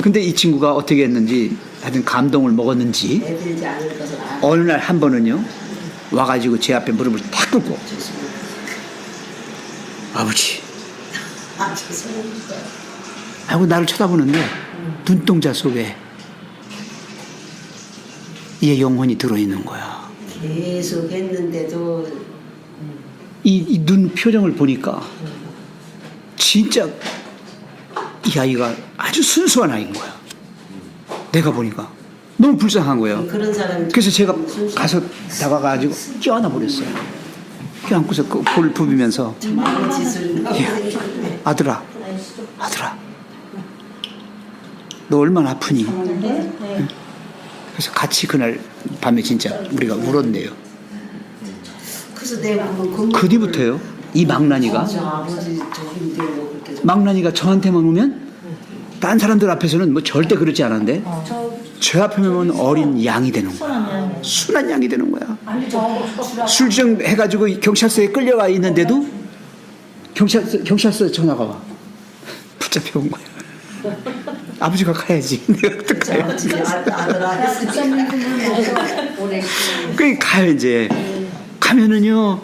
C: 근데 이 친구가 어떻게 했는지 하여튼 감동을 먹었는지
E: 애들지 않을 것을
C: 어느 날 한 번은요 와가지고 제 앞에 무릎을 탁 꿇고 아버지
E: 죄송합니다.
C: 하고 나를 쳐다보는데 눈동자 속에 얘 영혼이 들어있는 거야.
E: 계속 했는데도
C: 이 눈 표정을 보니까 진짜 이 아이가 아주 순수한 아이인 거야. 내가 보니까 너무 불쌍한 거예요.
E: 그런 사람이
C: 그래서 제가 가서 다가가지고 껴안아 버렸어요. 껴안고서 그 볼을 부비면서
E: 아무 짓을
C: 아들아 너 얼마나 아프니? 응? 그래서 같이 그날 밤에 진짜 우리가 울었네요.
E: 그래서 내가 보면
C: 그 뒤부터요 이 망나니가
E: 아버지 저긴데 뭐 그렇게
C: 망나니가 저한테만 오면 딴 사람들 앞에서는 뭐 절대 그러지 않았는데 제 앞에 오면 어린 양이 되는 거야. 순한 양이 되는 거야. 술주정 해가지고 경찰서에 끌려가 있는데도 경찰서 전화가 와. 붙잡혀 온 거야. 아버지가 가야지. 내가 어떡해.
E: 아들아
C: 그 가요 이제. 가면은요.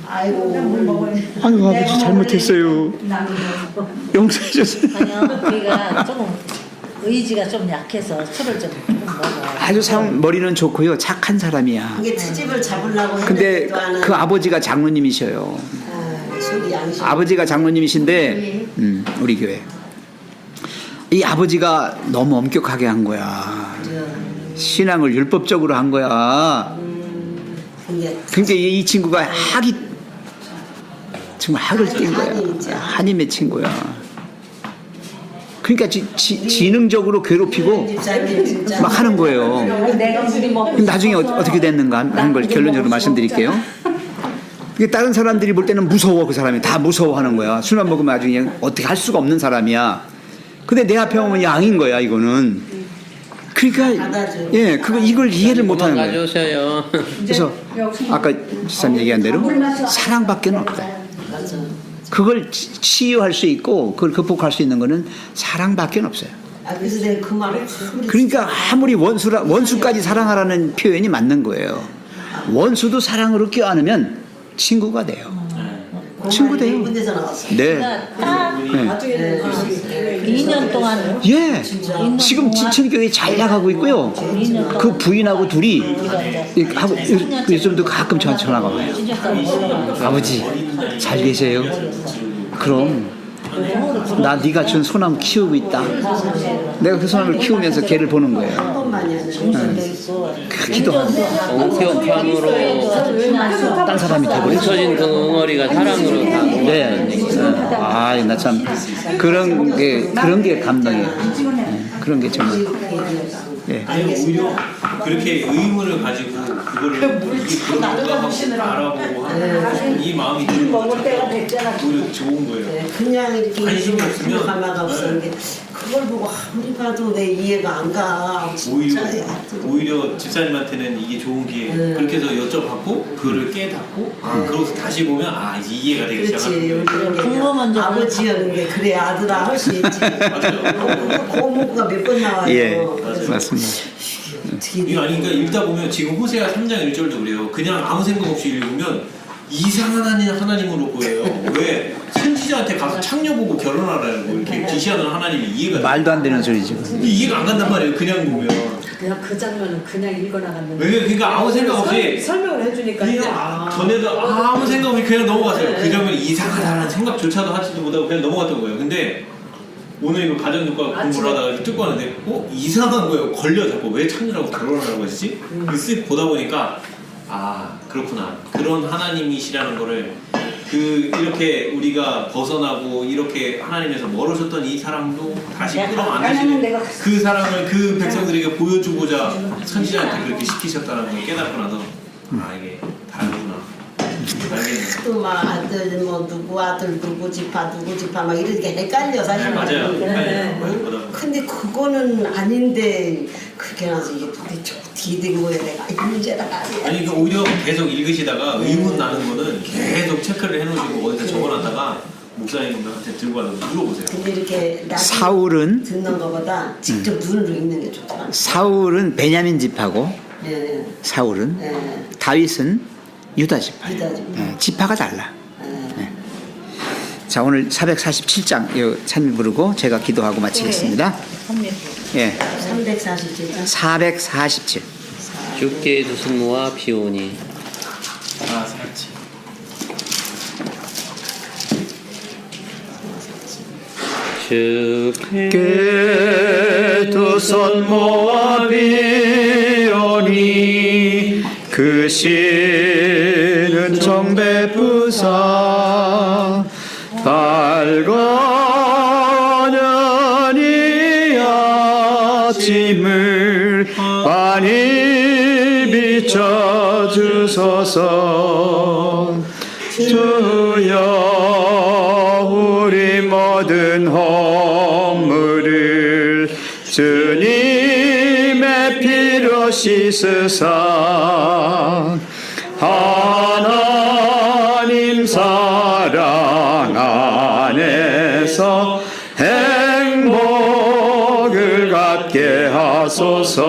C: 아이고 아버지 잘못했어요. 용서해 주세요.
H: 아니요, 우리가 조금 의지가 좀 약해서 술을 좀 조금 먹어.
C: 아주 머리는 좋고요. 착한 사람이야.
E: 이게 트집을 잡으려고
C: 근데
E: 했는데도 안
C: 그 아버지가 장로님이셔요.
E: 속이 양심
C: 아버지가 장로님이신데 우리 교회 이 아버지가 너무 엄격하게 한 거야. 신앙을 율법적으로 한 거야. 그러니까 이 친구가 학이 정말 학을 띈 거야. 한이 맺힌 거야. 그러니까 지능적으로 괴롭히고 막 하는 거예요. 나중에 어떻게 됐는가 하는 걸 결론적으로 말씀드릴게요. 다른 사람들이 볼 때는 무서워. 그 사람이 다 무서워하는 거야. 술만 먹으면 아주 그냥 어떻게 할 수가 없는 사람이야. 근데 내 앞에 오면 양인 거야 이거는. 그러니까 예, 이걸 이해를 못하는 거예요.
A: 가져오세요.
C: 그래서 아까 지사님 얘기한 대로 사랑밖에 없다. 그걸 치유할 수 있고 그걸 극복할 수 있는 거는 사랑밖에 없어요.
E: 그래서 내가 그 말을
C: 그러니까 아무리 원수까지 사랑하라는 표현이 맞는 거예요. 원수도 사랑으로 껴안으면 친구가 돼요. 친구 돼요.
E: 군대에서 나왔어.
C: 네.
H: 딱 2년 동안
C: 예. 지금 진천교회 잘 나가고 있고요. 그 부인하고 둘이 하고 요즘도 가끔 저한테 전화가 와요. 아버지 잘 계세요? 그럼 나 네가 준 소나무 키우고 있다. 내가 그 소나무를 키우면서 걔를 보는 거예요. 기도하고
A: 엉켜함으로
C: 딴 사람이 되버렸어.
A: 뭉쳐진 그 응어리가 사랑으로 다.
C: 네. 나 참 그런 게 감동이에요. 그런 게 정말. 네.
B: 아니 오히려 그렇게 의문을 가지고 그거를 이게 뭔가 하고 알아보고 하는 이 마음이 드는 거 오히려 좋은 거예요.
E: 그냥 이렇게
B: 관심이 없으면
E: 가마가 없었는데 그걸 보고 아무리 봐도 내 이해가 안 가.
B: 오히려 집사님한테는 이게 좋은 게 그렇게 해서 여쭤봤고 그거를 깨닫고 그러고서 다시 보면 이제 이해가 되기 시작하는 거예요.
H: 궁금한 점
E: 아버지였는데 그래 아들아 할 수 있지. 고모가 몇 번 나와요.
C: 예, 맞습니다.
B: 이거 그러니까 읽다 보면 지금 호세아 3장 1절도 그래요. 그냥 아무 생각 없이 읽으면 이상한 하나님으로 보여요. 왜? 선지자한테 가서 창녀 보고 결혼하라고 이렇게 지시하는 하나님이 이해가
C: 말도 안 되는 소리죠.
B: 이해가 안 간단 말이에요. 그냥 보면.
F: 그냥 그 장면은 그냥 읽어나갔는데.
B: 왜? 그러니까 아무 생각 없이
F: 설명을 해주니까
B: 전에도 아무 생각 없이 그냥 넘어갔어요. 그 장면이 이상하다는 생각조차도 하지도 못하고 그냥 넘어갔던 거예요. 근데 오늘 이거 가정교과 공부를 하다가 이렇게 뜯고 하는데 이상한 거예요. 걸려 자꾸. 왜 창조라고 결혼하라고 했지? 쓱 보다 보니까 아 그렇구나. 그런 하나님이시라는 거를 이렇게 우리가 벗어나고 이렇게 하나님에서 멀어졌던 이 사람도 다시 끌어안으시는 그 사랑을 그 백성들에게 보여주고자 선지자한테 그렇게 시키셨다는 걸 깨닫고 나서 아 이게 다르구나. 알겠네.
E: 또 막 아들 뭐 누구 아들 누구 지파 막 이렇게 헷갈려 사실.
B: 맞아요. 헷갈려요.
E: 응? 근데 그거는 아닌데 그렇게 나서 이게 도대체 어떻게 된 거야 내가 이 문제다.
B: 아니 그러니까 오히려 계속 읽으시다가 의문 나는 거는 계속 체크를 해놓으시고 어디다 적어놨다가 목사님한테 들고 가서 물어보세요.
E: 근데 이렇게
C: 사울은
E: 듣는 것보다 직접 눈으로 읽는 게 좋더라.
C: 사울은 베냐민 지파고
E: 예,
C: 사울은
E: 예.
C: 다윗은 유다 지파.
E: 유다 지파.
C: 지파가 달라. 예. 자 오늘 447장 찬미 부르고 제가 기도하고 마치겠습니다. 예.
E: 347장.
C: 447.
A: 주께 두 손 모아 비오니
B: 아 살지.
C: 주께 두 손 모아 비오니 그 씨는 정베푸사 밝은 이 아침을 많이 비춰주소서. 주여 우리 모든 허물을 주님의 피로 씻으사 하나님 사랑 안에서 행복을 갖게 하소서.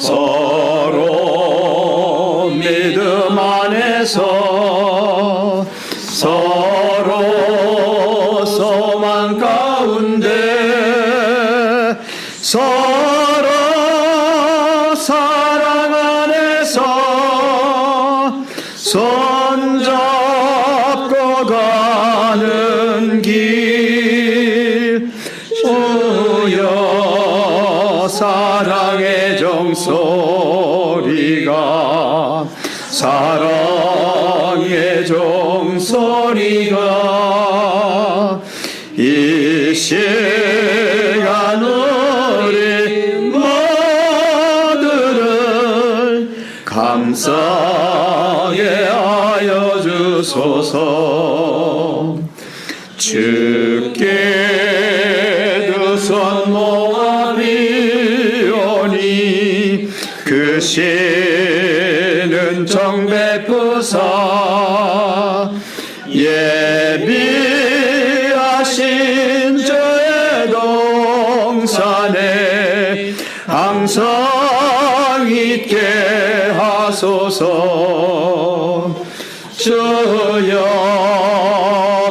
C: 서로 믿음 안에서 서로 소망 가운데 서로 사랑 안에서 손잡고 가는 길 주여 사랑의 종소리가 사랑의 종소리가 이 시간 우리 모두를 감사하게 하여 주소서. 주께 두 손 모아 비오니 그 씨는 정베푸사 예비하신 저의 동산에 항상 있게 하소서. 주여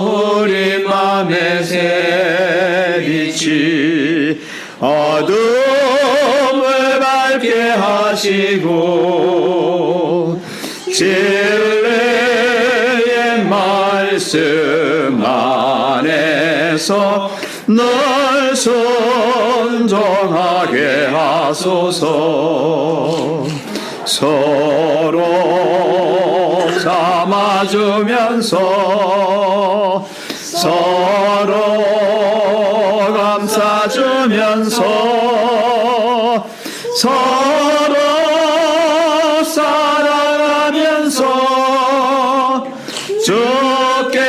C: 우리 맘의 새 빛이 어둠을 밝게 하시고 진리의 말씀 안에서 널 순종하게 하소서. 서로 삼아주면서 서로 감싸주면서 서로 사랑하면서 주께로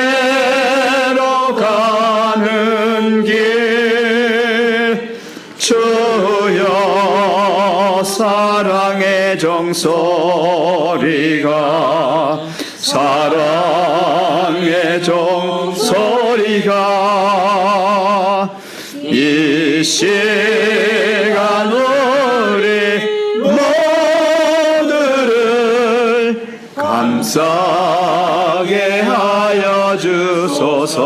C: 가는 길 주여 사랑의 종소리가 사랑의 종소리가 이 시간 우리 모두를 감싸게 하여 주소서.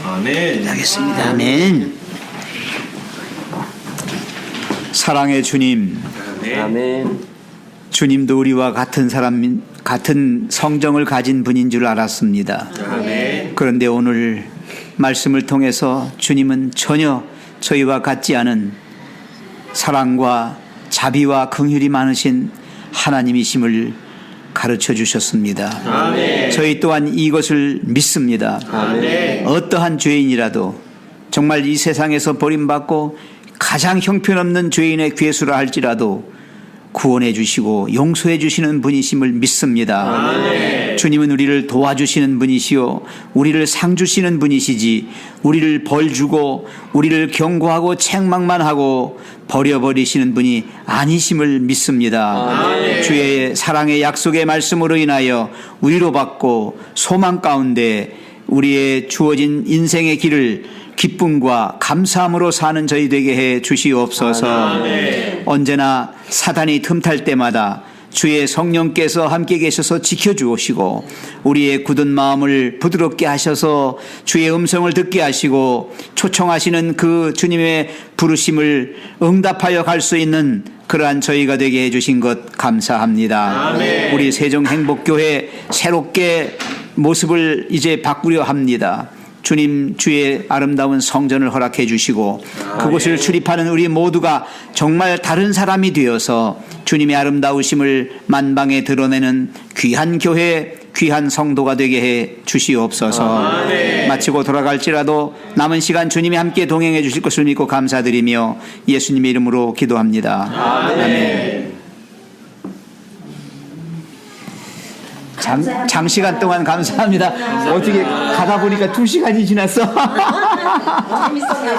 B: 아멘.
C: 하겠습니다. 아멘. 사랑의 주님,
A: 아멘.
C: 주님도 우리와 같은 같은 성정을 가진 분인 줄 알았습니다.
B: 아멘.
C: 그런데 오늘 말씀을 통해서 주님은 전혀 저희와 같지 않은 사랑과 자비와 긍휼이 많으신 하나님이심을 가르쳐 주셨습니다.
B: 아멘.
C: 저희 또한 이것을 믿습니다.
B: 아멘.
C: 어떠한 죄인이라도 정말 이 세상에서 버림받고 가장 형편없는 죄인의 괴수라 할지라도 구원해 주시고 용서해 주시는 분이심을 믿습니다.
B: 아멘.
C: 주님은 우리를 도와주시는 분이시요 우리를 상 주시는 분이시지 우리를 벌 주고 우리를 경고하고 책망만 하고 버려버리시는 분이 아니심을 믿습니다.
B: 아멘.
C: 주의 사랑의 약속의 말씀으로 인하여 위로받고 소망 가운데 우리의 주어진 인생의 길을 기쁨과 감사함으로 사는 저희 되게 해 주시옵소서.
B: 아멘.
C: 언제나 사단이 틈탈 때마다 주의 성령께서 함께 계셔서 지켜주시고 우리의 굳은 마음을 부드럽게 하셔서 주의 음성을 듣게 하시고 초청하시는 그 주님의 부르심을 응답하여 갈 수 있는 그러한 저희가 되게 해주신 것 감사합니다.
B: 아멘.
C: 우리 세종행복교회 새롭게 모습을 이제 바꾸려 합니다. 주님 주의 아름다운 성전을 허락해 주시고 그곳을 출입하는 우리 모두가 정말 다른 사람이 되어서 주님의 아름다우심을 만방에 드러내는 귀한 교회 귀한 성도가 되게 해 주시옵소서.
B: 아멘.
C: 마치고 돌아갈지라도 남은 시간 주님이 함께 동행해 주실 것을 믿고 감사드리며 예수님의 이름으로 기도합니다. 아멘. 장시간 동안 감사합니다. 어떻게 가다 보니까 2시간이 지났어.
F: 재밌었네.